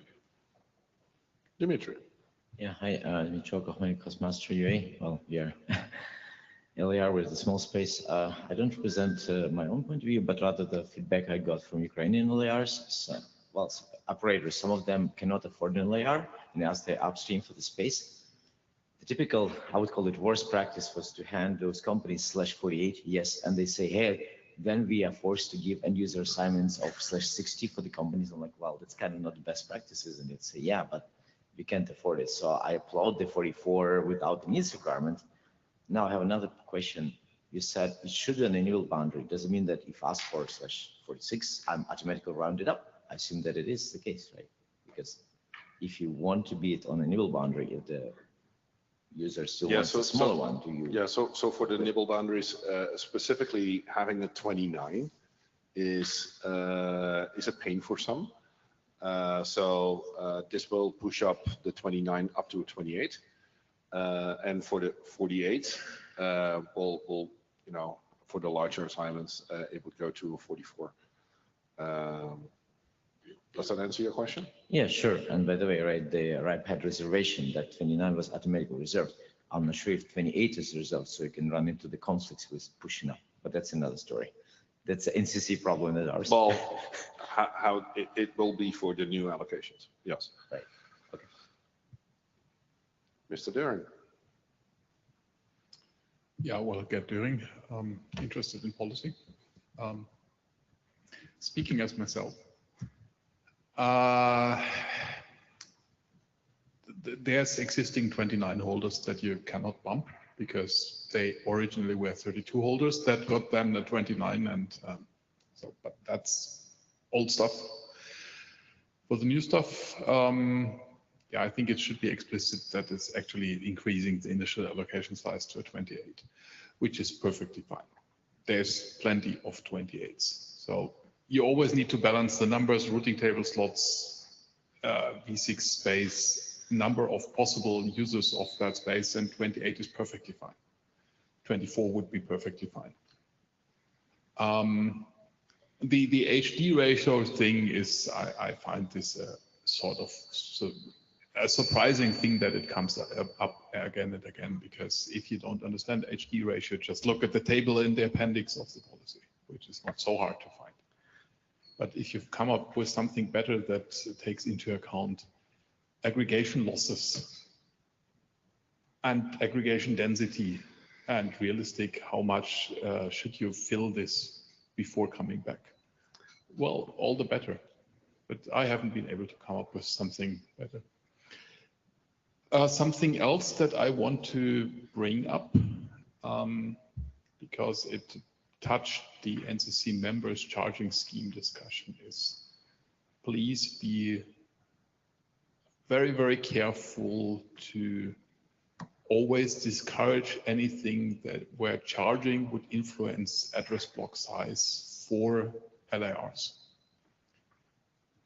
Dimitri. Yeah, hi, Dimitri Kochman, Crossmaster UA. Well, we are LAR with a small space. I don't present my own point of view, but rather the feedback I got from Ukrainian LARs. So, well, operators, some of them cannot afford an LAR and ask their upstream for the space. The typical, I would call it worst practice, was to hand those companies /48, yes, and they say, hey, then we are forced to give end user assignments of /60 for the companies. I'm like, well, that's kind of not the best practices. And they'd say, yeah, but we can't afford it. So I applaud the 44 without the needs requirement. Now I have another question. You said it should be an annual boundary. Does it mean that if asked for /46, I'm automatically rounded up? I assume that it is the case, right? Because if you want to be it on a nibble boundary, if the user still wants a smaller one, do you? Yeah, so for the nibble boundaries, specifically having a 29 is a pain for some. So this will push up the 29 up to a 28. And for the 48, we'll for the larger assignments, it would go to a 44. Does that answer your question? Yeah, sure. And by the way, right, the RIPE had reservation that 29 was automatically reserved. I'm not sure if 28 is reserved, so you can run into the conflicts with pushing up, but that's another story. That's an NCC problem that ours. Well, how it will be for the new allocations. Yes. Right. Okay. Mr. Duren. Yeah, well, Gerd Döring, interested in policy. Speaking as myself, there's existing 29 holders that you cannot bump because they originally were 32 holders that got them the 29, and so, but that's old stuff. For the new stuff, yeah, I think it should be explicit that it's actually increasing the initial allocation size to a 28, which is perfectly fine. There's plenty of 28s. So you always need to balance the numbers, routing table slots, V6 space, number of possible users of that space, and 28 is perfectly fine. 24 would be perfectly fine. The HD ratio thing is, I find this sort of a surprising thing that it comes up again and again, because if you don't understand HD ratio, just look at the table in the appendix of the policy, which is not so hard to find. But if you've come up with something better that takes into account aggregation losses and aggregation density and realistic, how much should you fill this before coming back? Well, all the better. But I haven't been able to come up with something better. Something else that I want to bring up, because it touched the NCC members charging scheme discussion, is please be very, very careful to always discourage anything that where charging would influence address block size for LIRs.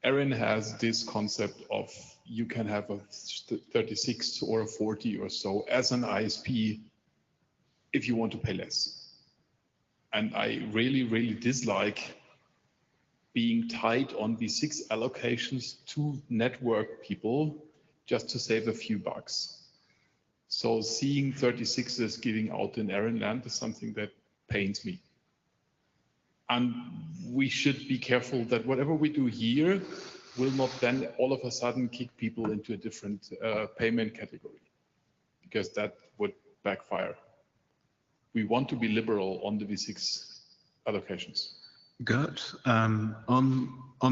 Erin has this concept of you can have a 36 or a 40 or so as an ISP if you want to pay less. And I really, really dislike being tied on V6 allocations to network people just to save a few bucks. So seeing 36s giving out in Erin land is something that pains me. And we should be careful that whatever we do here will not then all of a sudden kick people into a different payment category, because that would backfire. We want to be liberal on the V6 allocations. Good. On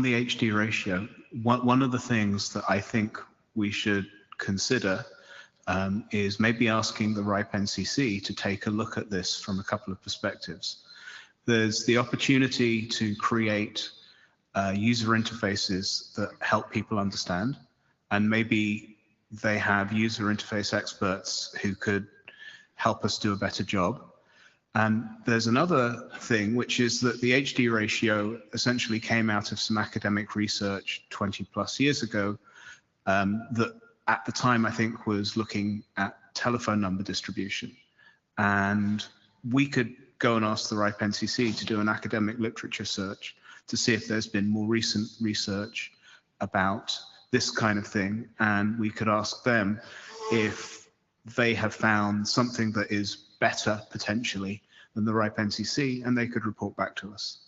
the HD ratio, one of the things that I think we should consider is maybe asking the RIPE NCC to take a look at this from a couple of perspectives. There's the opportunity to create user interfaces that help people understand, and maybe they have user interface experts who could help us do a better job. And there's another thing, which is that the HD ratio essentially came out of some academic research 20 plus years ago that at the time I think was looking at telephone number distribution. And we could go and ask the RIPE NCC to do an academic literature search to see if there's been more recent research about this kind of thing. And we could ask them if they have found something that is better potentially than the RIPE NCC, and they could report back to us.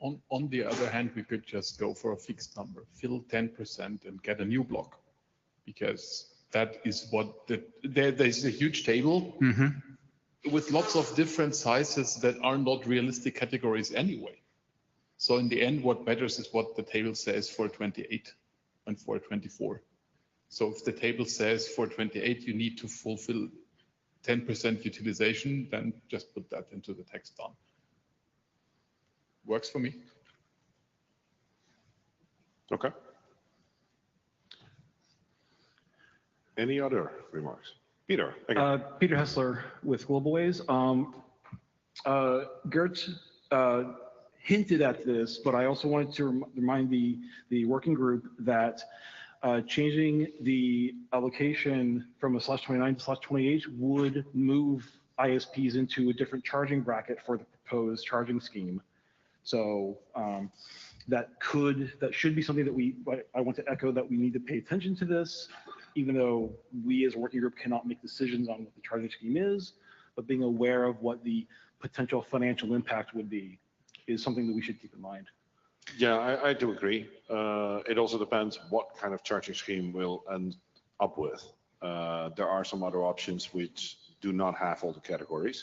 On the other hand, we could just go for a fixed number, fill 10% and get a new block, because that is what there's a huge table with lots of different sizes that are not realistic categories anyway. So in the end, what matters is what the table says for 28 and for 24. So if the table says for 28, you need to fulfill 10% utilization, then just put that into the text down. Works for me. Okay. Any other remarks? Peter, again. Peter Hessler with GlobalWays. Gert hinted at this, but I also wanted to remind the working group that changing the allocation from a /29 to /28 would move ISPs into a different charging bracket for the proposed charging scheme. So that should be something that I want to echo, that we need to pay attention to this, even though we as a working group cannot make decisions on what the charging scheme is, but being aware of what the potential financial impact would be is something that we should keep in mind. Yeah, I do agree. It also depends what kind of charging scheme we'll end up with. There are some other options which do not have all the categories.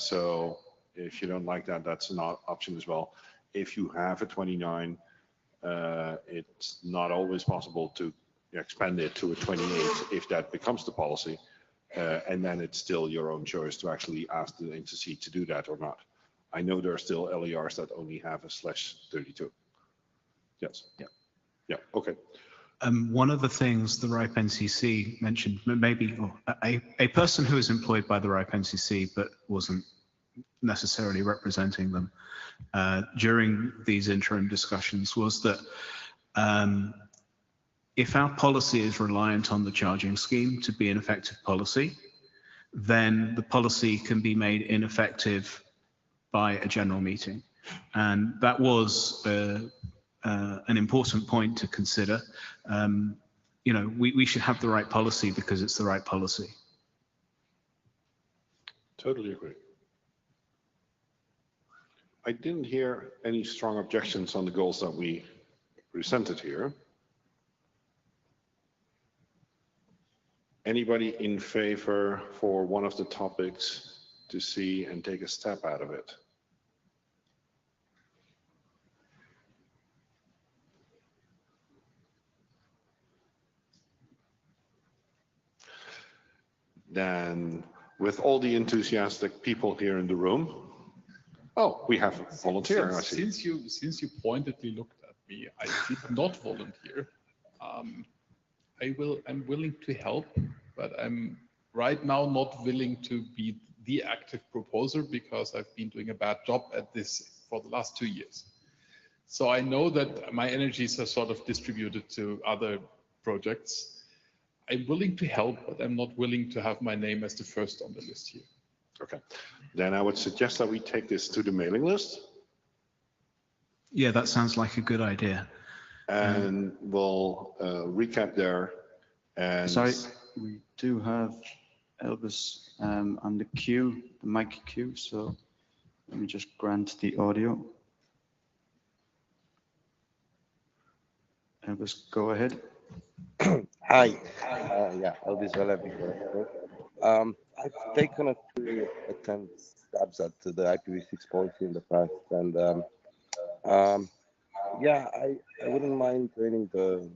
So if you don't like that, that's an option as well. If you have a 29, it's not always possible to expand it to a 28 if that becomes the policy. And then it's still your own choice to actually ask the NCC to do that or not. I know there are still LERs that only have a /32. Yes. Yeah. Yeah. Okay. One of the things the RIPE NCC mentioned, maybe a person who is employed by the RIPE NCC but wasn't necessarily representing them during these interim discussions, was that if our policy is reliant on the charging scheme to be an effective policy, then the policy can be made ineffective by a general meeting. And that was an important point to consider. You know, we should have the right policy because it's the right policy. Totally agree. I didn't hear any strong objections on the goals that we presented here. Anybody in favor for one of the topics to see and take a step out of it? Then, with all the enthusiastic people here in the room, oh, we have a volunteer. Since you pointedly looked at me, I did not volunteer. I'm willing to help, but I'm right now not willing to be the active proposer because I've been doing a bad job at this for the last 2 years. So I know that my energies are sort of distributed to other projects. I'm willing to help, but I'm not willing to have my name as the first on the list here. Okay, then I would suggest that we take this to the mailing list. Yeah, that sounds like a good idea. And we'll recap there. And sorry, we do have Elvis on the queue, the mic queue. So let me just grant the audio. Elvis, go ahead. Hi, yeah, Elvis Willem. I've taken a few attempts, stabs at the IPv6 policy in the past, and yeah, I wouldn't mind joining the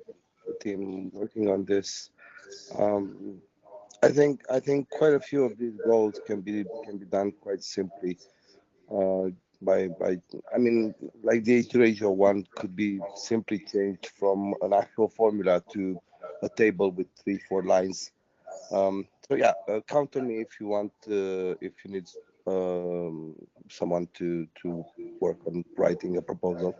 team working on this. I think quite a few of these goals can be done quite simply. I mean, like the 8:1 could be simply changed from an actual formula to a table with 3-4 lines. So yeah, count on me if you want, if you need someone to work on writing a proposal.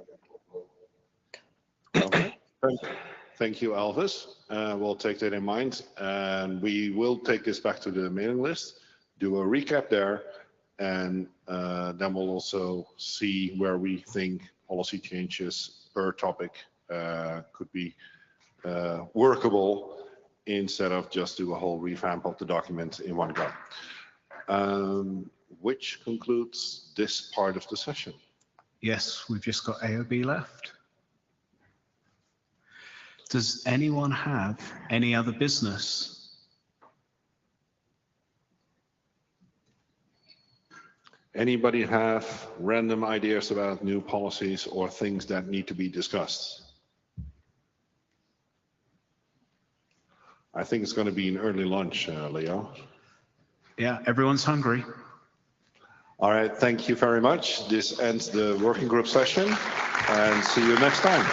Thank you, Elvis. We'll take that in mind, and we will take this back to the mailing list, do a recap there, and then we'll also see where we think policy changes per topic could be workable instead of just do a whole revamp of the document in one go. Which concludes this part of the session. Yes, we've just got A or B left. Does anyone have any other business? Anybody have random ideas about new policies or things that need to be discussed? I think it's going to be an early lunch, Leo. Yeah, everyone's hungry. All right, thank you very much. This ends the working group session, and see you next time.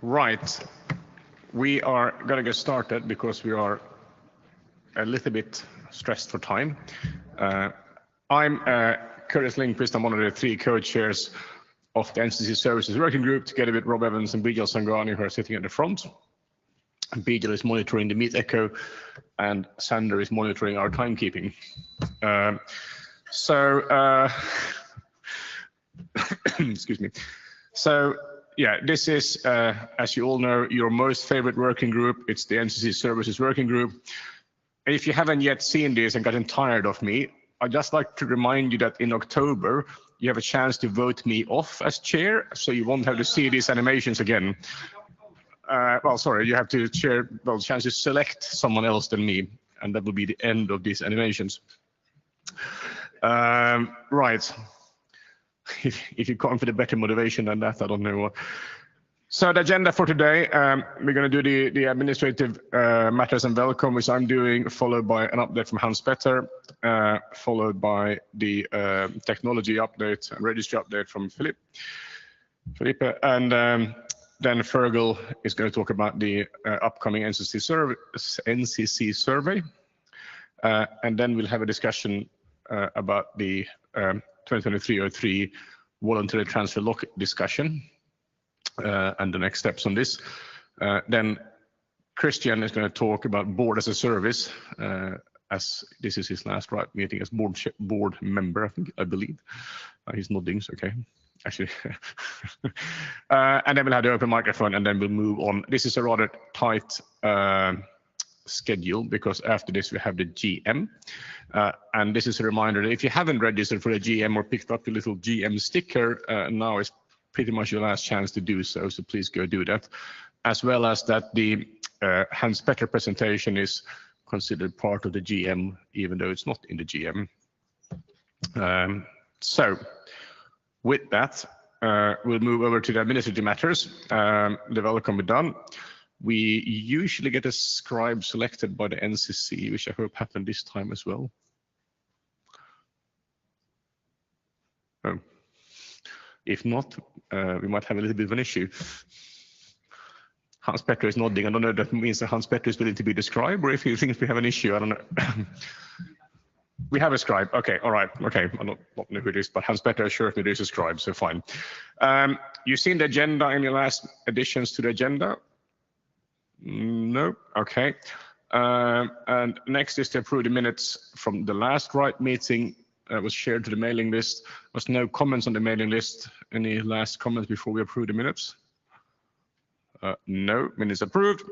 Right. We are going to get started because we are a little bit stressed for time. I'm Curtis Lindqvist. I'm one of the 3 co-chairs of the NCC Services Working Group, together with Rob Evans and Bijal Sangani, who are sitting at the front. Bijal is monitoring the Meet Echo, and Sander is monitoring our timekeeping. Excuse me. So, yeah, this is, as you all know, your most favorite working group. It's the NCC Services Working Group. And if you haven't yet seen this and gotten tired of me, I'd just like to remind you that in October, you have a chance to vote me off as chair, so you won't have to see these animations again. Well, sorry, you have to chance to select someone else than me, and that will be the end of these animations. Right. If you come for the better motivation than that, I don't know what. So the agenda for today, we're going to do the administrative matters and welcome, which I'm doing, followed by an update from Hans Petter, followed by the technology update and registry update from Felipe, and then Fergal is going to talk about the upcoming NCC survey, and then we'll have a discussion about the 2023-03 voluntary transfer lock discussion and the next steps on this. Then Christian is going to talk about board as a service, as this is his last RIPE meeting as board member, I believe. He's nodding, so okay. Actually, and then we'll have the open microphone, and then we'll move on. This is a rather tight schedule because after this we have the GM, and this is a reminder that if you haven't registered for the GM or picked up your little GM sticker, now is pretty much your last chance to do so. So please go do that, as well as that the Hans Petter presentation is considered part of the GM, even though it's not in the GM. So with that, we'll move over to the administrative matters. The welcome is done. We usually get a scribe selected by the NCC, which I hope happened this time as well. Oh. If not, we might have a little bit of an issue. Hans Petter is nodding. I don't know if that means that Hans Petter is willing to be the scribe, or if he thinks we have an issue. I don't know. We have a scribe. Okay, all right. Okay, I don't know who it is, but Hans Petter assured me there's a scribe, so fine. You've seen the agenda in your last additions to the agenda? No. Okay. And next is to approve the minutes from the last RIPE meeting. Was shared to the mailing list. Was no comments on the mailing list. Any last comments before we approve the minutes? No, minutes approved.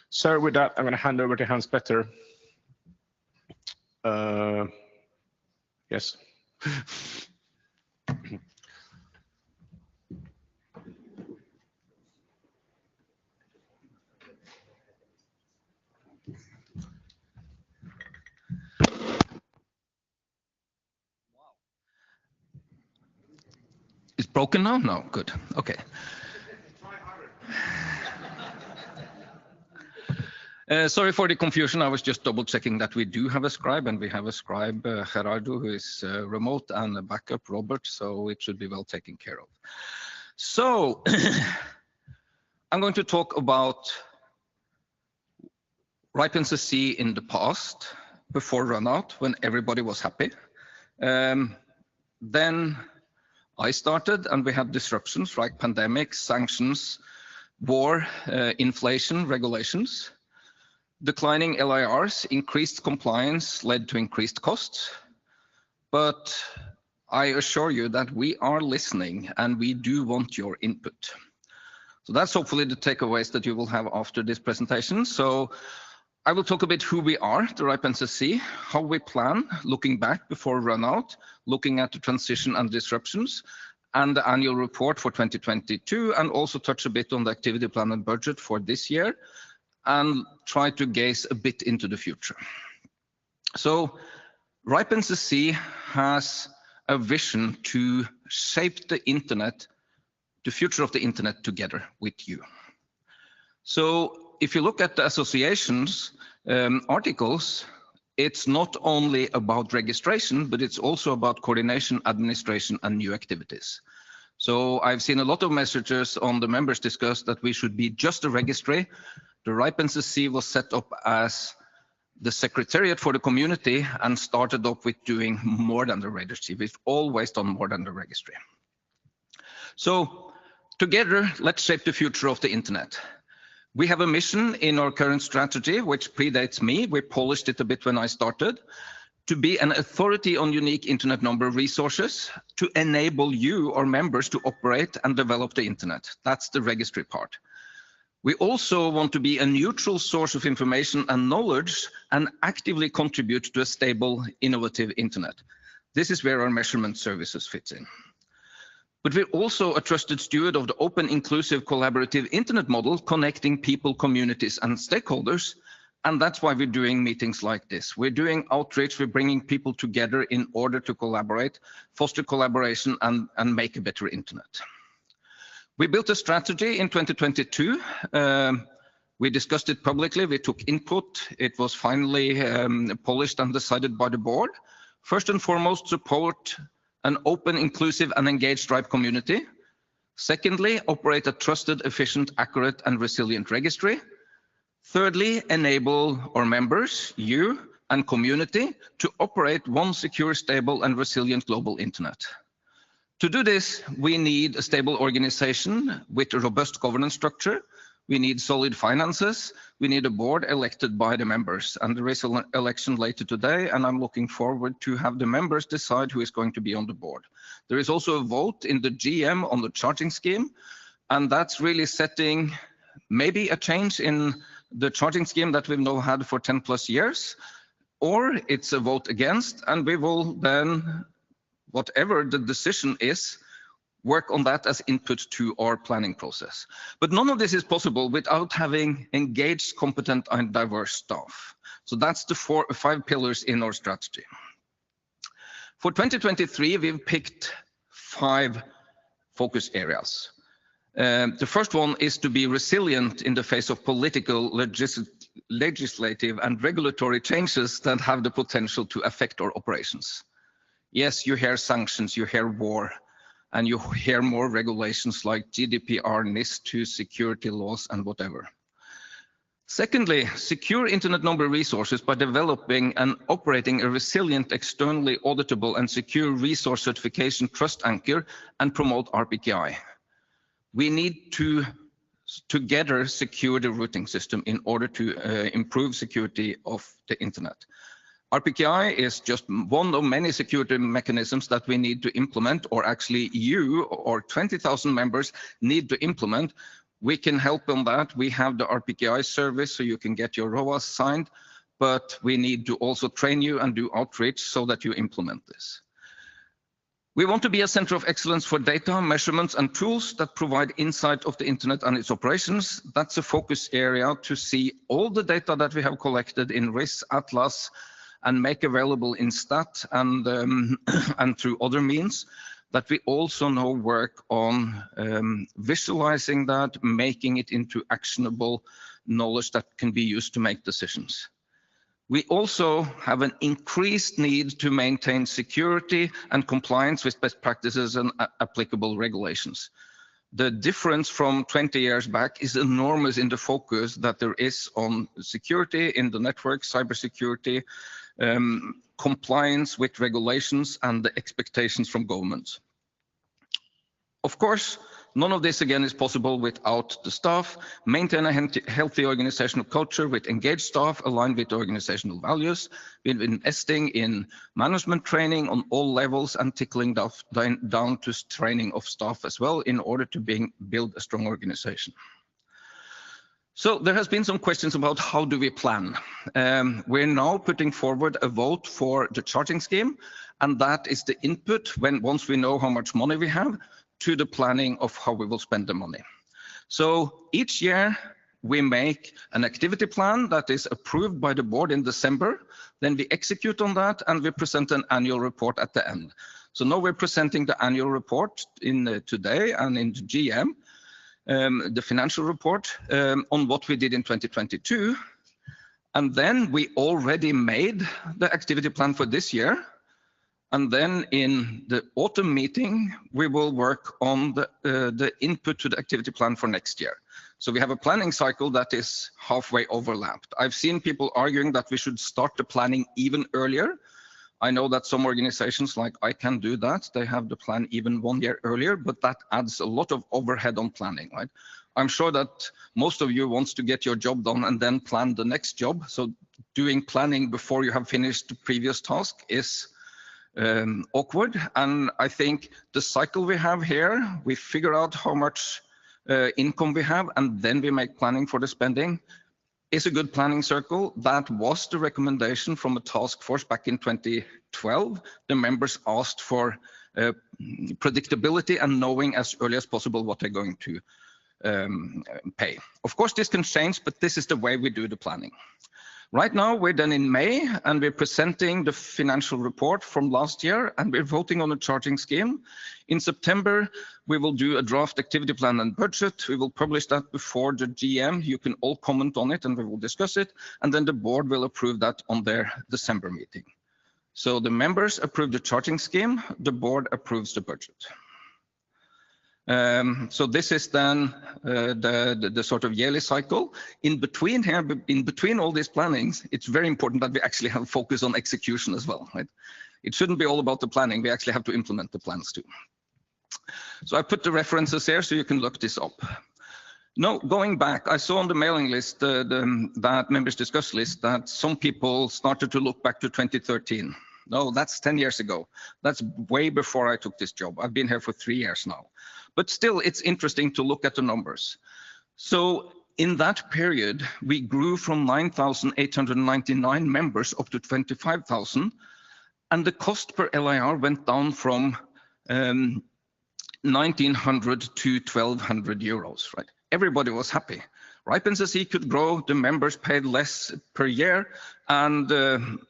So with that, I'm going to hand over to Hans Petter. Yes. It's broken now? No, good. Okay. Sorry for the confusion. I was just double checking that we do have a scribe, and we have a scribe, Gerardo, who is remote, and a backup, Robert, so it should be well taken care of. So I'm going to talk about RIPE NCC in the past, before runout, when everybody was happy. Then I started, and we had disruptions like pandemic, sanctions, war, inflation, regulations. Declining LIRs, increased compliance led to increased costs. But I assure you that we are listening, and we do want your input. So that's hopefully the takeaways that you will have after this presentation. So I will talk a bit who we are, the RIPE NCC, how we plan, looking back before runout, looking at the transition and disruptions, and the annual report for 2022, and also touch a bit on the activity plan and budget for this year, and try to gaze a bit into the future. So RIPE NCC has a vision to shape the internet, the future of the internet, together with you. So if you look at the association's articles, it's not only about registration, but it's also about coordination, administration, and new activities. So I've seen a lot of messages on the members discuss that we should be just a registry. The RIPE NCC was set up as the secretariat for the community and started up with doing more than the registry. We've always done more than the registry. So together, let's shape the future of the internet. We have a mission in our current strategy, which predates me. We polished it a bit when I started, to be an authority on unique internet number resources to enable you, our members, to operate and develop the internet. That's the registry part. We also want to be a neutral source of information and knowledge and actively contribute to a stable, innovative internet. This is where our measurement services fit in. But we're also a trusted steward of the open, inclusive, collaborative internet model, connecting people, communities, and stakeholders. And that's why we're doing meetings like this. We're doing outreach, we're bringing people together in order to collaborate, foster collaboration, and make a better internet. We built a strategy in 2022. We discussed it publicly, we took input. It was finally polished and decided by the board. First and foremost, support an open, inclusive, and engaged RIPE community. Secondly, operate a trusted, efficient, accurate, and resilient registry. Thirdly, enable our members, you, and community to operate one secure, stable, and resilient global internet. To do this, we need a stable organization with a robust governance structure. We need solid finances. We need a board elected by the members. And there is an election later today, and I'm looking forward to have the members decide who is going to be on the board. There is also a vote in the GM on the charging scheme, and that's really setting maybe a change in the charging scheme that we've now had for 10 plus years, or it's a vote against, and we will then, whatever the decision is, work on that as input to our planning process. But none of this is possible without having engaged, competent, and diverse staff. So that's the 5 pillars in our strategy. For 2023, we've picked 5 focus areas. The first one is to be resilient in the face of political, legislative, and regulatory changes that have the potential to affect our operations. Yes, you hear sanctions, you hear war, and you hear more regulations like GDPR, NIS2, security laws, and whatever. Secondly, secure internet number resources by developing and operating a resilient, externally auditable, and secure resource certification trust anchor and promote RPKI. We need to together secure the routing system in order to improve security of the internet. RPKI is just one of many security mechanisms that we need to implement, or actually you or 20,000 members need to implement. We can help on that. We have the RPKI service so you can get your ROAS signed, but we need to also train you and do outreach so that you implement this. We want to be a center of excellence for data, measurements, and tools that provide insight of the internet and its operations. That's a focus area to see all the data that we have collected in RIS, Atlas, and make available in STAT and through other means, that we also now work on visualizing that, making it into actionable knowledge that can be used to make decisions. We also have an increased need to maintain security and compliance with best practices and applicable regulations. The difference from 20 years back is enormous in the focus that there is on security in the network, cybersecurity, compliance with regulations, and the expectations from governments. Of course, none of this again is possible without the staff. Maintain a healthy organizational culture with engaged staff aligned with organizational values. We've been investing in management training on all levels and tickling down to training of staff as well in order to build a strong organization. So there has been some questions about how do we plan. We're now putting forward a vote for the charging scheme, and that is the input once we know how much money we have to the planning of how we will spend the money. So each year we make an activity plan that is approved by the board in December. Then we execute on that and we present an annual report at the end. So now we're presenting the annual report today and in the GM, the financial report on what we did in 2022. And then we already made the activity plan for this year. And then in the autumn meeting, we will work on the input to the activity plan for next year. So we have a planning cycle that is halfway overlapped. I've seen people arguing that we should start the planning even earlier. I know that some organizations like I can do that. They have the plan even 1 year earlier, but that adds a lot of overhead on planning, right? I'm sure that most of you wants to get your job done and then plan the next job. So doing planning before you have finished the previous task is awkward. And I think the cycle we have here, we figure out how much income we have, and then we make planning for the spending, is a good planning circle. That was the recommendation from a task force back in 2012. The members asked for predictability and knowing as early as possible what they're going to pay. Of course, this can change, but this is the way we do the planning. Right now, we're done in May, and we're presenting the financial report from last year, and we're voting on a charging scheme. In September, we will do a draft activity plan and budget. We will publish that before the GM. You can all comment on it, and we will discuss it. And then the board will approve that on their December meeting. So the members approve the charging scheme, the board approves the budget. So this is then the sort of yearly cycle. In between here, in between all these plannings, it's very important that we actually have focus on execution as well, right? It shouldn't be all about the planning. We actually have to implement the plans too. So I put the references here so you can look this up. No, going back, I saw on the mailing list, that members discuss list, that some people started to look back to 2013. No, that's 10 years ago. That's way before I took this job. I've been here for 3 years now. But still, it's interesting to look at the numbers. So in that period, we grew from 9,899 members up to 25,000. And the cost per LIR went down from 1,900 to 1,200 euros, right? Everybody was happy. RIPE NCC could grow, the members paid less per year, and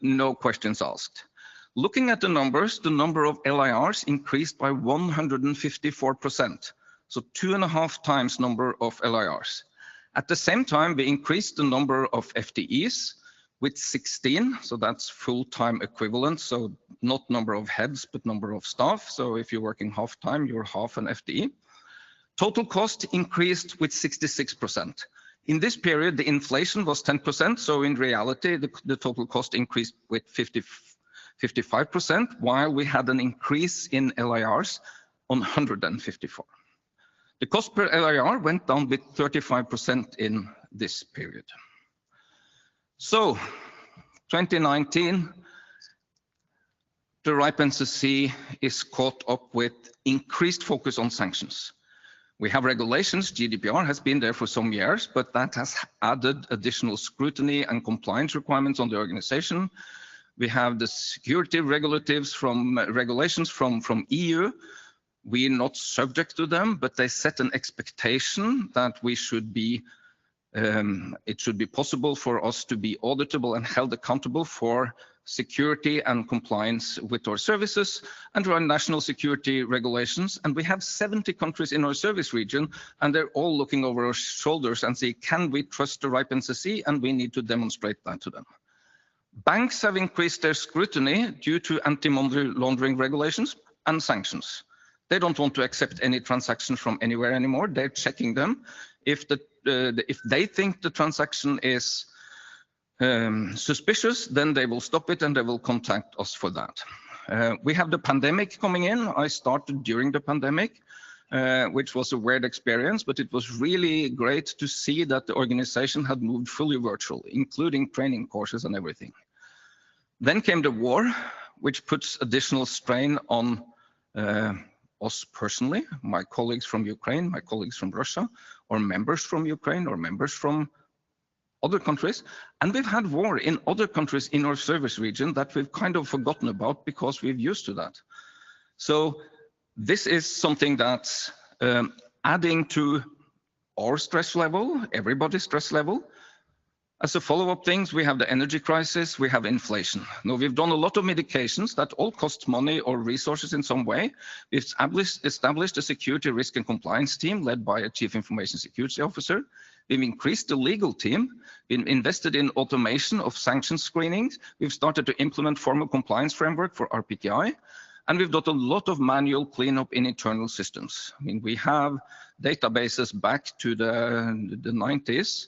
no questions asked. Looking at the numbers, the number of LIRs increased by 154%, so 2.5 times number of LIRs. At the same time, we increased the number of FTEs with 16, so that's full-time equivalent, so not number of heads, but number of staff. So if you're working half-time, you're half an FTE. Total cost increased with 66%. In this period, the inflation was 10%, so in reality, the total cost increased with 55%, while we had an increase in LIRs on 154. The cost per LIR went down with 35% in this period. So, 2019, the RIPE NCC is caught up with increased focus on sanctions. We have regulations, GDPR has been there for some years, but that has added additional scrutiny and compliance requirements on the organization. We have the security regulations from EU. We're not subject to them, but they set an expectation that we should be, it should be possible for us to be auditable and held accountable for security and compliance with our services and our national security regulations. And we have 70 countries in our service region, and they're all looking over our shoulders and say, can we trust the RIPE NCC? And we need to demonstrate that to them. Banks have increased their scrutiny due to anti-money laundering regulations and sanctions. They don't want to accept any transactions from anywhere anymore. They're checking them. If they think the transaction is suspicious, then they will stop it and they will contact us for that. We have the pandemic coming in. I started during the pandemic, which was a weird experience, but it was really great to see that the organization had moved fully virtual, including training courses and everything. Then came the war, which puts additional strain on us personally, my colleagues from Ukraine, my colleagues from Russia, or members from Ukraine, or members from other countries. And we've had war in other countries in our service region that we've kind of forgotten about because we've used to that. So this is something that's adding to our stress level, everybody's stress level. As a follow-up things, we have the energy crisis, we have inflation. Now, we've done a lot of mitigations that all cost money or resources in some way. We've established a security risk and compliance team led by a chief information security officer. We've increased the legal team, we've invested in automation of sanctions screenings. We've started to implement formal compliance framework for RPKI. And we've done a lot of manual cleanup in internal systems. I mean, we have databases back to the 90s.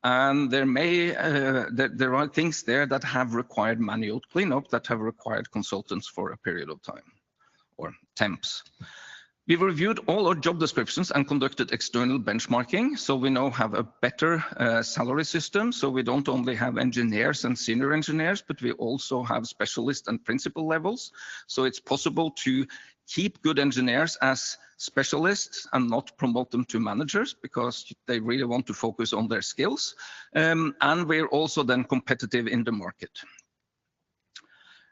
And there are things there that have required manual cleanup, that have required consultants for a period of time, or temps. We've reviewed all our job descriptions and conducted external benchmarking, so we now have a better salary system. So we don't only have engineers and senior engineers, but we also have specialist and principal levels. So it's possible to keep good engineers as specialists and not promote them to managers, because they really want to focus on their skills. And we're also then competitive in the market.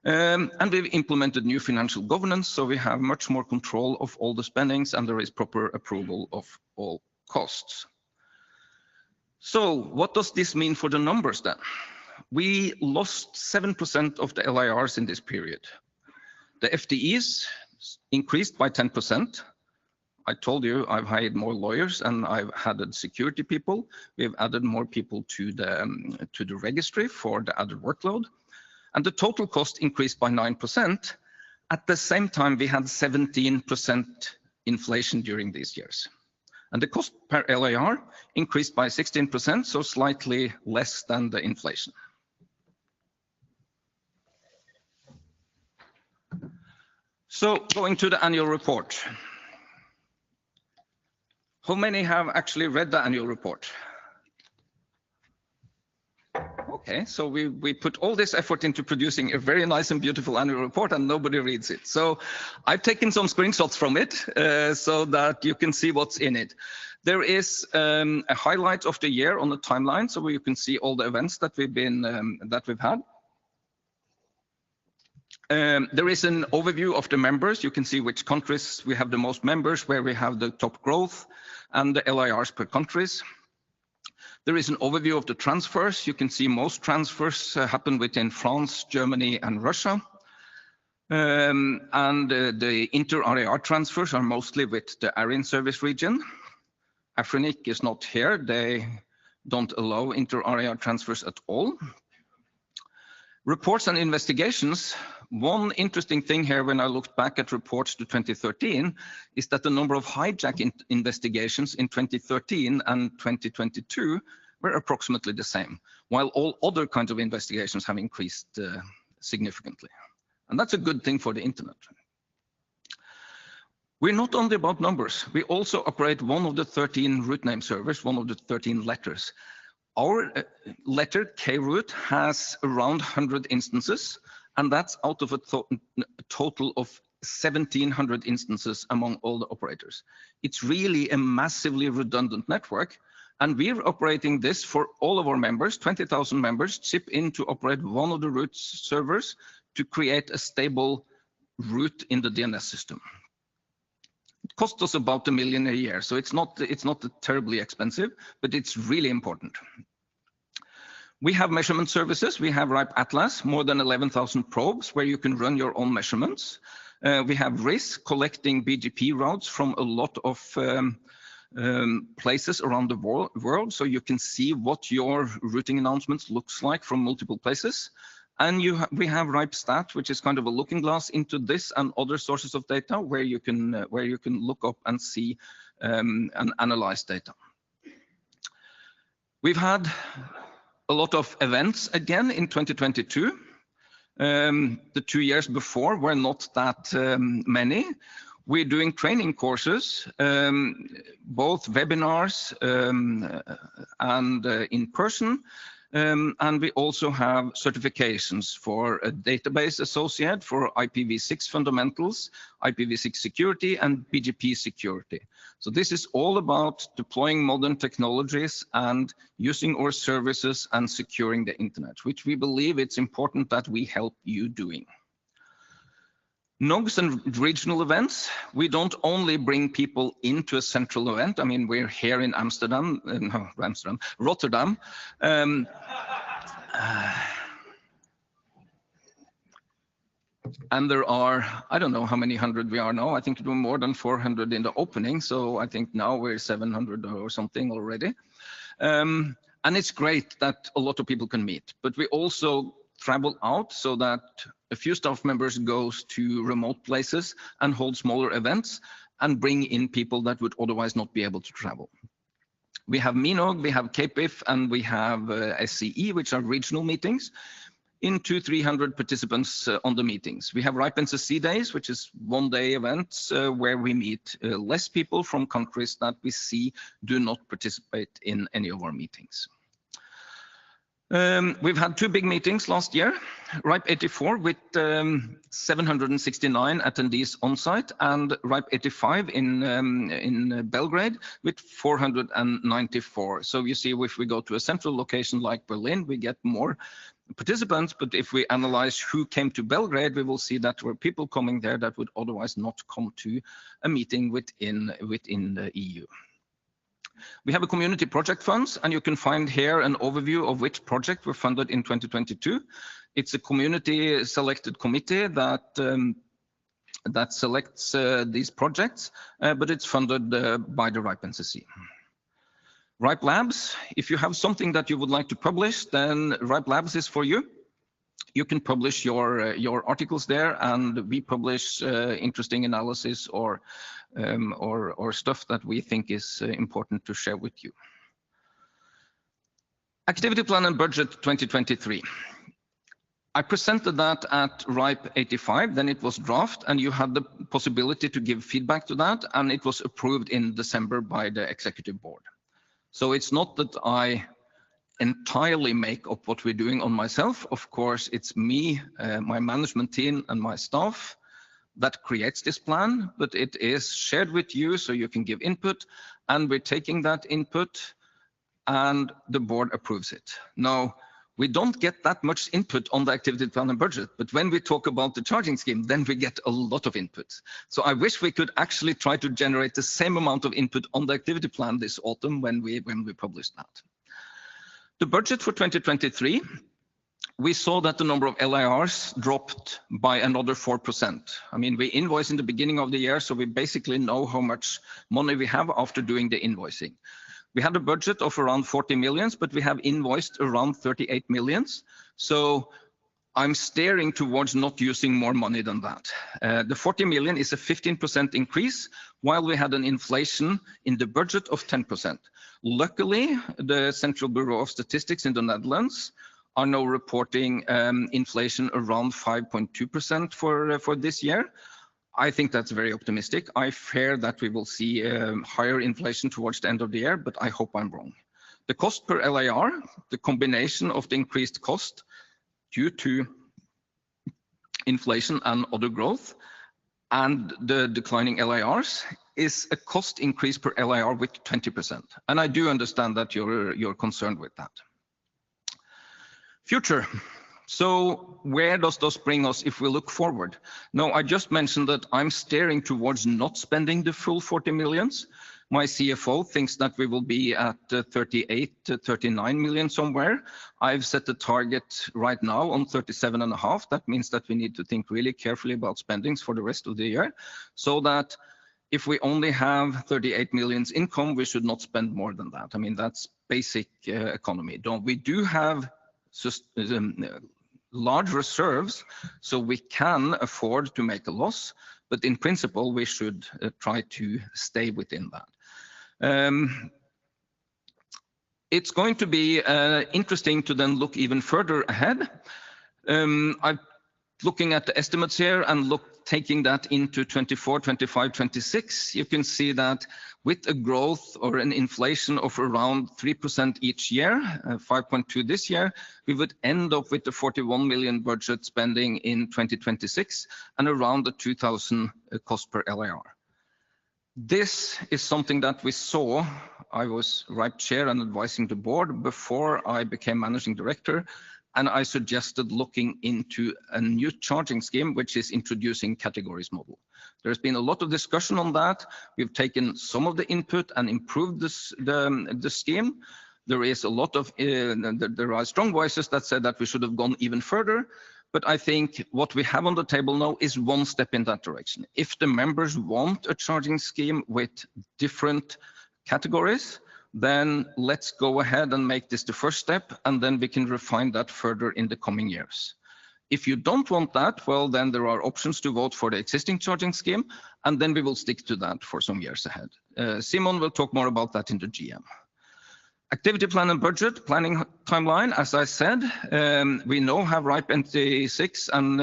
And we've implemented new financial governance, so we have much more control of all the spendings, and there is proper approval of all costs. So what does this mean for the numbers then? We lost 7% of the LIRs in this period. The FTEs increased by 10%. I told you I've hired more lawyers and I've added security people. We've added more people to the registry for the added workload. And the total cost increased by 9%. At the same time, we had 17% inflation during these years. And the cost per LIR increased by 16%, so slightly less than the inflation. So going to the annual report. How many have actually read the annual report? Okay, so we put all this effort into producing a very nice and beautiful annual report, and nobody reads it. So I've taken some screenshots from it so that you can see what's in it. There is a highlight of the year on the timeline, so you can see all the events that we've had. There is an overview of the members. You can see which countries we have the most members, where we have the top growth, and the LIRs per countries. There is an overview of the transfers. You can see most transfers happen within France, Germany, and Russia. The inter-RIR transfers are mostly with the ARIN service region. Afrinic is not here. They don't allow inter-RIR transfers at all. Reports and investigations. One interesting thing here when I looked back at reports to 2013 is that the number of hijack investigations in 2013 and 2022 were approximately the same, while all other kinds of investigations have increased significantly. And that's a good thing for the internet. We're not only about numbers, we also operate one of the 13 root name servers, one of the 13 letters. Our letter K-root has around 100 instances, and that's out of a total of 1,700 instances among all the operators. It's really a massively redundant network, and we're operating this for all of our members. 20,000 members chip in to operate one of the root servers to create a stable root in the DNS system. It costs us about $1 million a year, so it's not terribly expensive, but it's really important. We have measurement services. We have RIPE Atlas, more than 11,000 probes where you can run your own measurements. We have RIS, collecting BGP routes from a lot of places around the world, so you can see what your routing announcements looks like from multiple places. And we have RIPE Stat, which is kind of a looking glass into this and other sources of data where you can look up and see and analyze data. We've had a lot of events again in 2022. The 2 years before were not that many. We're doing training courses, both webinars and in person. And we also have certifications for a database associate for IPv6 fundamentals, IPv6 security, and BGP security. So this is all about deploying modern technologies and using our services and securing the internet, which we believe it's important that we help you doing. NOGs and regional events, we don't only bring people into a central event. I mean, we're here in Amsterdam, Rotterdam. And there are, I don't know how many hundred we are now. I think there were more than 400 in the opening. So I think now we're 700 or something already. And it's great that a lot of people can meet, but we also travel out so that a few staff members goes to remote places and hold smaller events and bring in people that would otherwise not be able to travel. We have MINOG, we have KPIF, and we have SCE, which are regional meetings, in 200-300 participants on the meetings. We have RIPE NCC days, which is one-day events where we meet less people from countries that we see do not participate in any of our meetings. We've had 2 big meetings last year, RIPE 84 with 769 attendees on site, and RIPE 85 in Belgrade with 494. So you see, if we go to a central location like Berlin, we get more participants, but if we analyze who came to Belgrade, we will see that there were people coming there that would otherwise not come to a meeting within the EU. We have a community project funds, and you can find here an overview of which project were funded in 2022. It's a community selected committee that that selects these projects, but it's funded by the RIPE NCC. RIPE Labs, if you have something that you would like to publish, then RIPE Labs is for you. You can publish your articles there, and we publish interesting analysis or stuff that we think is important to share with you. Activity plan and budget 2023. I presented that at RIPE 85, then it was draft, and you had the possibility to give feedback to that, and it was approved in December by the executive board. So it's not that I entirely make up what we're doing on myself. Of course, it's me, my management team, and my staff that creates this plan, but it is shared with you so you can give input, and we're taking that input and the board approves it. Now, we don't get that much input on the activity plan and budget, but when we talk about the charging scheme, then we get a lot of input. So I wish we could actually try to generate the same amount of input on the activity plan this autumn when we publish that. The budget for 2023, we saw that the number of LIRs dropped by another 4%. I mean, we invoice in the beginning of the year, so we basically know how much money we have after doing the invoicing. We had a budget of around 40 million, but we have invoiced around 38 million. So I'm steering towards not using more money than that. The 40 million is a 15% increase, while we had an inflation in the budget of 10%. Luckily, the Central Bureau of Statistics in the Netherlands are now reporting inflation around 5.2% for this year. I think that's very optimistic. I fear that we will see higher inflation towards the end of the year, but I hope I'm wrong. The cost per LIR, the combination of the increased cost due to inflation and other growth and the declining LIRs, is a cost increase per LIR with 20%. And I do understand that you're concerned with that. Future. So where does this bring us if we look forward? Now, I just mentioned that I'm steering towards not spending the full 40 millions. My CFO thinks that we will be at 38 to 39 million somewhere. I've set the target right now on 37.5. That means that we need to think really carefully about spendings for the rest of the year, so that if we only have 38 millions income, we should not spend more than that. I mean, that's basic economy. We do have large reserves, so we can afford to make a loss, but in principle, we should try to stay within that. It's going to be interesting to then look even further ahead. I'm looking at the estimates here and taking that into 24, 25, 26. You can see that with a growth or an inflation of around 3% each year, 5.2 this year, we would end up with the 41 million budget spending in 2026 and around the 2,000 cost per LIR. This is something that we saw. I was RIPE chair and advising the board before I became managing director, and I suggested looking into a new charging scheme, which is introducing categories model. There's been a lot of discussion on that. We've taken some of the input and improved the scheme. There is a lot of, there are strong voices that said that we should have gone even further. But I think what we have on the table now is one step in that direction. If the members want a charging scheme with different categories, then let's go ahead and make this the first step, and then we can refine that further in the coming years. If you don't want that, well, then there are options to vote for the existing charging scheme, and then we will stick to that for some years ahead. Simon will talk more about that in the GM. Activity plan and budget, planning timeline, as I said, we now have RIPE NCC and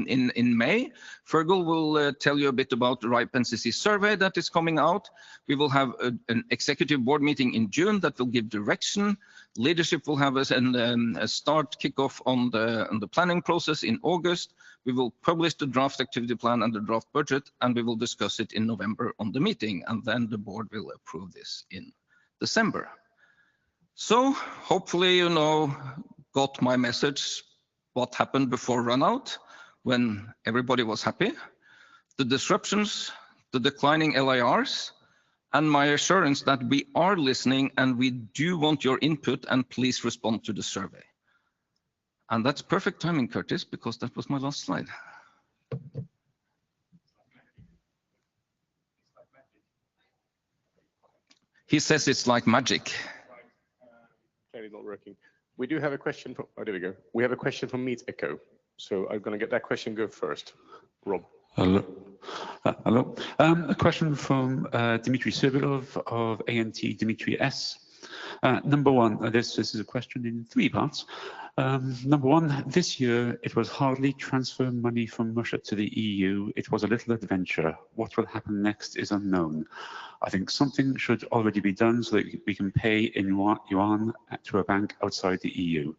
in May. Fergal will tell you a bit about the RIPE NCC survey that is coming out. We will have an executive board meeting in June that will give direction. Leadership will have a start kickoff on the planning process in August. We will publish the draft activity plan and the draft budget, and we will discuss it in November on the meeting, and then the board will approve this in December. So hopefully you got my message, what happened before runout, when everybody was happy, the disruptions, the declining LIRs, and my assurance that we are listening and we do want your input, and please respond to the survey. And that's perfect timing, Curtis, because that was my last slide. He says it's like magic. Clearly not working. We do have a question from, oh, there we go. We have a question from Meet Echo. So I'm going to get that question go first. Rob. Hello. Hello. A question from Dmitry Servilov of ANT Dmitry S. Number one, this is a question in 3 parts. Number one, this year it was hardly transfer money from Russia to the EU. It was a little adventure. What will happen next is unknown. I think something should already be done so that we can pay in yuan to a bank outside the EU.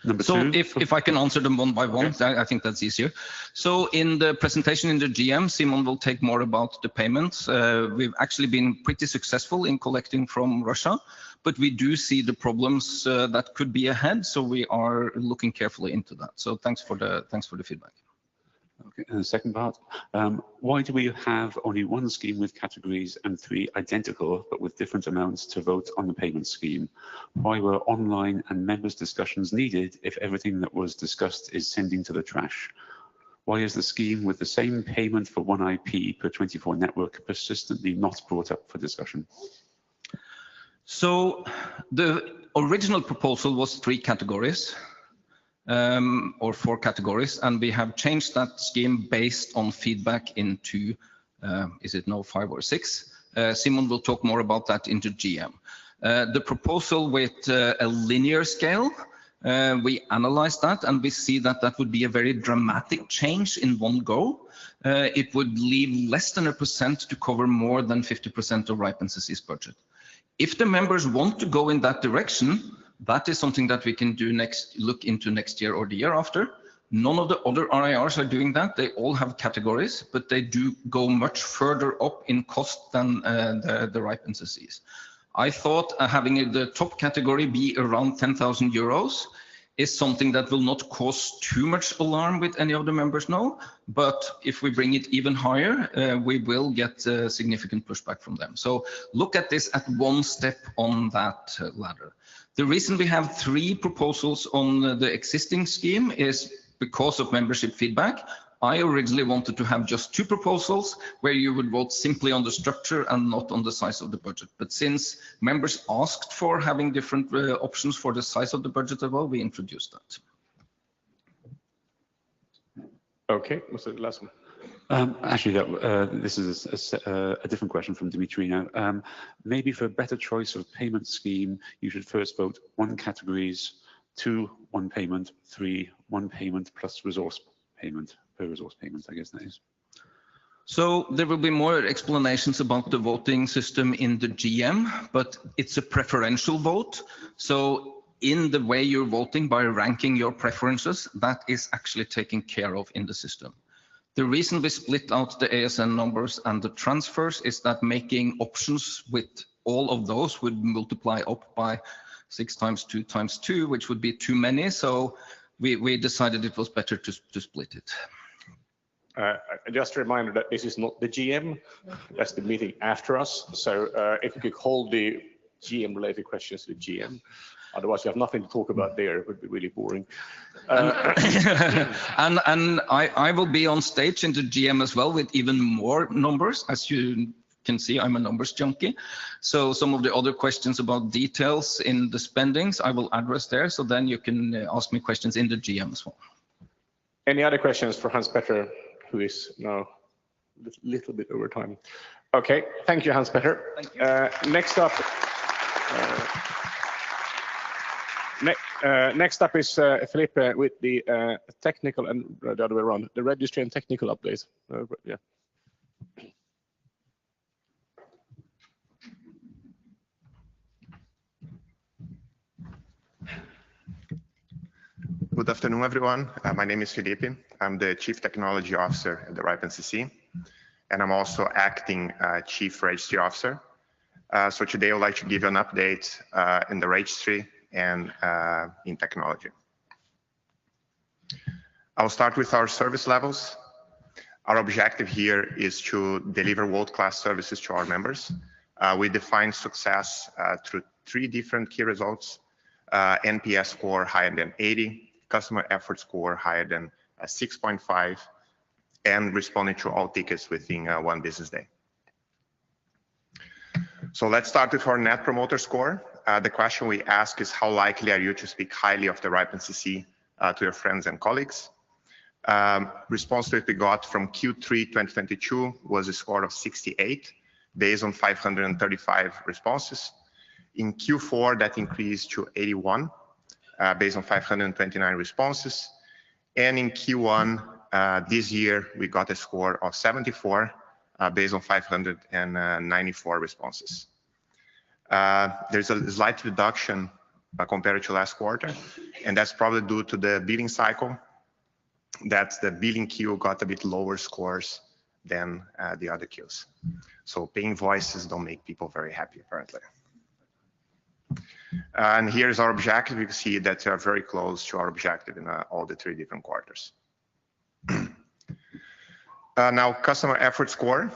Number so two, if I can answer them one by one, okay. I think that's easier. So in the presentation in the GM, Simon will take more about the payments. We've actually been pretty successful in collecting from Russia, but we do see the problems that could be ahead. So we are looking carefully into that. So thanks for the feedback. Okay, and the second part, why do we have only 1 scheme with categories and 3 identical but with different amounts to vote on the payment scheme? Why were online and members discussions needed if everything that was discussed is sending to the trash? Why is the scheme with the same payment for 1 IP per 24 network persistently not brought up for discussion? So the original proposal was 3 categories. Or 4 categories, and we have changed that scheme based on feedback into, is it now 5 or 6? Simon will talk more about that into GM. The proposal with a linear scale, we analyzed that and we see that that would be a very dramatic change in one go. It would leave less than 1% to cover more than 50% of RIPE NCC's budget. If the members want to go in that direction, that is something that we can do look into next year or the year after. None of the other RIRs are doing that. They all have categories, but they do go much further up in cost than the RIPE NCCs. I thought having the top category be around 10,000 euros is something that will not cause too much alarm with any of the members now. But if we bring it even higher, we will get significant pushback from them. So look at this at 1 step on that ladder. The reason we have 3 proposals on the existing scheme is because of membership feedback. I originally wanted to have just 2 proposals where you would vote simply on the structure and not on the size of the budget. But since members asked for having different options for the size of the budget as well, we introduced that. Okay, what's the last one? Actually, this is a different question from Dimitri now. Maybe for a better choice of payment scheme, you should first vote 1 categories, 2, 1 payment, 3, 1 payment plus resource payment, per resource payment, I guess that is. So there will be more explanations about the voting system in the GM, but it's a preferential vote. So in the way you're voting by ranking your preferences, that is actually taken care of in the system. The reason we split out the ASN numbers and the transfers is that making options with all of those would multiply up by 6 times 2 times 2, which would be too many. So we decided it was better to split it. Just a reminder that this is not the GM, that's the meeting after us. So if you could hold the GM related questions to the GM, otherwise you have nothing to talk about there, it would be really boring. And I will be on stage in the GM as well with even more numbers. As you can see, I'm a numbers junkie. So some of the other questions about details in the spendings, I will address there. So then you can ask me questions in the GM as well. Any other questions for Hans-Peter, who is now a little bit over time? Okay, thank you, Hans-Peter. Next up, next up is Felipe with the technical and the other way around, the registry and technical updates. Yeah. Good afternoon, everyone. My name is Felipe. I'm the Chief Technology Officer at the RIPE NCC, and I'm also acting Chief Registry Officer. So today I would like to give you an update in the registry and in technology. I'll start with our service levels. Our objective here is to deliver world-class services to our members. We define success through 3 different key results: NPS score higher than 80, customer effort score higher than 6.5, and responding to all tickets within 1 business day. So let's start with our Net Promoter Score. The question we ask is, how likely are you to speak highly of the RIPE NCC to your friends and colleagues? Response rate we got from Q3 2022 was a score of 68 based on 535 responses. In Q4, that increased to 81 based on 529 responses. And in Q1 this year, we got a score of 74 based on 594 responses. There's a slight reduction compared to last quarter, and that's probably due to the billing cycle. That's the billing queue got a bit lower scores than the other queues. So paying voices don't make people very happy, apparently. And here's our objective. You can see that we are very close to our objective in all the 3 different quarters. Now, customer effort score.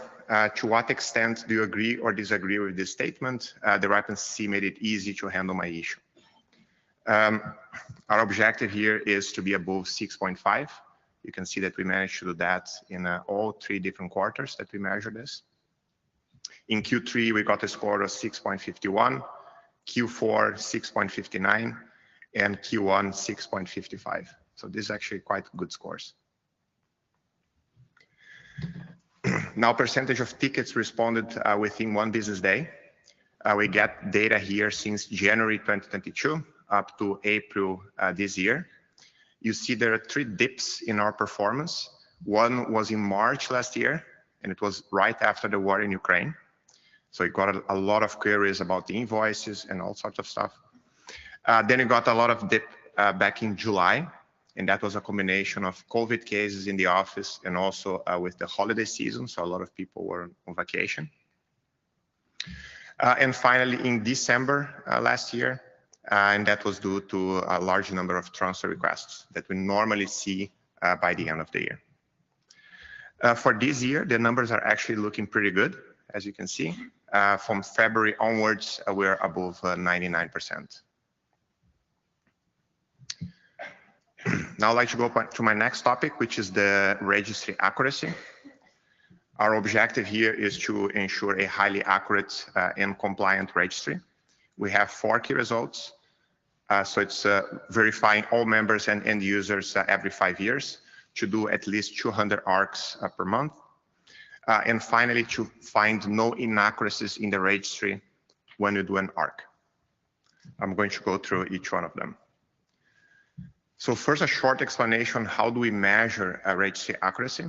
To what extent do you agree or disagree with this statement? The RIPE NCC made it easy to handle my issue. Our objective here is to be above 6.5. You can see that we managed to do that in all 3 different quarters that we measure this. In Q3, we got a score of 6.51, Q4 6.59, and Q1 6.55. So this is actually quite good scores. Now, percentage of tickets responded within 1 business day. We get data here since January 2022 up to April this year. You see there are 3 dips in our performance. One was in March last year, and it was right after the war in Ukraine. So it got a lot of queries about the invoices and all sorts of stuff. Then it got a lot of dip back in July, and that was a combination of COVID cases in the office and also with the holiday season, so a lot of people were on vacation. And finally, in December last year, and that was due to a large number of transfer requests that we normally see by the end of the year. For this year, the numbers are actually looking pretty good, as you can see. From February onwards, we're above 99%. Now I'd like to go to my next topic, which is the registry accuracy. Our objective here is to ensure a highly accurate and compliant registry. We have 4 key results. So it's verifying all members and end users every 5 years to do at least 200 ARCs per month. And finally, to find no inaccuracies in the registry when you do an ARC. I'm going to go through each one of them. So first, a short explanation, how do we measure a registry accuracy?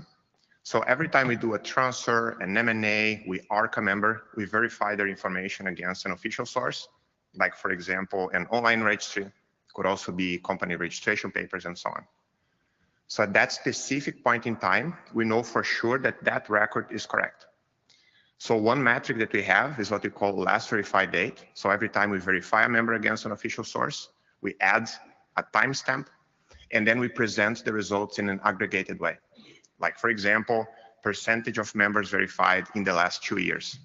So every time we do a transfer, an M&A, we ARC a member, we verify their information against an official source, like for example, an online registry, could also be company registration papers and so on. So at that specific point in time, we know for sure that that record is correct. So one metric that we have is what we call last verified date. So every time we verify a member against an official source, we add a timestamp, and then we present the results in an aggregated way. Like, for example, percentage of members verified in the last 2 years.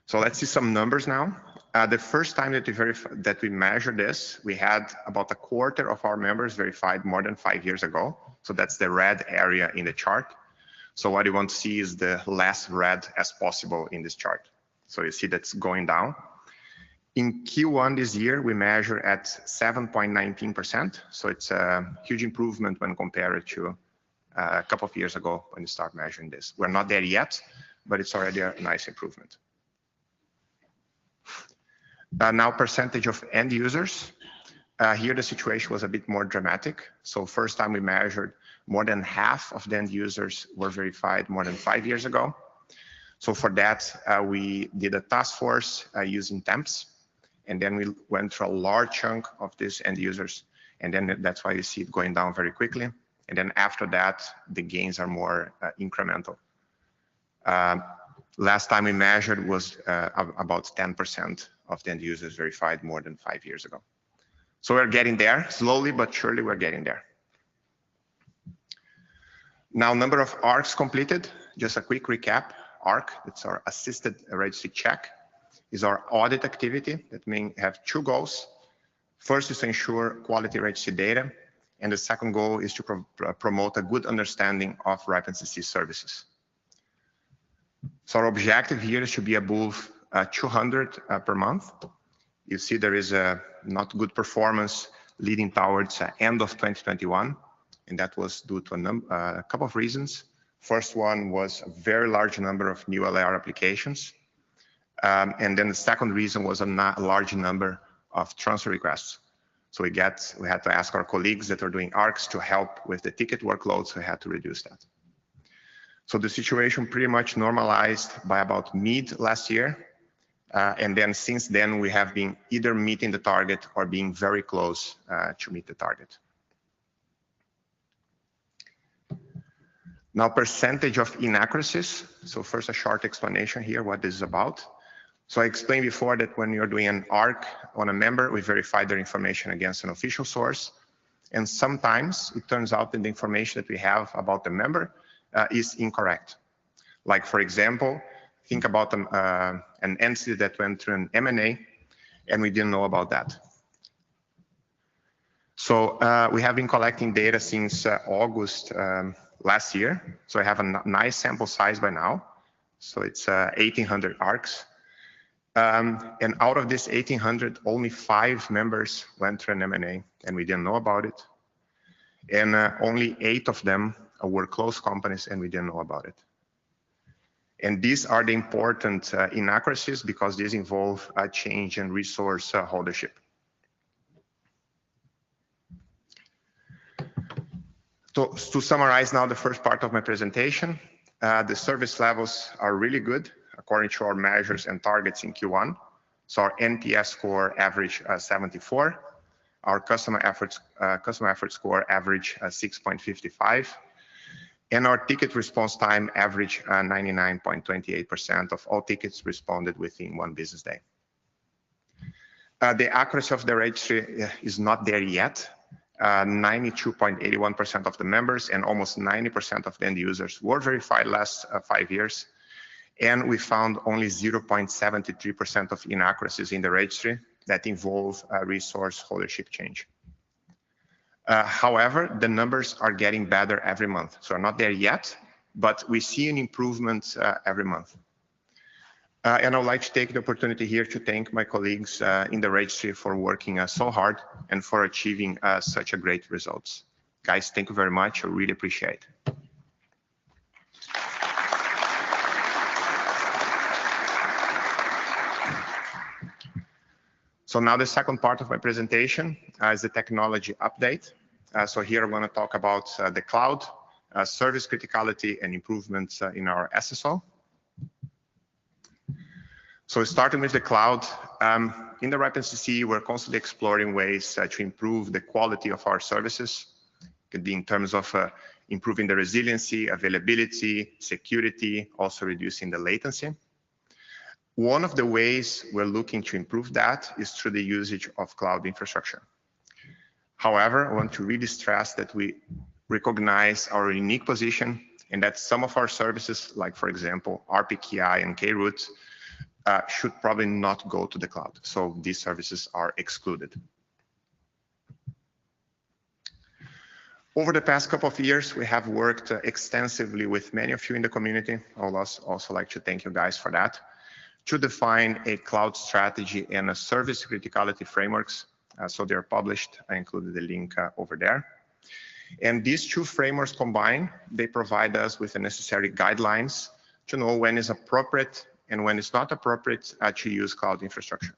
So let's see some numbers now. The first time that we measured this, we had about a quarter of our members verified more than 5 years ago. So that's the red area in the chart. So what you want to see is the less red as possible in this chart. So you see that's going down. In Q1 this year, we measure at 7.19%. So it's a huge improvement when compared to a couple of years ago when you start measuring this. We're not there yet, but it's already a nice improvement. Now percentage of end users. Here the situation was a bit more dramatic. So first time we measured, more than half of the end users were verified more than 5 years ago. So for that, we did a task force using temps. And then we went through a large chunk of these end users. And then that's why you see it going down very quickly. And then after that, the gains are more incremental. Last time we measured was about 10% of the end users verified more than 5 years ago. So we're getting there, slowly but surely we're getting there. Now, number of ARCs completed, just a quick recap. ARC, that's our assisted registry check, is our audit activity that may have two goals. First is to ensure quality registry data, and the second goal is to promote a good understanding of RIPE NCC services. So our objective here is to be above 200 per month. You see there is a not good performance leading towards end of 2021, and that was due to a couple of reasons. First one was a very large number of new LAR applications. And then the second reason was a large number of transfer requests. So we had to ask our colleagues that are doing ARCs to help with the ticket workload, so we had to reduce that. So the situation pretty much normalized by about mid last year. And then since then, we have been either meeting the target or being very close to meet the target. Now, percentage of inaccuracies. So first, a short explanation here, what this is about. So I explained before that when you're doing an ARC on a member, we verify their information against an official source. And sometimes it turns out that the information that we have about the member is incorrect. Like, for example, think about an entity that went through an M&A and we didn't know about that. So we have been collecting data since August last year. So I have a nice sample size by now. So it's 1,800 ARCs. And out of this 1,800, only 5 members went through an M&A and we didn't know about it. And only 8 of them were close companies and we didn't know about it. And these are the important inaccuracies because these involve a change in resource holdership. To summarize now the first part of my presentation, the service levels are really good according to our measures and targets in Q1. So our NPS score average 74, our customer effort score average 6.55, and our ticket response time average 99.28% of all tickets responded within 1 business day. The accuracy of the registry is not there yet. 92.81% of the members and almost 90% of the end users were verified last 5 years. And we found only 0.73% of inaccuracies in the registry that involve resource holdership change. However, the numbers are getting better every month. So we're not there yet, but we see an improvement every month. And I would like to take the opportunity here to thank my colleagues in the registry for working so hard and for achieving such a great results. Guys, thank you very much. I really appreciate it. So now the second part of my presentation is the technology update. So here I'm going to talk about the cloud, service criticality, and improvements in our SSO. So starting with the cloud, in the RIPE NCC, we're constantly exploring ways to improve the quality of our services. It could be in terms of improving the resiliency, availability, security, also reducing the latency. One of the ways we're looking to improve that is through the usage of cloud infrastructure. However, I want to really stress that we recognize our unique position and that some of our services, like for example, RPKI and KRoot, should probably not go to the cloud. So these services are excluded. Over the past couple of years, we have worked extensively with many of you in the community. I would also like to thank you guys for that, to define a cloud strategy and a service criticality frameworks. So they're published. I included the link over there. And these two frameworks combined, they provide us with the necessary guidelines to know when is appropriate and when it's not appropriate to use cloud infrastructure.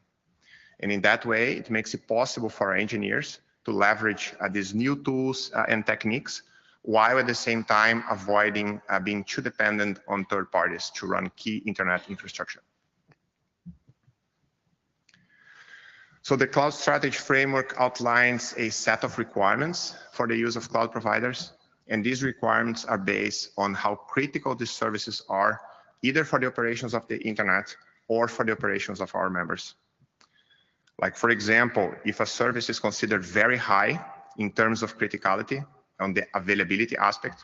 And in that way, it makes it possible for our engineers to leverage these new tools and techniques, while at the same time avoiding being too dependent on third parties to run key internet infrastructure. So the cloud strategy framework outlines a set of requirements for the use of cloud providers. And these requirements are based on how critical these services are, either for the operations of the internet or for the operations of our members. Like, for example, if a service is considered very high in terms of criticality on the availability aspect,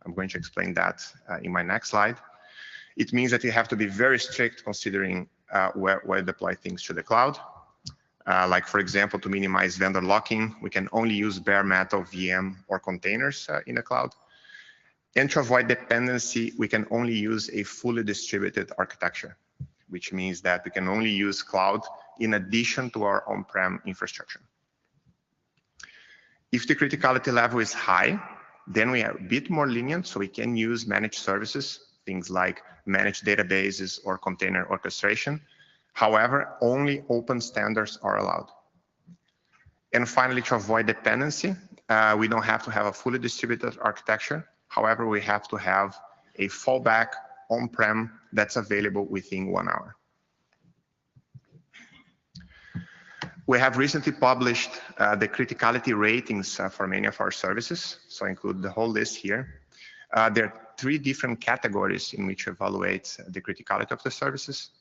I'm going to explain that in my next slide. It means that you have to be very strict considering where to deploy things to the cloud. Like, for example, to minimize vendor locking, we can only use bare metal, VM, or containers in the cloud. And to avoid dependency, we can only use a fully distributed architecture, which means that we can only use cloud in addition to our on-prem infrastructure. If the criticality level is high, then we are a bit more lenient, so we can use managed services, things like managed databases or container orchestration. However, only open standards are allowed. And finally, to avoid dependency, we don't have to have a fully distributed architecture. However, we have to have a fallback on-prem that's available within 1 hour. We have recently published the criticality ratings for many of our services, so I include the whole list here. There are 3 different categories in which we evaluate the criticality of the services.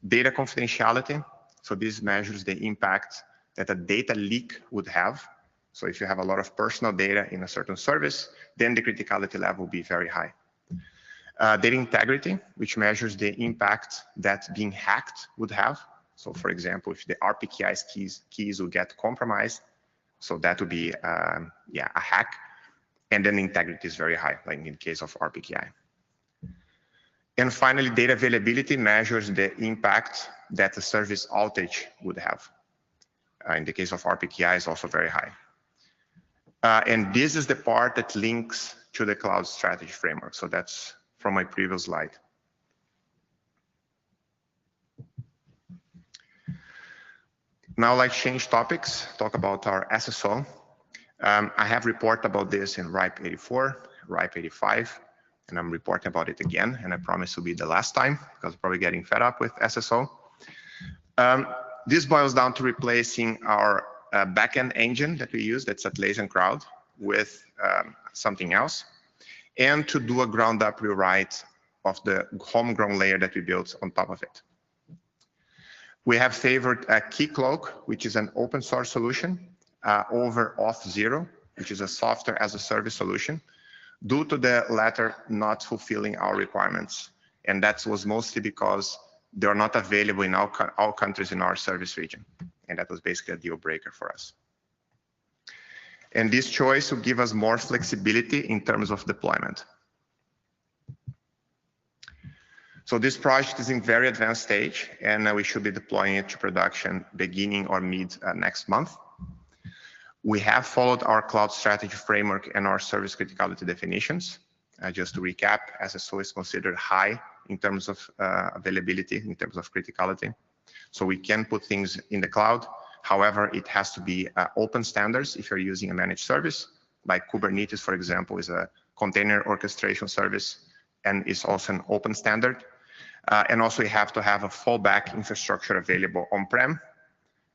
Data confidentiality, so this measures the impact that a data leak would have. So if you have a lot of personal data in a certain service, then the criticality level will be very high. Data integrity, which measures the impact that being hacked would have. So for example, if the RPKI's keys will get compromised, so that would be a hack. And then integrity is very high, like in the case of RPKI. And finally, data availability measures the impact that the service outage would have. In the case of RPKI, is also very high. And this is the part that links to the cloud strategy framework. So that's from my previous slide. Now, like change topics, talk about our SSO. I have reported about this in RIPE 84, RIPE 85, and I'm reporting about it again, and I promise to be the last time, because I'm probably getting fed up with SSO. This boils down to replacing our backend engine that we use, that's at Lazy Crowd, with something else, and to do a ground up rewrite of the homegrown layer that we built on top of it. We have favored Keycloak, which is an open source solution, over Auth0, which is a software as a service solution, due to the latter not fulfilling our requirements. And that was mostly because they are not available in all countries in our service region. And that was basically a deal breaker for us. And this choice will give us more flexibility in terms of deployment. So this project is in very advanced stage, and we should be deploying it to production beginning or mid next month. We have followed our cloud strategy framework and our service criticality definitions. Just to recap, SSO is considered high in terms of availability, in terms of criticality. So we can put things in the cloud. However, it has to be open standards if you're using a managed service, like Kubernetes, for example, is a container orchestration service and is also an open standard. And also you have to have a fallback infrastructure available on-prem,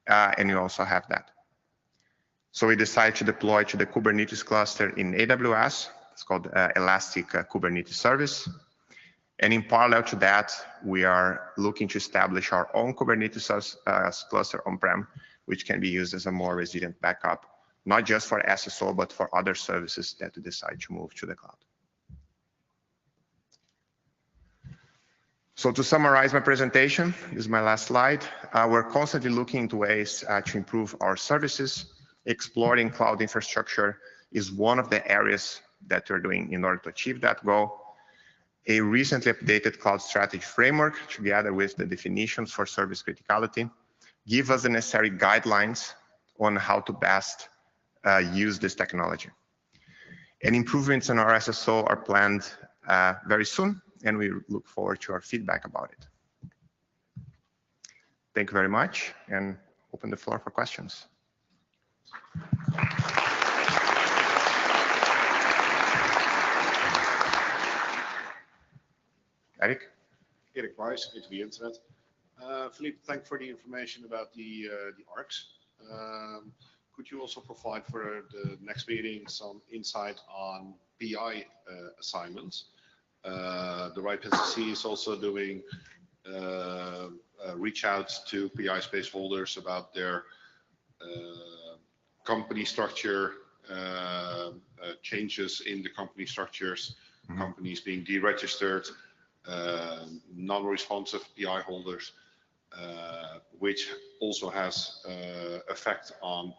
and you also have that. So we decided to deploy to the Kubernetes cluster in AWS it's called Elastic Kubernetes Service. And in parallel to that, we are looking to establish our own Kubernetes cluster on-prem, which can be used as a more resilient backup, not just for SSO, but for other services that we decide to move to the cloud. So to summarize my presentation, this is my last slide. We're constantly looking into ways to improve our services. Exploring cloud infrastructure is one of the areas that we're doing in order to achieve that goal. A recently updated cloud strategy framework, together with the definitions for service criticality, give us the necessary guidelines on how to best use this technology. And improvements in our SSO are planned very soon, and we look forward to our feedback about it. Thank you very much, and open the floor for questions. Eric? Erik Weiss, the Internet. Philippe, thank you for the information about the ARCs. Could you also provide for the next meeting some insight on PI assignments? The RIPE NCC is also doing reach outs to PI space holders about their company structure, changes in the company structures, companies being deregistered, non-responsive PI holders, which also has effect on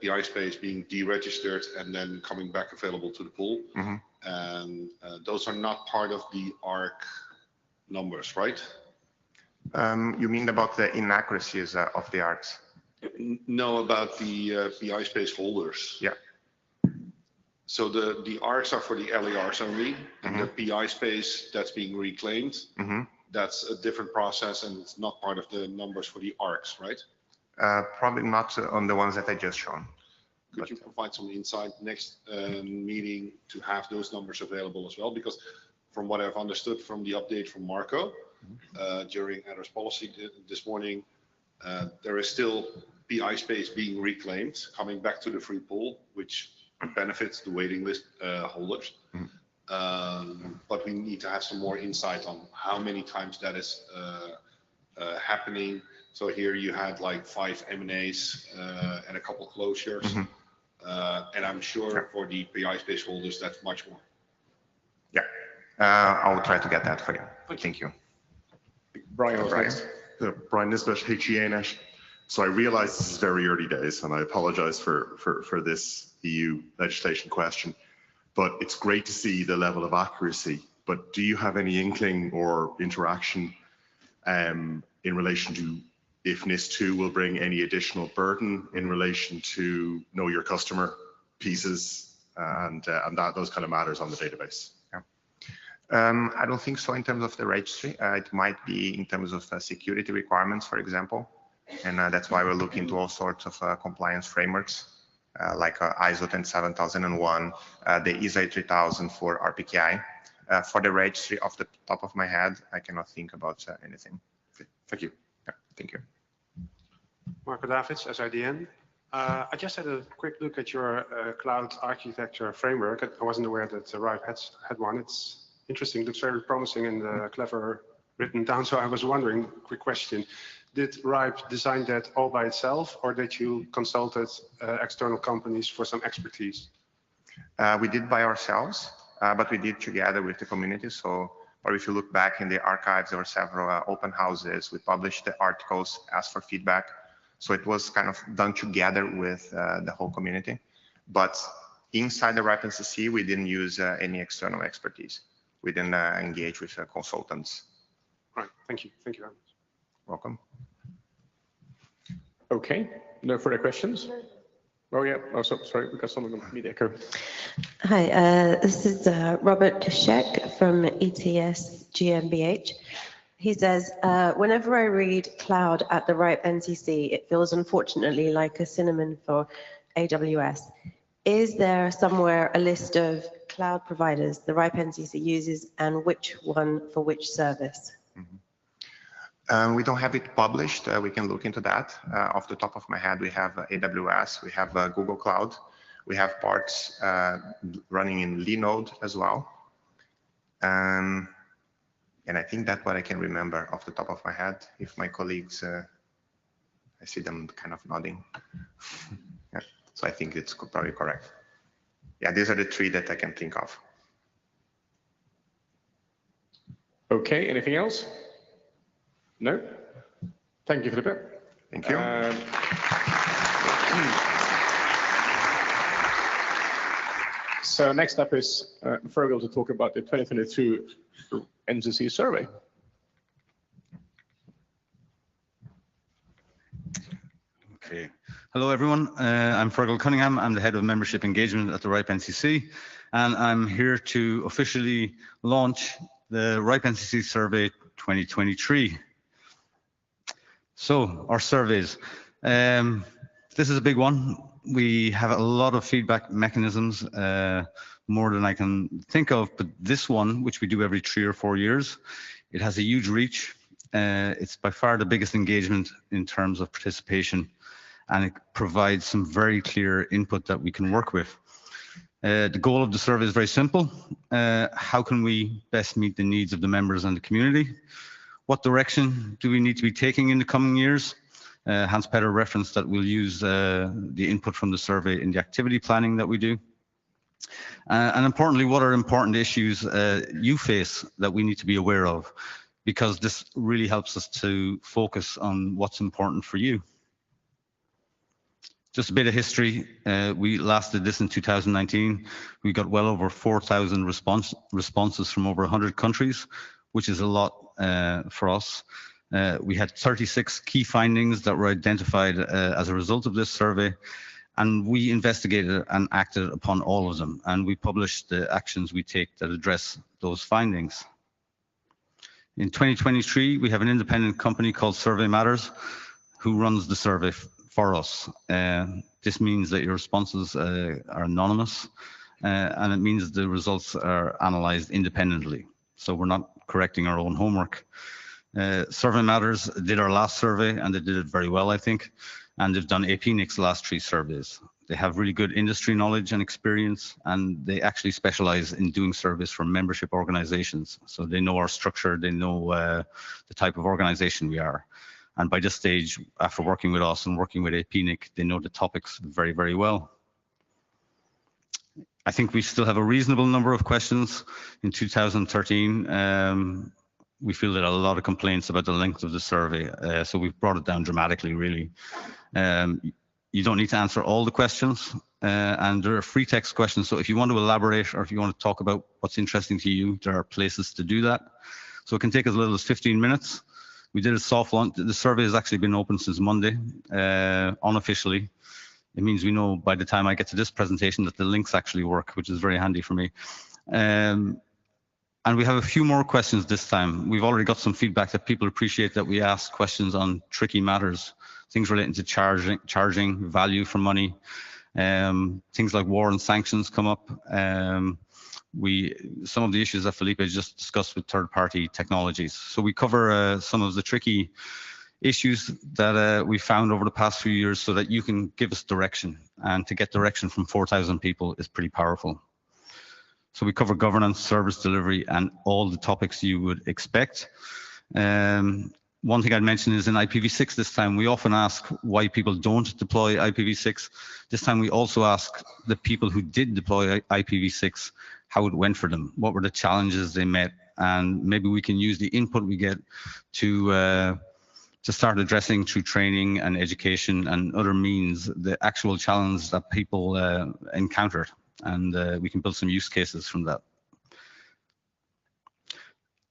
PI space being deregistered and then coming back available to the pool. And those are not part of the ARC numbers, right? You mean about the inaccuracies of the ARCs? No, about the PI space holders. Yeah. So the ARCs are for the LERs only, and the PI space that's being reclaimed, that's a different process, and it's not part of the numbers for the ARCs, right? Probably not on the ones that I just shown. Could you provide some insight next meeting to have those numbers available as well? Because from what I've understood from the update from Marco during address policy this morning, there is still PI space being reclaimed, coming back to the free pool, which benefits the waiting list holders. But we need to have some more insight on how many times that is happening. So here you had like 5 M&As and a couple closures. And I'm sure for the PI space holders, that's much more. Yeah, I will try to get that for you. Thank you. Brian, Brian Nisbet, HEANet. So I realize this is very early days, and I apologize for this EU legislation question, but it's great to see the level of accuracy. But do you have any inkling or interaction in relation to if NIS2 will bring any additional burden in relation to know your customer pieces and those kind of matters on the database? I don't think so in terms of the registry. It might be in terms of security requirements, for example. And that's why we're looking into all sorts of compliance frameworks, like ISO 27001, the ISO 3000 for RPKI. For the registry, off the top of my head, I cannot think about anything. Okay. Thank you. Yeah, thank you. Marco Davids, SIDN. I just had a quick look at your cloud architecture framework. I wasn't aware that RIPE had one. It's interesting, looks very promising and clever written down. So I was wondering, quick question, did RIPE design that all by itself, or did you consulted external companies for some expertise? We did by ourselves, but we did together with the community. So, or if you look back in the archives, there were several open houses. We published the articles, asked for feedback. So it was kind of done together with the whole community. But inside the RIPE NCC, we didn't use any external expertise. We didn't engage with consultants. Right, thank you. Thank you very much. Welcome. Okay, no further questions? Oh yeah, oh, sorry, we got someone on media echo. Hi, this is Robert Kashek from ETS GmbH. He says, whenever I read cloud at the RIPE NCC, it feels unfortunately like a synonym for AWS. Is there somewhere a list of cloud providers the RIPE NCC uses and which one for which service? We don't have it published. We can look into that. Off the top of my head, we have AWS, we have Google Cloud, We have parts running in Linode as well. And I think that's what I can remember off the top of my head. If my colleagues, I see them kind of nodding. Yeah, so I think it's probably correct. Yeah, these are the three that I can think of. Okay, anything else? No? Thank you, Felipe. Thank you. So next up is Fergal to talk about the 2022 NCC survey. Okay. Hello, everyone. I'm Fergal Cunningham. I'm the head of membership engagement at the RIPE NCC, and I'm here to officially launch the RIPE NCC survey 2023. So our surveys. This is a big one. We have a lot of feedback mechanisms, more than I can think of, but this one, which we do every 3 or 4 years, it has a huge reach. It's by far the biggest engagement in terms of participation, and it provides some very clear input that we can work with. The goal of the survey is very simple. How can we best meet the needs of the members and the community? What direction do we need to be taking in the coming years? Hans-Peter referenced that we'll use the input from the survey in the activity planning that we do. And importantly, what are important issues you face that we need to be aware of? Because this really helps us to focus on what's important for you. Just a bit of history. We last did this in 2019. We got well over 4,000 responses from over 100 countries, which is a lot for us. We had 36 key findings that were identified as a result of this survey, and we investigated and acted upon all of them, and we published the actions we take that address those findings. In 2023, we have an independent company called Survey Matters who runs the survey for us. This means that your responses are anonymous, and it means the results are analyzed independently. So we're not correcting our own homework. Survey Matters did our last survey, and they did it very well, I think, and they've done APNIC's last 3 surveys. They have really good industry knowledge and experience, and they actually specialize in doing surveys for membership organizations. So they know our structure, they know the type of organization we are. And by this stage, after working with us and working with APNIC, they know the topics very, very well. I think we still have a reasonable number of questions. In 2013, we feel that a lot of complaints about the length of the survey, so we've brought it down dramatically, really. You don't need to answer all the questions, and there are free text questions, so if you want to elaborate or if you want to talk about what's interesting to you, there are places to do that. So it can take as little as 15 minutes. We did a soft launch. The survey has actually been open since Monday, unofficially. It means we know by the time I get to this presentation that the links actually work, which is very handy for me. And we have a few more questions this time. We've already got some feedback that people appreciate that we ask questions on tricky matters, things relating to charging, value for money, things like war and sanctions come up. Some of the issues that Felipe just discussed with third-party technologies. So we cover some of the tricky issues that we found over the past few years so that you can give us direction. And to get direction from 4,000 people is pretty powerful. So we cover governance, service delivery, and all the topics you would expect. One thing I'd mention is in IPv6 this time, we often ask why people don't deploy IPv6. This time we also ask the people who did deploy IPv6 how it went for them, what were the challenges they met, and maybe we can use the input we get to start addressing through training and education and other means the actual challenge that people encountered, and we can build some use cases from that.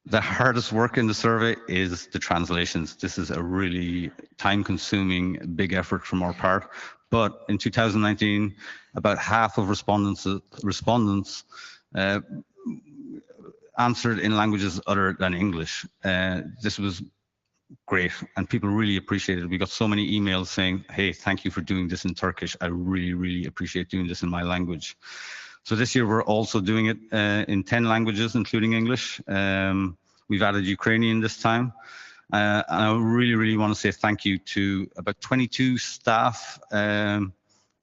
The hardest work in the survey is the translations. This is a really time-consuming, big effort from our part. But in 2019, about half of respondents answered in languages other than English. This was great, and people really appreciated it. We got so many emails saying, hey, thank you for doing this in Turkish. I really, really appreciate doing this in my language. So this year we're also doing it in 10 languages, including English. We've added Ukrainian this time. And I really, really want to say thank you to about 22 staff.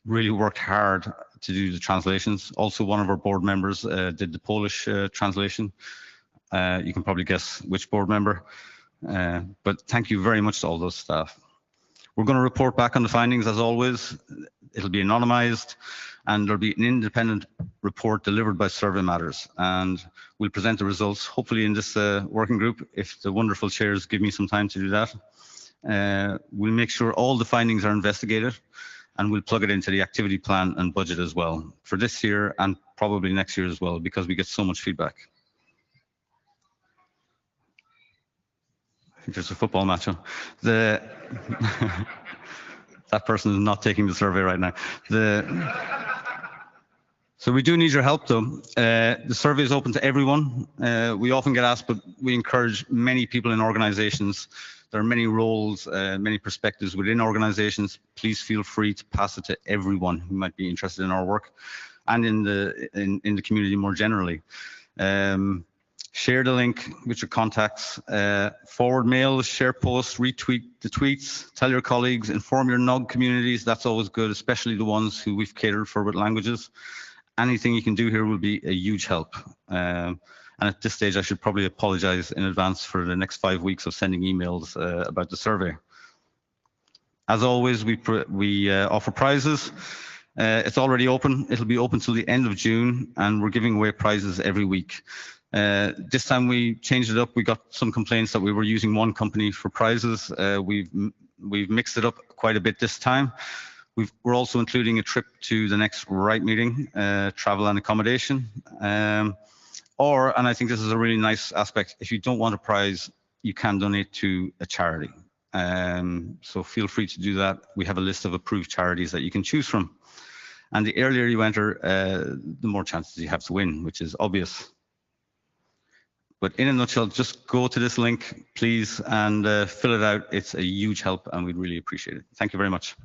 Really worked hard to do the translations. Also, one of our board members did the Polish translation. You can probably guess which board member. But thank you very much to all those staff. We're going to report back on the findings as always. It'll be anonymized, and there'll be an independent report delivered by Survey Matters. And we'll present the results, hopefully in this working group, if the wonderful chairs give me some time to do that. We'll make sure all the findings are investigated, and we'll plug it into the activity plan and budget as well for this year and probably next year as well, because we get so much feedback. I think there's a football match on. That person is not taking the survey right now. So we do need your help though. The survey is open to everyone. We often get asked, but we encourage many people in organizations. There are many roles, many perspectives within organizations. Please feel free to pass it to everyone who might be interested in our work and in the community more generally. Share the link with your contacts, forward mails, share posts, retweet the tweets, tell your colleagues, inform your NOG communities. That's always good, especially the ones who we've catered for with languages. Anything you can do here will be a huge help. And at this stage, I should probably apologize in advance for the next 5 weeks of sending emails about the survey. As always, we offer prizes. It's already open. It'll be open till the end of June, and we're giving away prizes every week. This time we changed it up. We got some complaints that we were using one company for prizes. We've mixed it up quite a bit this time. We're also including a trip to the next RIPE meeting, travel and accommodation. And I think this is a really nice aspect, if you don't want a prize, you can donate to a charity. So feel free to do that. We have a list of approved charities that you can choose from. And the earlier you enter, the more chances you have to win, which is obvious. But in a nutshell, just go to this link, please, and fill it out. It's a huge help, and we'd really appreciate it. Thank you very much.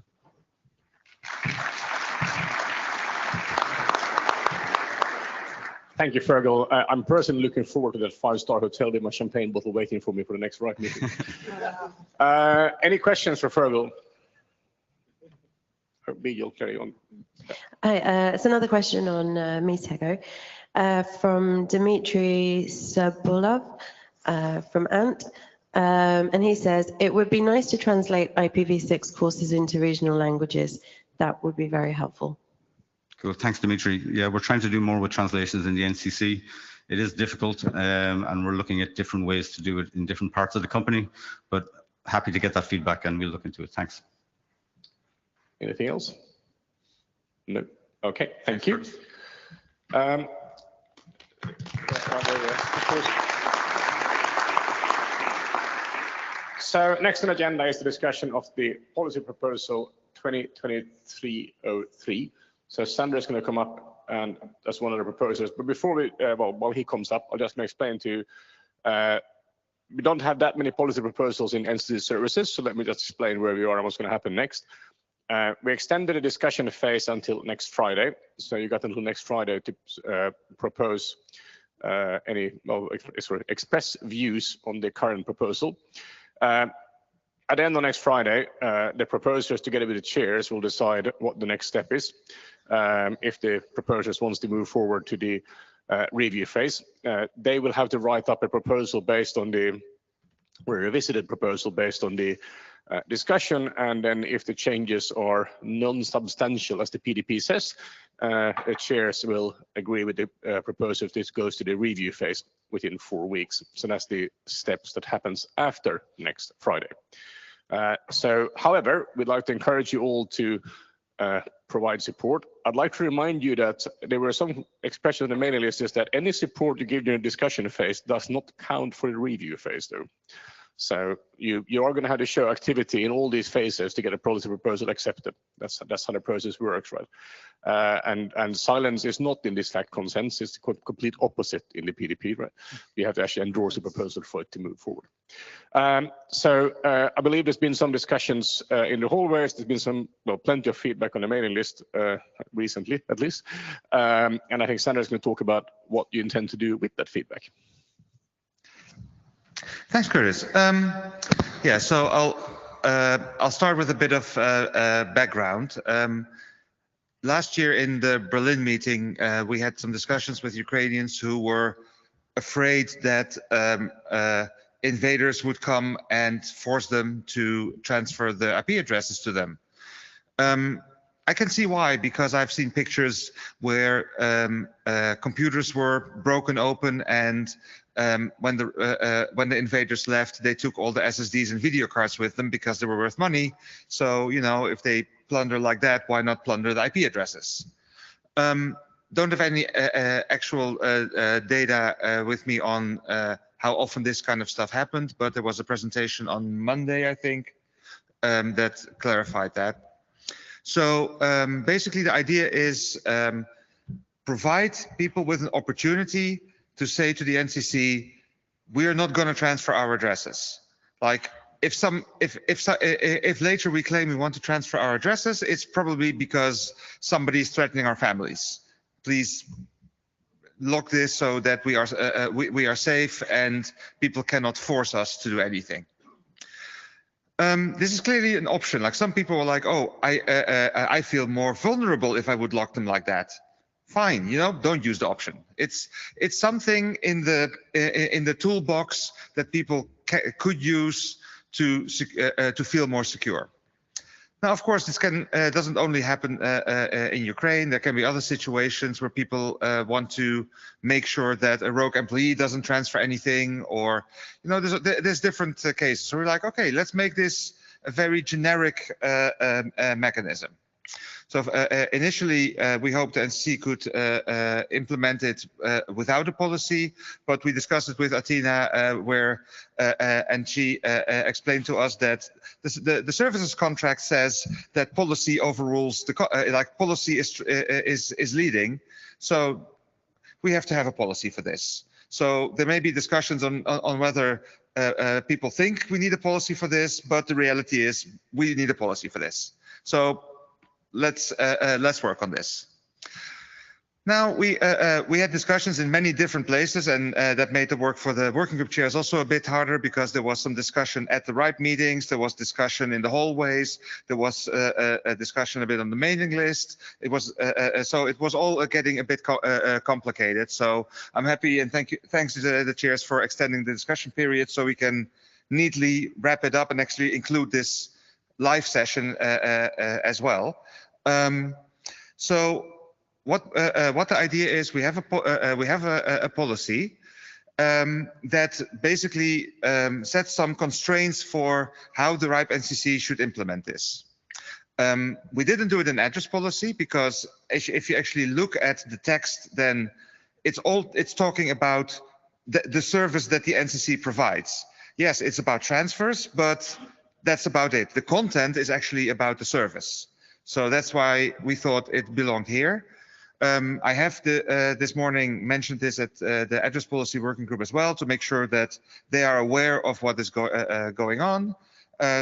Thank you, Fergal. I'm personally looking forward to that 5-star hotel with my champagne bottle waiting for me for the next RIPE meeting. Any questions for Fergal? You'll carry on. Hi, it's another question on Metego from Dmitry Sabulov from ANT. And he says, it would be nice to translate IPv6 courses into regional languages. That would be very helpful. Cool, thanks, Dimitri. Yeah, we're trying to do more with translations in the NCC. It is difficult, and we're looking at different ways to do it in different parts of the company, but happy to get that feedback and we'll look into it. Thanks. Anything else? No. Okay, thank you. So next on the agenda is the discussion of the policy proposal 2023-03. So Sandra is going to come up and that's one of the proposers. But before we, while he comes up, I'll just explain to you, we don't have that many policy proposals in NCC services. So let me just explain where we are and what's going to happen next. We extended the discussion phase until next Friday. So you got until next Friday to propose express views on the current proposal. At the end of next Friday, the proposers together with the chairs will decide what the next step is. If the proposers wants to move forward to the review phase, they will have to write up a proposal based on the revisited proposal based on the discussion, and then if the changes are non-substantial, as the PDP says, the chairs will agree with the proposal if this goes to the review phase within 4 weeks. So that's the steps that happens after next Friday. However, we'd like to encourage you all to provide support. I'd like to remind you that there were some expressions on the mailing list is that any support you give during the discussion phase does not count for the review phase though. So you are going to have to show activity in all these phases to get a policy proposal accepted. That's how the process works, right? And silence is not in this fact consent. It's the complete opposite in the PDP, right? You have to actually endorse a proposal for it to move forward. I believe there's been some discussions in the hallways. There's been some, plenty of feedback on the mailing list recently, at least. And I think Sandra is going to talk about what you intend to do with that feedback. Thanks, Curtis. Yeah, so I'll start with a bit of background. last year in the Berlin meeting, we had some discussions with Ukrainians who were afraid that invaders would come and force them to transfer the IP addresses to them. I can see why, because I've seen pictures where computers were broken open, and when the invaders left, they took all the SSDs and video cards with them because they were worth money. So, you know, if they plunder like that, why not plunder the IP addresses? Don't have any actual data with me on how often this kind of stuff happened, but there was a presentation on Monday, I think, that clarified that. So basically the idea is provide people with an opportunity to say to the NCC, we are not going to transfer our addresses. Like if later we claim we want to transfer our addresses, it's probably because somebody is threatening our families. Please lock this so that we are safe and people cannot force us to do anything. This is clearly an option. Like some people are like, oh, I feel more vulnerable if I would lock them like that. Fine, you know, don't use the option. It's something in the toolbox that people could use to feel more secure. Now, of course, this doesn't only happen in Ukraine. There can be other situations where people want to make sure that a rogue employee doesn't transfer anything, or, you know, there's different cases. So we're like, okay, let's make this a very generic mechanism. So initially, we hoped the NCC could implement it without a policy, but we discussed it with Athena, and she explained to us that the services contract says that policy overrules like policy is leading. So we have to have a policy for this. So there may be discussions on whether people think we need a policy for this, but the reality is we need a policy for this. So let's work on this. Now we had discussions in many different places, and that made the work for the working group chairs also a bit harder, because there was some discussion at the RIPE meetings, there was discussion in the hallways, there was a discussion a bit on the mailing list. It was so it was all getting a bit complicated. So I'm happy, and thanks to the chairs for extending the discussion period so we can neatly wrap it up and actually include this live session as well. So what the idea is, we have a policy that basically sets some constraints for how the RIPE NCC should implement this. We didn't do it in address policy because if you actually look at the text, then it's talking about the service that the NCC provides. Yes, it's about transfers, but that's about it. The content is actually about the service. So that's why we thought it belonged here. I have this morning mentioned this at the address policy working group as well, to make sure that they are aware of what is going on.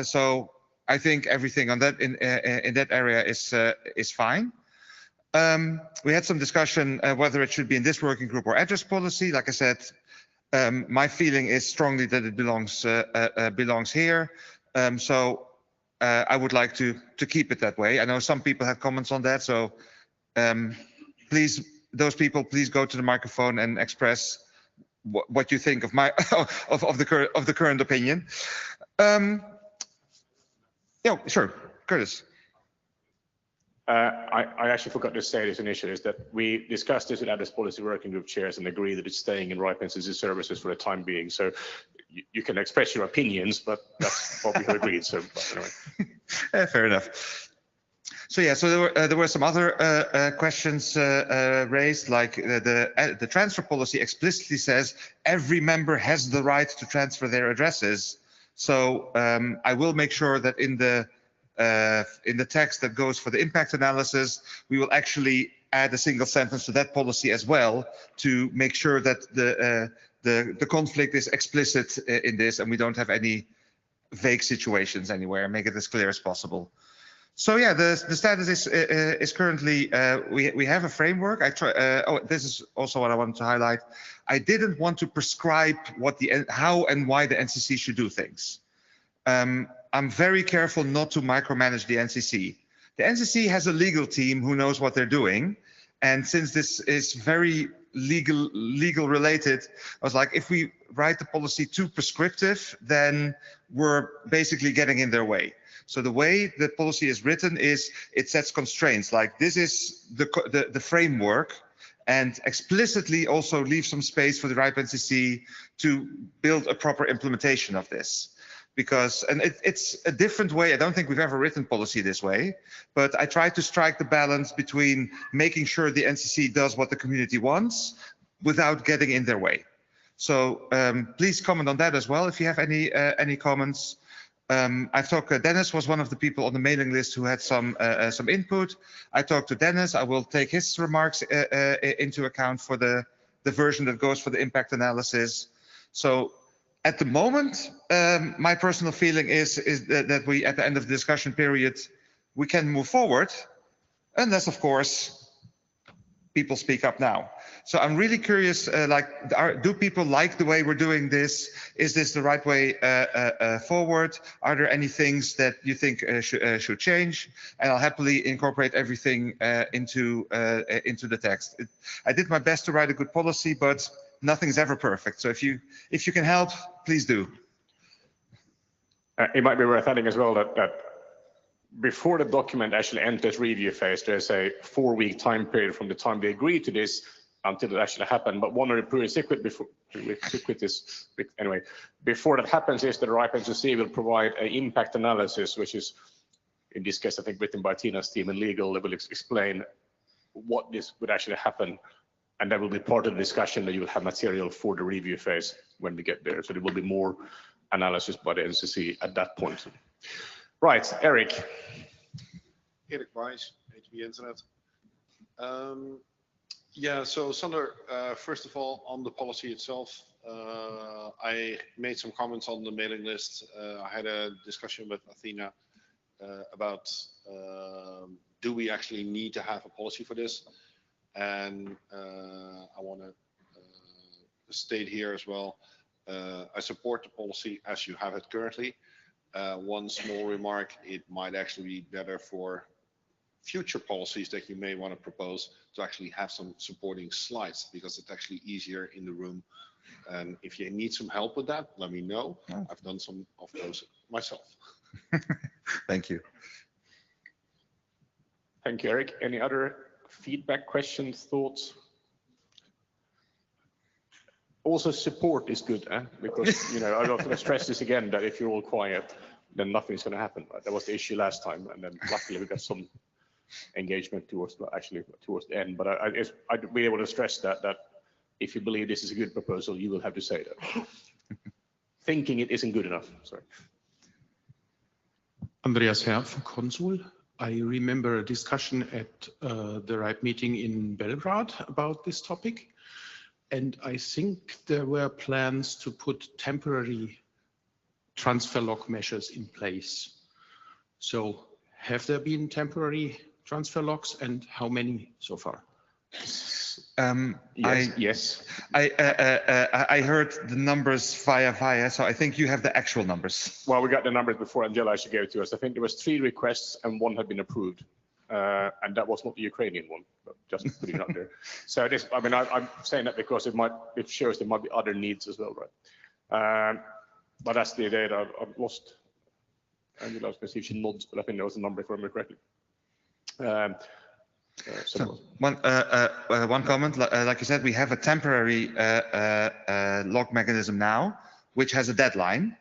So I think everything on that in that area is fine. We had some discussion whether it should be in this working group or address policy. Like I said, my feeling is strongly that it belongs here. So I would like to keep it that way. I know some people have comments on that, so please, those people, please go to the microphone and express what you think of my of the current opinion. Yeah, sure, Curtis. I actually forgot to say this initially, is that we discussed this with address policy working group chairs and agree that it's staying in RIPE NCC services for the time being. So you can express your opinions, but that's what we have agreed. So anyway. Fair enough. So yeah, so there were some other questions raised, like the transfer policy explicitly says every member has the right to transfer their addresses. So I will make sure that in the text that goes for the impact analysis, we will actually add a single sentence to that policy as well, to make sure that the conflict is explicit in this, and we don't have any vague situations anywhere, make it as clear as possible. So yeah, the status is currently we have a framework. Oh, this is also what I wanted to highlight. I didn't want to prescribe how and why the NCC should do things. I'm very careful not to micromanage the NCC. The NCC has a legal team who knows what they're doing. And since this is very legal related, I was like, if we write the policy too prescriptive, then we're basically getting in their way. So the way the policy is written is it sets constraints, like this is the framework, and explicitly also leave some space for the RIPE NCC to build a proper implementation of this. Because, and it's a different way, I don't think we've ever written policy this way, but I try to strike the balance between making sure the NCC does what the community wants without getting in their way. So please comment on that as well if you have any comments. I've talked, Dennis was one of the people on the mailing list who had some input. I talked to Dennis, I will take his remarks into account for the version that goes for the impact analysis. So at the moment, my personal feeling is that we, at the end of the discussion period, we can move forward, unless, of course, people speak up now. So I'm really curious, do people like the way we're doing this? Is this the right way forward? Are there any things that you think should change? And I'll happily incorporate everything into the text. I did my best to write a good policy, but nothing's ever perfect. So if you can help, please do. It might be worth adding as well that before the document actually enters review phase, there's a 4-week time period from the time they agree to this until it actually happened. But one of the prerequisites before that happens is that the RIPE NCC will provide an impact analysis, which is, in this case, I think written by Tina's team in legal. They will explain what this would actually happen. And that will be part of the discussion that you will have material for the review phase when we get there. So there will be more analysis by the NCC at that point. Right, Eric. Erik Weiss, HB Internet. Yeah, so Sander, first of all, on the policy itself, I made some comments on the mailing list. I had a discussion with Athena about do we actually need to have a policy for this? And I want to state here as well, I support the policy as you have it currently. One small remark, it might actually be better for future policies that you may want to propose to actually have some supporting slides, because it's actually easier in the room. And if you need some help with that, let me know. Oh. I've done some of those myself. Thank you. Thank you, Eric. Any other feedback, questions, thoughts? Also, support is good, because I'm not going to stress this again, that if you're all quiet, then nothing's going to happen. Right? That was the issue last time, and then luckily we got some engagement towards the end. But I really want to stress that if you believe this is a good proposal, you will have to say that. Thinking it isn't good enough. Sorry. Andreas Herr from Consul. I remember a discussion at the RIPE meeting in Belgrade about this topic. And I think there were plans to put temporary transfer lock measures in place. So have there been temporary transfer locks, and how many so far? Yes. I heard the numbers via, so I think you have the actual numbers. Well, we got the numbers before Angela actually gave it to us. I think there was 3 requests and 1 had been approved. And that was not the Ukrainian one, but just putting it out there. So this, I mean, I'm saying that because it shows there might be other needs as well, right? But that's the data I've lost. Angela, let's see if she nods, but I think that was the number if I remember correctly. So one comment, like you said, we have a temporary lock mechanism now, which has a deadline.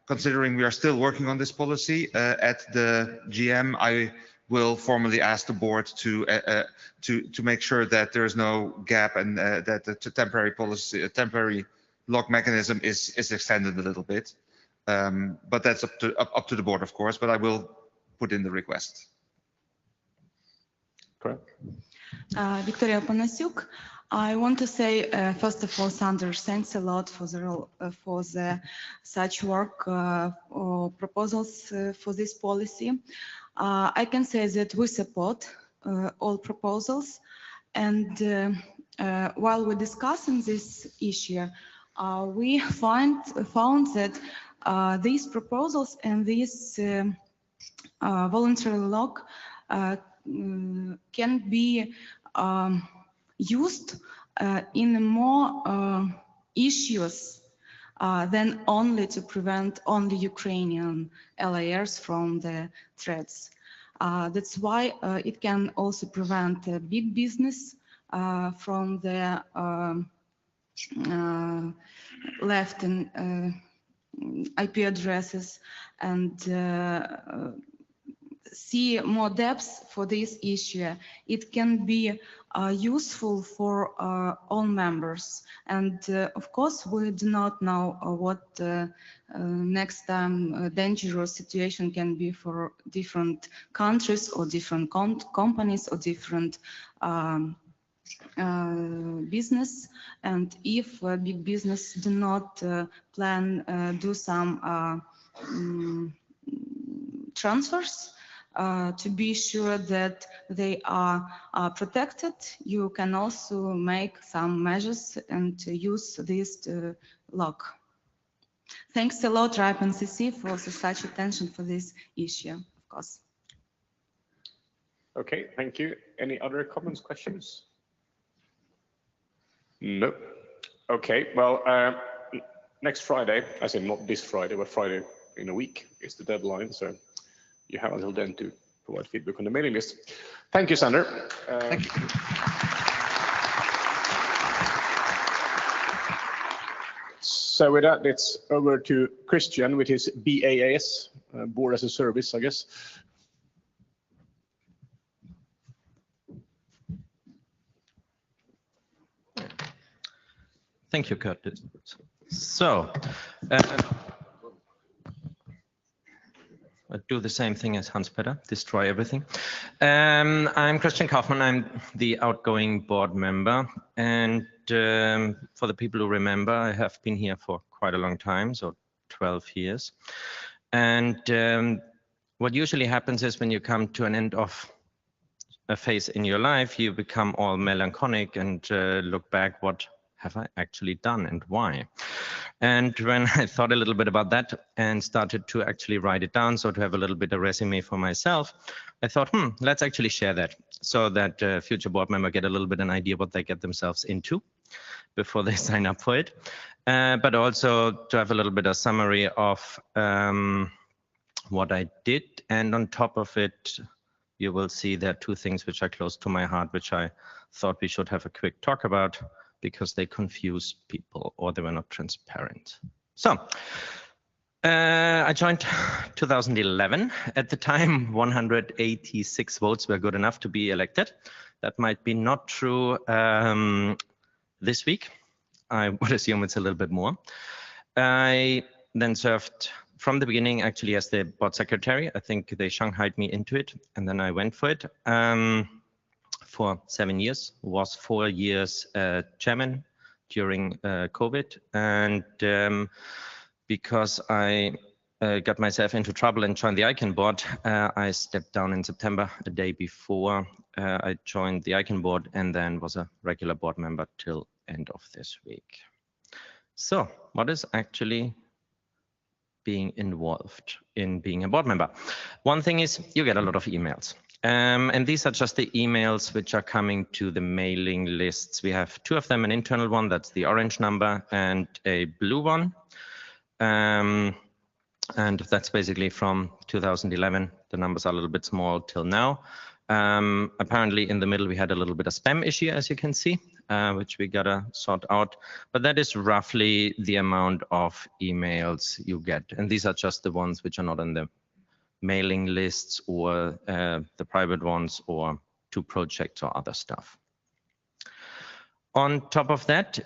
Considering we are still working on this policy at the GM, I will formally ask the board to make sure that there is no gap and that the temporary policy, temporary lock mechanism is extended a little bit. But that's up to the board, of course. But I will put in the request. Correct. Victoria Panasiuk. I want to say, first of all, Sander, thanks a lot for the such work or proposals for this policy. I can say that we support all proposals, and while we're discussing this issue, we found that these proposals and these voluntary log can be used in more issues than only to prevent only Ukrainian LIRs from the threats. That's why it can also prevent big business from the left in IP addresses, and see more depth for this issue. It can be useful for all members, and of course we do not know what next time dangerous situation can be for different countries or different companies or different business, and if big business do not plan do some transfers to be sure that they are protected, you can also make some measures and use this log. Thanks a lot, RIPE NCC, for such attention for this issue, of course. Okay, thank you. Any other comments, questions? No. Okay, well, next Friday, as in not this Friday, but Friday in a week is the deadline. So you have until then to provide feedback on the mailing list. Thank you, Sander. Thank you. So with that, it's over to Christian with his BAS, Board as a Service, I guess. Thank you, Kurt. So, I do the same thing as Hans-Peter, destroy everything. I'm Christian Kaufmann, I'm the outgoing board member, and for the people who remember, I have been here for quite a long time, so 12 years. And what usually happens is when you come to an end of a phase in your life, you become all melancholic and look back, what have I actually done and why? And when I thought a little bit about that and started to actually write it down, so to have a little bit of resume for myself, I thought, let's actually share that so that future board members get a little bit an idea what they get themselves into before they sign up for it. But also to have a little bit of summary of what I did. And on top of it, you will see there are two things which are close to my heart, which I thought we should have a quick talk about, because they confuse people or they were not transparent. So I joined 2011. At the time, 186 votes were good enough to be elected. That might be not true this week. I would assume it's a little bit more. I then served from the beginning actually as the board secretary. I think they shanghaied me into it, and then I went for it. For 7 years, was 4 years chairman during COVID, and because I got myself into trouble and joined the ICANN board, I stepped down in September, the day before I joined the ICANN board, and then was a regular board member till end of this week. So what is actually being involved in being a board member? One thing is you get a lot of emails. And these are just the emails which are coming to the mailing lists. We have two of them, an internal one, that's the orange number, and a blue one. And that's basically from 2011. The numbers are a little bit small till now. Apparently in the middle, we had a little bit of spam issue, as you can see, which we gotta sort out. But that is roughly the amount of emails you get. And these are just the ones which are not in the mailing lists or the private ones or to projects or other stuff. On top of that,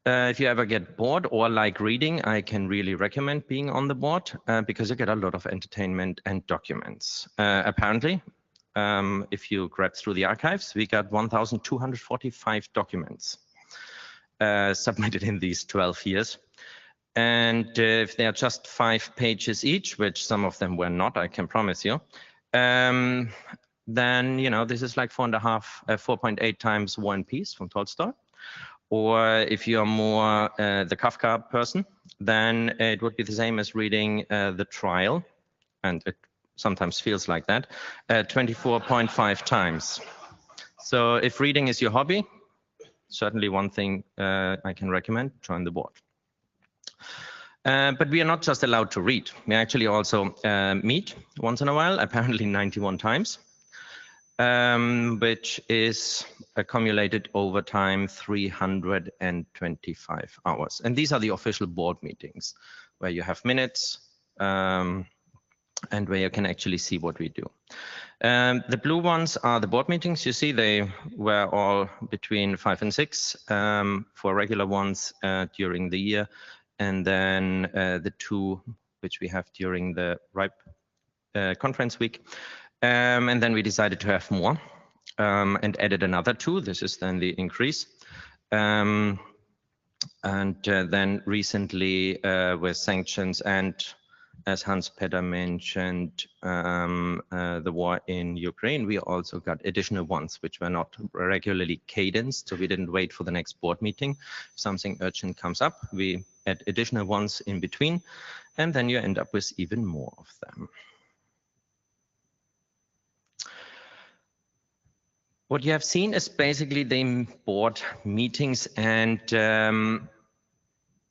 if you ever get bored or like reading, I can really recommend being on the board because you get a lot of entertainment and documents. Apparently, if you grab through the archives, we got 1,245 documents submitted in these 12 years. And if they are just 5 pages each, which some of them were not, I can promise you, then, you know, this is like 4.8 times War and Peace from Tolstoy. Or if you're more the Kafka person, then it would be the same as reading The Trial. And it sometimes feels like that, 24.5 times. So if reading is your hobby, certainly one thing I can recommend, join the board. But we are not just allowed to read. We actually also meet once in a while, apparently 91 times, which is accumulated over time 325 hours. And these are the official board meetings where you have minutes and where you can actually see what we do. The blue ones are the board meetings. You see they were all between 5 and 6 for regular ones during the year. And then the 2 which we have during the RIPE conference week. And then we decided to have more and added another 2. This is then the increase. And then recently with sanctions and, as Hans-Peter mentioned, the war in Ukraine, we also got additional ones which were not regularly cadenced. So we didn't wait for the next board meeting. If something urgent comes up, we add additional ones in between, and then you end up with even more of them. What you have seen is basically the board meetings and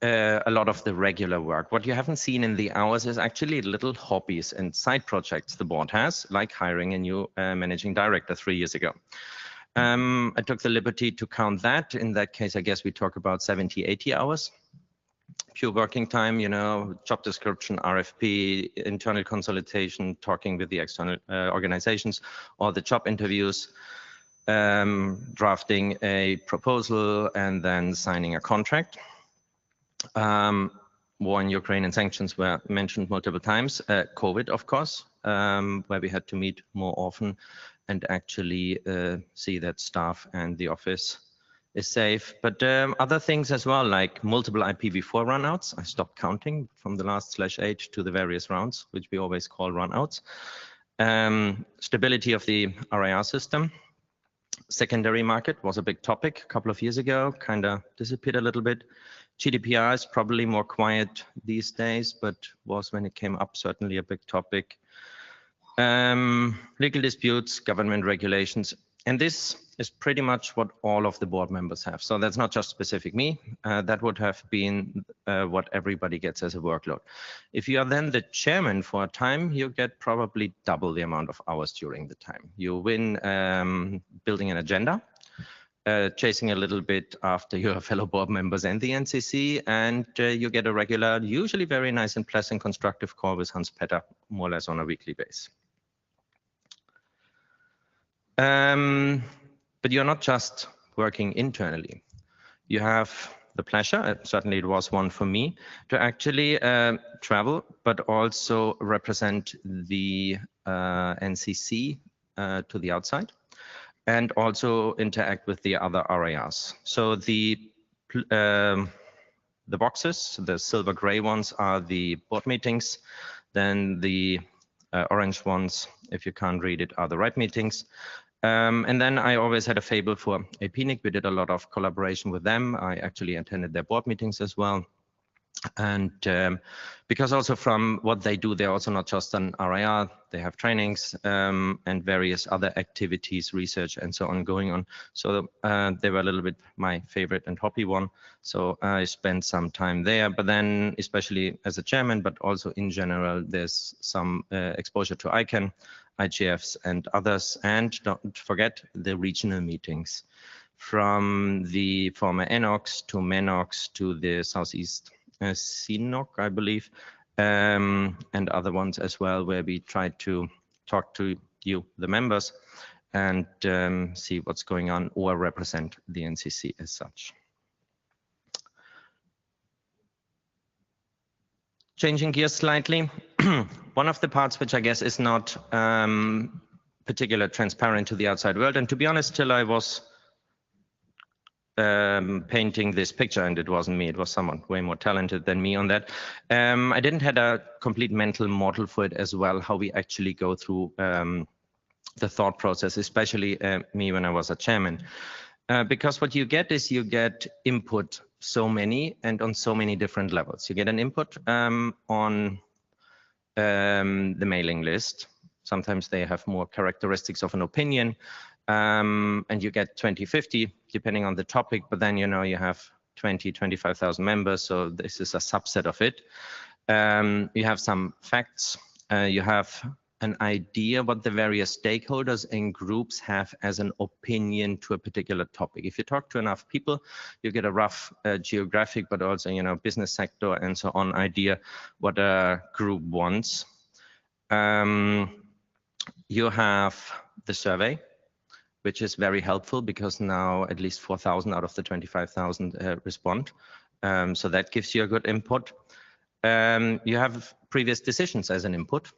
a lot of the regular work. What you haven't seen in the hours is actually little hobbies and side projects the board has, like hiring a new managing director 3 years ago. I took the liberty to count that. In that case, I guess we talk about 70, 80 hours. Pure working time, you know, job description, RFP, internal consultation, talking with the external organizations, or the job interviews, drafting a proposal, and then signing a contract. War in Ukraine and sanctions were mentioned multiple times. COVID, of course, where we had to meet more often and actually see that staff and the office is safe. But other things as well, like multiple IPv4 runouts. I stopped counting from the last /8 to the various rounds, which we always call runouts. Stability of the RIR system. Secondary market was a big topic a couple of years ago, kind of disappeared a little bit. GDPR is probably more quiet these days, but was, when it came up, certainly a big topic. Legal disputes, government regulations, and this is pretty much what all of the board members have. So that's not just specific me, that would have been what everybody gets as a workload. If you are then the chairman for a time, you get probably double the amount of hours during the time. You win building an agenda, chasing a little bit after your fellow board members and the NCC, and you get a regular, usually very nice and pleasant constructive call with Hans-Peter, more or less on a weekly basis. But you're not just working internally. You have the pleasure, certainly it was one for me, to actually travel, but also represent the NCC to the outside, and also interact with the other RIRs. So the boxes, the silver gray ones, are the board meetings. Then the orange ones, if you can't read it, are the RIPE meetings. And then I always had a fable for APNIC. We did a lot of collaboration with them. I actually attended their board meetings as well. And because also from what they do, they're also not just an RIR, they have trainings and various other activities, research and so on going on. So they were a little bit my favorite and hobby one. So I spent some time there, but then especially as a chairman, but also in general, there's some exposure to ICANN, IGFs and others. And don't forget the regional meetings from the former ENOX to MENOX to the Southeast CNOC, I believe, and other ones as well, where we try to talk to you, the members, and see what's going on or represent the NCC as such. Changing gears slightly, one of the parts which I guess is not particularly transparent to the outside world, and to be honest, till I was painting this picture, and it wasn't me, it was someone way more talented than me on that. I didn't have a complete mental model for it as well, how we actually go through the thought process, especially me when I was a chairman. Because what you get is you get input so many and on so many different levels. You get an input on the mailing list, Sometimes they have more characteristics of an opinion, and you get 20, 50, depending on the topic, but then, you have 20, 25,000 members, so this is a subset of it. You have some facts, you have an idea what the various stakeholders and groups have as an opinion to a particular topic. If you talk to enough people, you get a rough geographic, but also, business sector and so on idea what a group wants. You have the survey, which is very helpful because now at least 4,000 out of the 25,000 respond. So that gives you a good input. You have previous decisions as an input,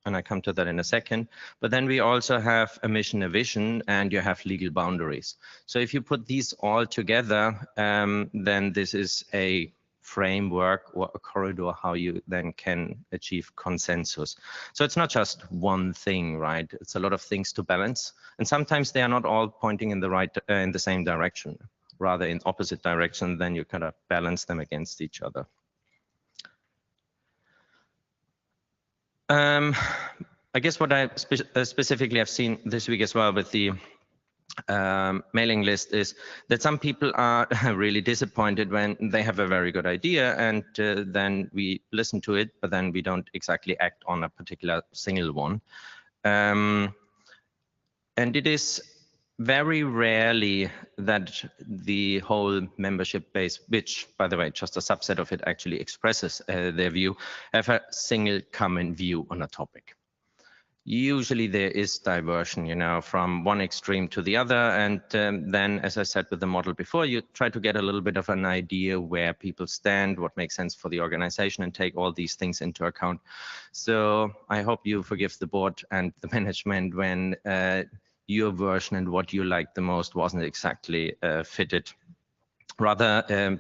and I come to that in a second. But then we also have a mission, a vision, and you have legal boundaries. So if you put these all together, then this is a framework or a corridor how you then can achieve consensus. So it's not just one thing, right? It's a lot of things to balance, and sometimes they are not all pointing in the same direction, rather in opposite direction. Then you kind of balance them against each other. I guess what I specifically have seen this week as well with the mailing list is that some people are really disappointed when they have a very good idea, and then we listen to it, but then we don't exactly act on a particular single one. And it is very rarely that the whole membership base, which, by the way, just a subset of it actually expresses their view, have a single common view on a topic. Usually there is diversion, from one extreme to the other. And then, as I said with the model before, you try to get a little bit of an idea where people stand, what makes sense for the organization, and take all these things into account. So I hope you forgive the board and the management when your version and what you liked the most wasn't exactly fitted. Rather,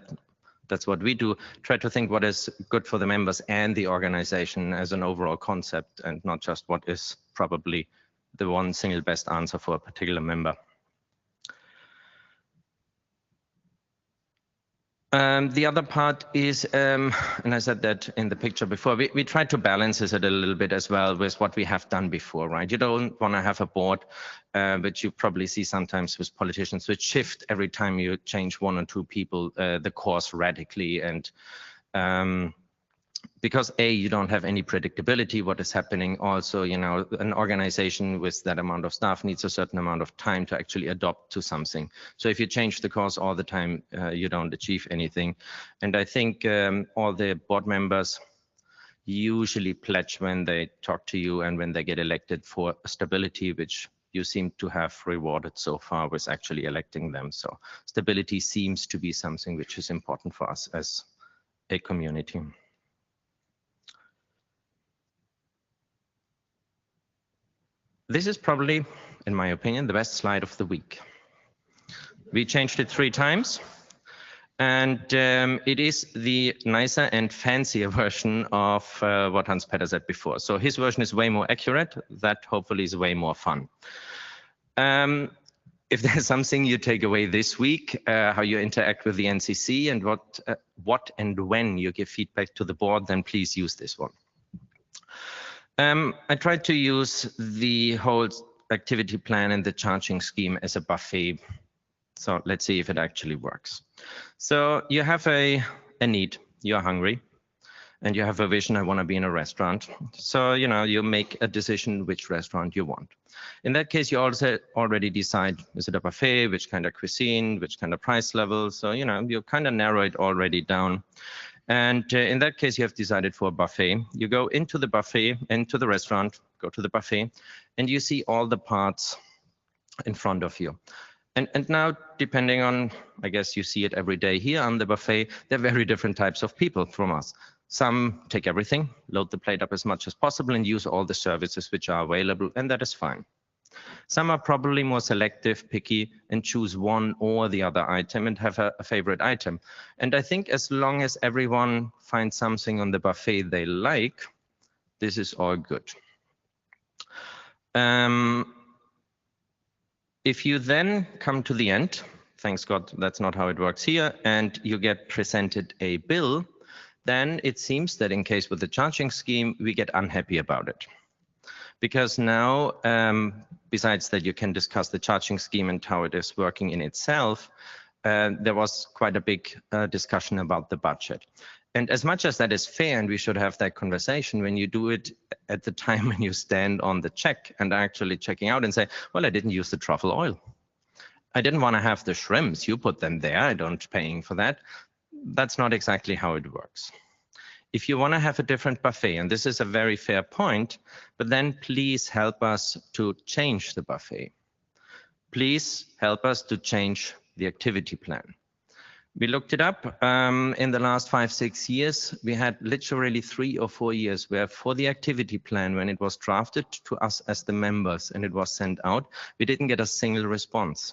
that's what we do, try to think what is good for the members and the organization as an overall concept, and not just what is probably the one single best answer for a particular member. The other part is, and I said that in the picture before, we try to balance it a little bit as well with what we have done before, right? You don't want to have a board, which you probably see sometimes with politicians, which shift every time you change one or two people, the course radically. And because A, you don't have any predictability what is happening. Also, an organization with that amount of staff needs a certain amount of time to actually adopt to something. So if you change the course all the time, you don't achieve anything. And I think all the board members usually pledge when they talk to you and when they get elected for stability, which you seem to have rewarded so far with actually electing them. So stability seems to be something which is important for us as a community. This is probably, in my opinion, the best slide of the week. We changed it 3 times, and it is the nicer and fancier version of what Hans-Peter said before. So his version is way more accurate. That hopefully is way more fun. If there's something you take away this week, how you interact with the NCC and what and when you give feedback to the board, then please use this one. I tried to use the whole activity plan and the charging scheme as a buffet. So let's see if it actually works. So you have a need, you're hungry, and you have a vision, I want to be in a restaurant. So, you make a decision which restaurant you want. In that case, you also already decide, is it a buffet, which kind of cuisine, which kind of price level. So, you kind of narrow it already down. And in that case, you have decided for a buffet. You go into the buffet, into the restaurant, go to the buffet, and you see all the parts in front of you. And now, depending on, I guess you see it every day here on the buffet, there are very different types of people from us. Some take everything, load the plate up as much as possible, and use all the services which are available, and that is fine. Some are probably more selective, picky, and choose one or the other item and have a favorite item. And I think as long as everyone finds something on the buffet they like, this is all good. If you then come to the end, thanks God, that's not how it works here, and you get presented a bill, then it seems that in case with the charging scheme, we get unhappy about it. because now, besides that, you can discuss the charging scheme and how it is working in itself. There was quite a big discussion about the budget. And as much as that is fair, and we should have that conversation, when you do it at the time when you stand on the check and actually checking out and say, well, I didn't use the truffle oil. I didn't want to have the shrimps. You put them there. I don't paying for that. That's not exactly how it works. If you want to have a different buffet, and this is a very fair point, but then please help us to change the buffet. Please help us to change the activity plan. We looked it up. In the last 5-6 years, we had literally 3 or 4 years where for the activity plan, when it was drafted to us as the members and it was sent out, we didn't get a single response.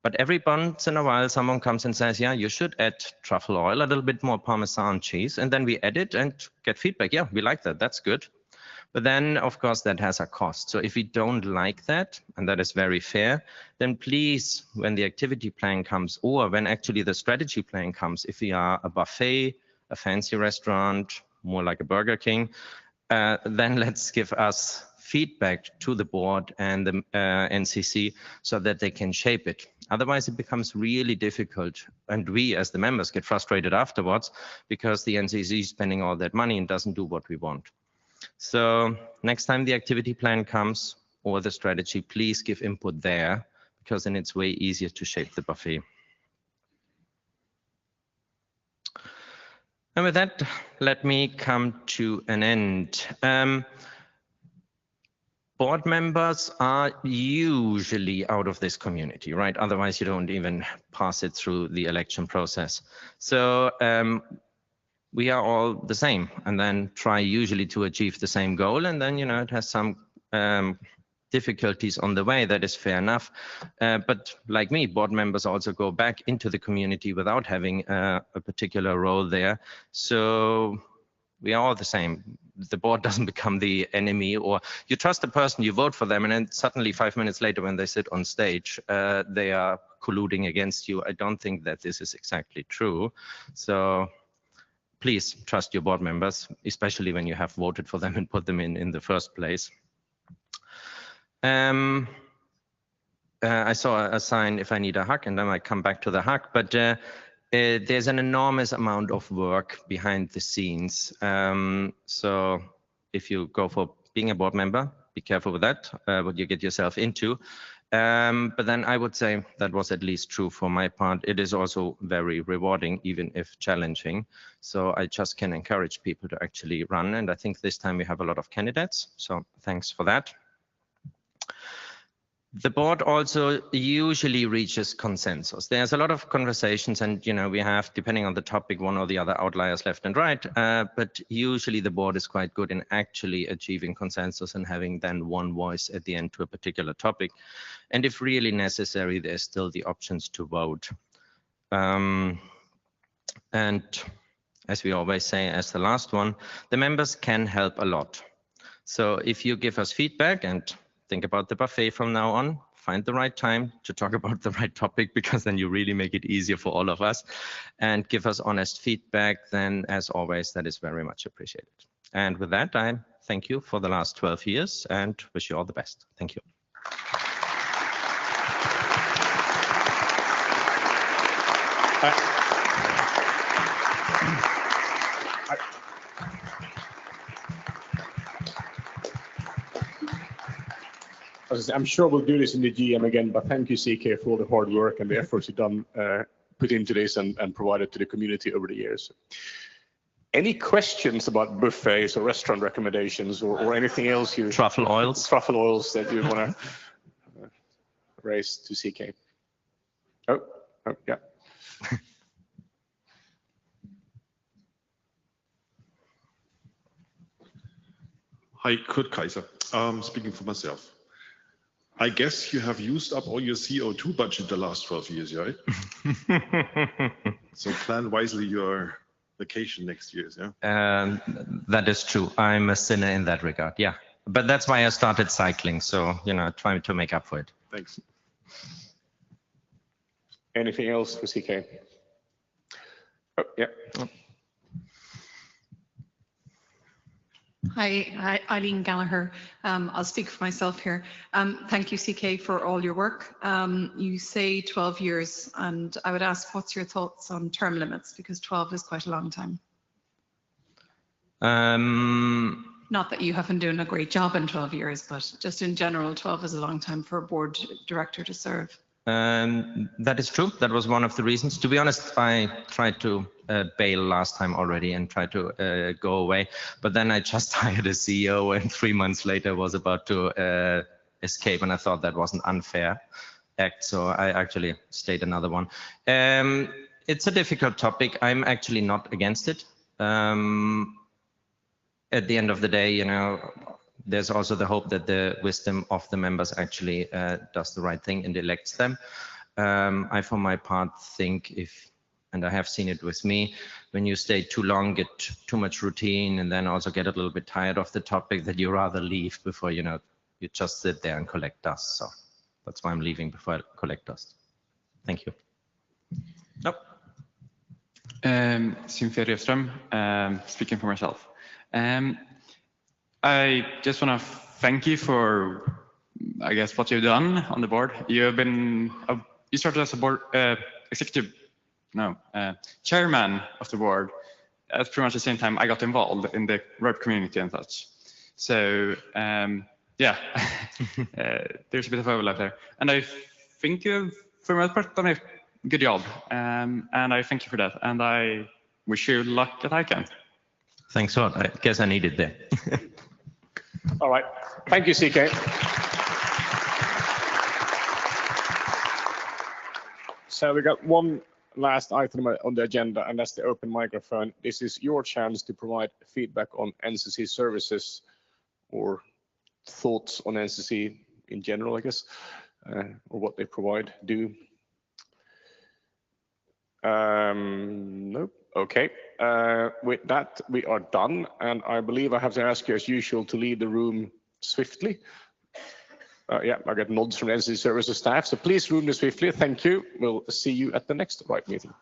But every once in a while, someone comes and says, yeah, you should add truffle oil, a little bit more Parmesan cheese. And then we add it and get feedback. Yeah, we like that. That's good. But then, of course, that has a cost. So if we don't like that, and that is very fair, then please, when the activity plan comes, or when actually the strategy plan comes, if we are a buffet, a fancy restaurant, more like a Burger King, then let's give us feedback to the board and the NCC so that they can shape it. Otherwise, it becomes really difficult. And we, as the members, get frustrated afterwards because the NCC is spending all that money and doesn't do what we want. So next time the activity plan comes or the strategy, please give input there, because then it's way easier to shape the buffet. And with that, let me come to an end. Board members are usually out of this community, right? Otherwise, you don't even pass it through the election process. So we are all the same, and then try usually to achieve the same goal. And then, you know, it has some difficulties on the way. That is fair enough. But like me, board members also go back into the community without having a particular role there. So we are all the same. The board doesn't become the enemy, or you trust a person, you vote for them, and then suddenly 5 minutes later when they sit on stage, they are colluding against you. I don't think that this is exactly true. So please trust your board members, especially when you have voted for them and put them in the first place. I saw a sign, if I need a hug, and I might come back to the hug, but there's an enormous amount of work behind the scenes. So if you go for being a board member, be careful with that, what you get yourself into. But then I would say that was at least true for my part. It is also very rewarding, even if challenging. So I just can encourage people to actually run. And I think this time we have a lot of candidates. So thanks for that. The board also usually reaches consensus. There's a lot of conversations, and you know, we have, depending on the topic, one or the other outliers left and right, but usually the board is quite good in actually achieving consensus and having then one voice at the end to a particular topic. And if really necessary, there's still the options to vote. And as we always say, as the last one, the members can help a lot. So if you give us feedback and think about the buffet from now on, find the right time to talk about the right topic, because then you really make it easier for all of us, and give us honest feedback, then as always, that is very much appreciated. And with that, I thank you for the last 12 years and wish you all the best. Thank you. I'm sure we'll do this in the GM again, but thank you, CK, for all the hard work and the efforts you've done, put into this and provided to the community over the years. Any questions about buffets or restaurant recommendations or anything else you... Truffle oils. Truffle oils that you want to raise to CK? Oh, yeah. Hi, Kurt Kaiser. Speaking for myself. I guess you have used up all your CO2 budget the last 12 years, right? So plan wisely your vacation next year, yeah? That is true. I'm a sinner in that regard, yeah. But that's why I started cycling. So, you know, trying to make up for it. Thanks. Anything else for CK? Oh, yeah. Hi, Eileen Gallagher. I'll speak for myself here. Thank you, CK, for all your work. You say 12 years, and I would ask, what's your thoughts on term limits? Because 12 is quite a long time. Not that you haven't done a great job in 12 years, but just in general, 12 is a long time for a board director to serve. That is true. That was one of the reasons. To be honest, I tried to bail last time already and tried to go away, but then I just hired a CEO and 3 months later was about to escape, and I thought that was an unfair act, so I actually stayed another one. It's a difficult topic. I'm actually not against it. At the end of the day, you know, there's also the hope that the wisdom of the members actually does the right thing and elects them. I, for my part, think and I have seen it with me, when you stay too long, get too much routine, and then also get a little bit tired of the topic, that you rather leave before, you know, you just sit there and collect dust. So that's why I'm leaving before I collect dust. Thank you. Nope. Cynthia Revström, speaking for myself. I just want to thank you for, I guess, what you've done on the board. You've been, you started as a board chairman of the board at pretty much the same time I got involved in the RIPE community and such. So yeah, there's a bit of overlap there. And I think you've, for the most part, done a good job. And I thank you for that. And I wish you luck at ICANN. Thanks a lot. I guess I needed that. All right. Thank you, CK. So we got one last item on the agenda, and that's the open microphone. This is your chance to provide feedback on NCC services or thoughts on NCC in general, I guess, or what they provide, do. Nope. Okay. With that, we are done, and I believe I have to ask you, as usual, to leave the room swiftly. Yeah, I get nods from NCC services staff, so please leave swiftly. Thank you. We'll see you at the next RIPE meeting.